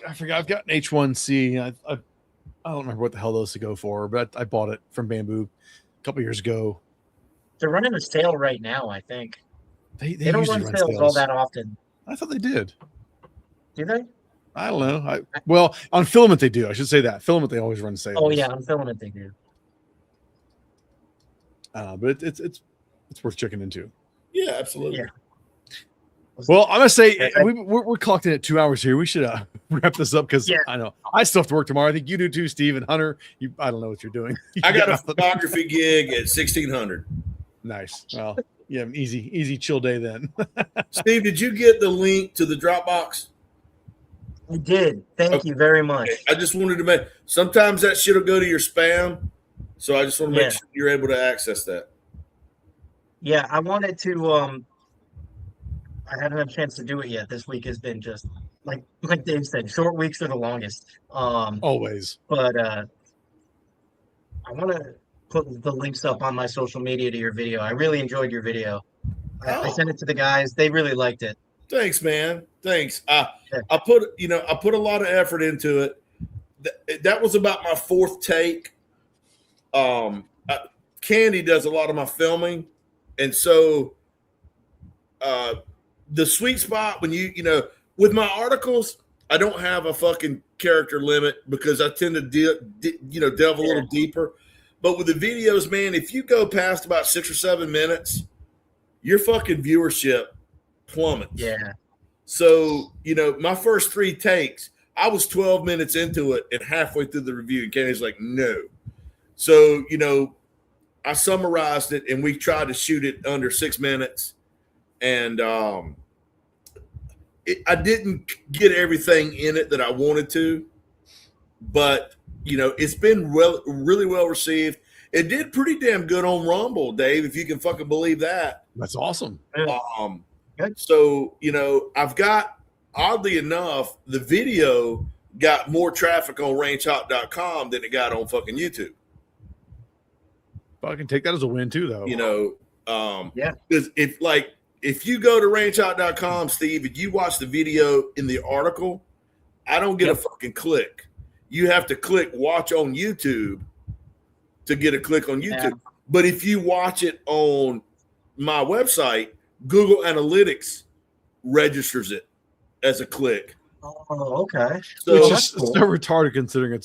I forgot. I've got an H1C. I don't remember what the hell those to go for, but I bought it from Bamboo a couple years ago. They're running a sale right now, I think. They don't run sales all that often. I thought they did. Do they? I don't know. Well, on Filament they do. I should say that. Filament they always run sales. Oh yeah, on Filament they do. But it's worth checking into. Yeah, absolutely. Yeah. Well, I'm gonna say we're clocked in at 2 hours here. We should wrap this up because I know I still have to work tomorrow. I think you do too, Steve and Hunter. I don't know what you're doing. I got a photography gig at 1600. Nice. Well, yeah, an easy chill day then. Steve, did you get the link to the Dropbox? I did. Thank you very much. Okay. I just wanted to make. Sometimes that shit will go to your spam, so I just want to make sure you're able to access that. Yeah, I wanted to. I haven't had a chance to do it yet. This week has been just like Dave said, short weeks are the longest. Always. But I want to put the links up on my social media to your video. I really enjoyed your video. I sent it to the guys. They really liked it. Thanks, man. Thanks. I put a lot of effort into it. That was about my fourth take. Candy does a lot of my filming, and so the sweet spot when with my articles, I don't have a fucking character limit because I tend to delve a little deeper. But with the videos, man, if you go past about 6 or 7 minutes, your fucking viewership plummets. Yeah. So, my first 3 takes, I was 12 minutes into it and halfway through the review, and Kenny's like, no. So, I summarized it and we tried to shoot it under 6 minutes. And I didn't get everything in it that I wanted to, but, it's been really well received. It did pretty damn good on Rumble, Dave, if you can fucking believe that. That's awesome. So, I've got, oddly enough, the video got more traffic on rangehot.com than it got on fucking YouTube. I can take that as a win too, though. Because if you go to rangehot.com, Steve, and you watch the video in the article, I don't get a fucking click. You have to click watch on YouTube to get a click on YouTube. Yeah. But if you watch it on my website, Google Analytics registers it as a click. Oh, okay. So it's just so retarded considering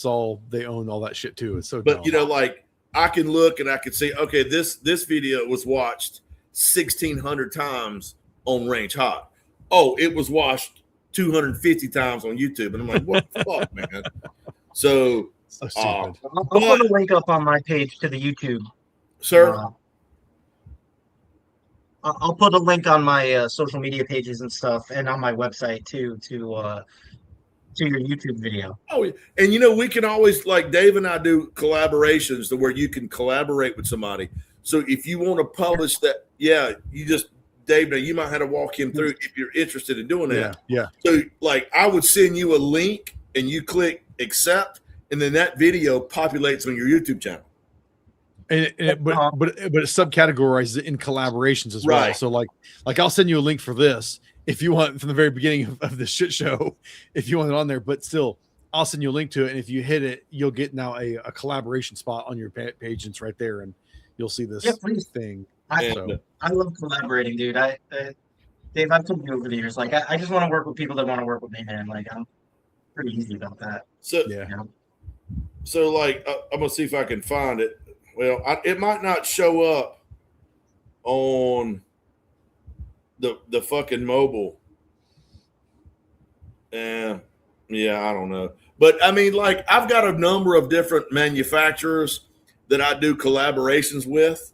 they own all that shit too. It's so dumb. But I can look and I can see, okay, this video was watched 1,600 times on Range Hot. Oh, it was watched 250 times on YouTube. And I'm like, what the fuck, man? So stupid. I'll put a link up on my page to the YouTube. Sir? I'll put a link on my social media pages and stuff and on my website too to your YouTube video. Oh, and we can always, like Dave and I do collaborations to where you can collaborate with somebody. So if you want to publish that, Dave, now you might have to walk him through if you're interested in doing that. Yeah. So I would send you a link and you click accept, and then that video populates on your YouTube channel. But it subcategorizes it in collaborations as well. So like I'll send you a link for this if you want from the very beginning of the shit show, if you want it on there, but still I'll send you a link to it. And if you hit it, you'll get now a collaboration spot on your page. And it's right there. And you'll see this thing. I love collaborating, dude. Dave, I've told you over the years, I just want to work with people that want to work with me, man. I'm pretty easy about that. So, So I'm going to see if I can find it. Well, it might not show up on the fucking mobile. I don't know. But I mean, I've got a number of different manufacturers that I do collaborations with.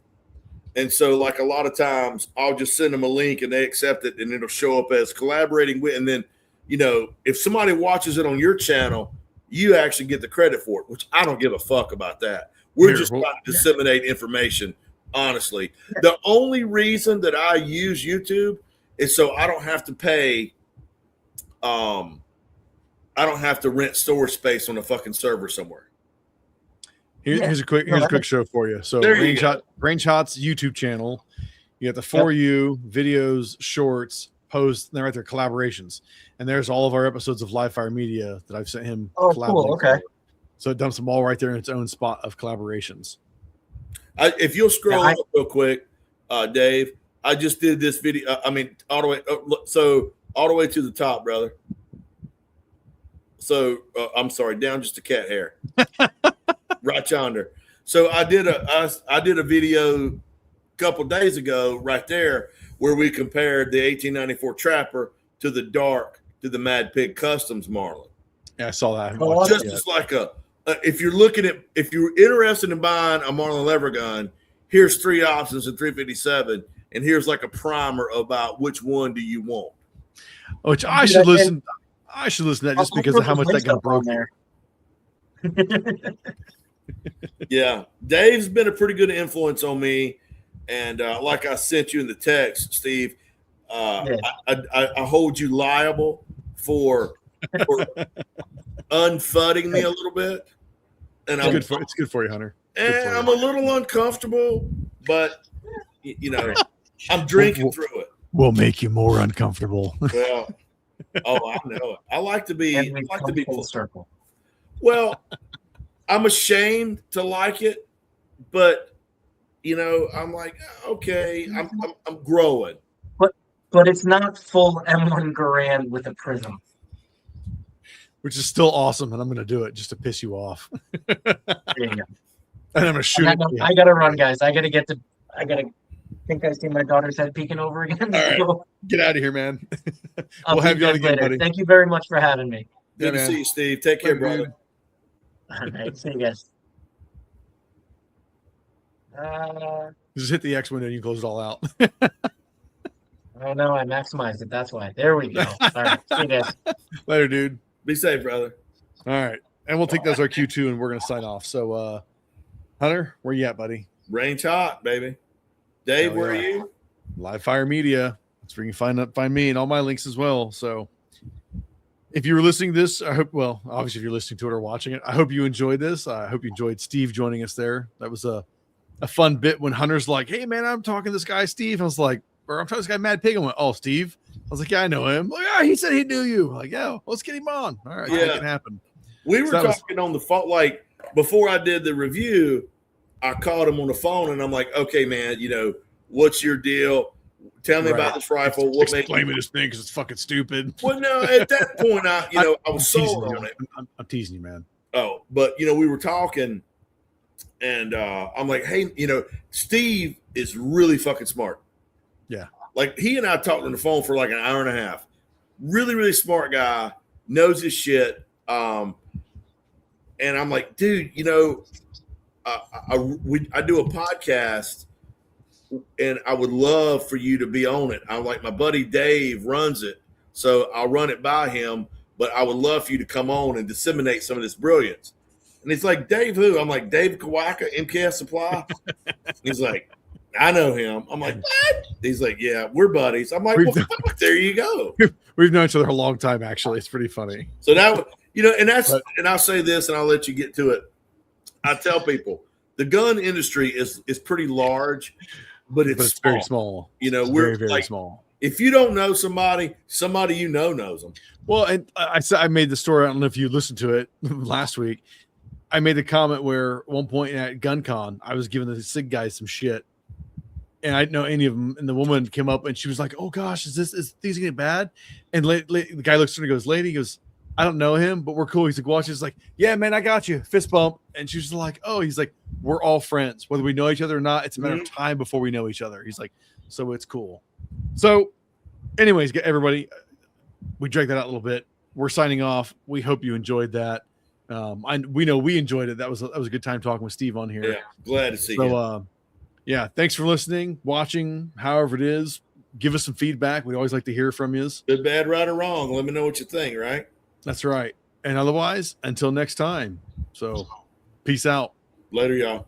And so, like a lot of times, I'll just send them a link and they accept it, and it'll show up as collaborating with. And then, if somebody watches it on your channel, you actually get the credit for it, which I don't give a fuck about that. We're just trying to disseminate information, honestly. The only reason that I use YouTube is so I don't have to pay. I don't have to rent storage space on a fucking server somewhere. Here's a quick show for you. So Brainshot's YouTube channel, you got the For You videos, shorts, posts, and then right there collaborations, and there's all of our episodes of Live Fire Media that I've sent him. Oh, cool. Okay. So it dumps them all right there in its own spot of collaborations. If you'll scroll up real quick, Dave, I just did this video. All the way. So all the way to the top, brother. So I'm sorry, down just a cat hair. Right yonder. So I did a video a couple days ago right there where we compared the 1894 Trapper to the MadPig Customs Marlin. Yeah, I saw that. Just as like if you're interested in buying a Marlin lever gun, here's 3 options in 357, and here's like a primer about which one do you want. Which I should listen. I should listen to that just because of how much that gun broke there. Yeah, Dave's been a pretty good influence on me, and like I sent you in the text, Steve, I hold you liable for unfudding me a little bit, and it's good for you, Hunter. And I'm a little uncomfortable, but I'm drinking through it. We'll make you more uncomfortable. Well, I know it. I like to be full circle. Well, I'm ashamed to like it, but I'm like, okay, I'm growing. But it's not full M1 Garand with a prism, which is still awesome, and I'm going to do it just to piss you off. There you go. And I'm going to shoot. I got to run, guys. I think I see my daughter's head peeking over again. All right. Get out of here, man. We'll have you on again, buddy. Thank you very much for having me. Good to see you, Steve. Take care, brother. All right, see you guys. Just hit the X window and you close it all out. Oh no, I maximized it. That's why. There we go. All right, see you guys. Later, dude. Be safe, brother. All right, and we'll take that as our Q2, and we're gonna sign off. So, Hunter, where you at, buddy? Range hot, baby. Dave, where are you? Live Fire Media. That's where you can find me and all my links as well. So. If you were listening to this, I hope, well, obviously if you're listening to it or watching it, I hope you enjoyed this. I hope you enjoyed Steve joining us there. That was a fun bit when Hunter's like, hey, man, I'm talking to this guy, Steve. I was like, or I'm talking to this guy, MadPig. I went, oh, Steve. I was like, yeah, I know him. Like, yeah, he said he knew you. I'm like, yeah, let's get him on. All right, make it happen. We were talking on the phone, like before I did the review, I called him on the phone and I'm like, okay, man, what's your deal? Tell me about this rifle. What explain me this thing because it's fucking stupid. Well, no, at that point, I was sold on it. I'm teasing you, man. Oh, but we were talking, and I'm like, hey, Steve is really fucking smart. Yeah, like he and I talked on the phone for like an hour and a half. Really, really smart guy, knows his shit. And I'm like, dude, I do a podcast. And I would love for you to be on it. I'm like, my buddy Dave runs it, so I'll run it by him. But I would love for you to come on and disseminate some of this brilliance. And he's like, Dave who? I'm like, Dave Kawaka, MKS Supply. He's like, I know him. I'm like, what? He's like, yeah, we're buddies. I'm like, well, fuck, there you go. We've known each other a long time, actually. It's pretty funny. So that, and I'll say this, and I'll let you get to it. I tell people the gun industry is pretty large. But it's very small. We're very like, small. If you don't know somebody knows them. Well, and I made the story. I don't know if you listened to it last week. I made the comment where at one point at GunCon, I was giving the SIG guys some shit, and I didn't know any of them. And the woman came up and she was like, "Oh gosh, is things getting bad?" And the guy looks at her and goes, "Lady," he goes, "I don't know him, but we're cool." He's like, "Watch." He's like, "Yeah, man, I got you." Fist bump. And she was like, "Oh," he's like, "We're all friends, whether we know each other or not. It's a matter of time before we know each other." He's like, "So it's cool." So, anyways, everybody, we dragged that out a little bit. We're signing off. We hope you enjoyed that. We know we enjoyed it. That was a good time talking with Steve on here. Yeah, glad to see you. Yeah. Thanks for listening, watching, however it is. Give us some feedback. We always like to hear from you. Good, bad, right, or wrong. Let me know what you think, right? That's right. And otherwise, until next time. So peace out. Later, y'all.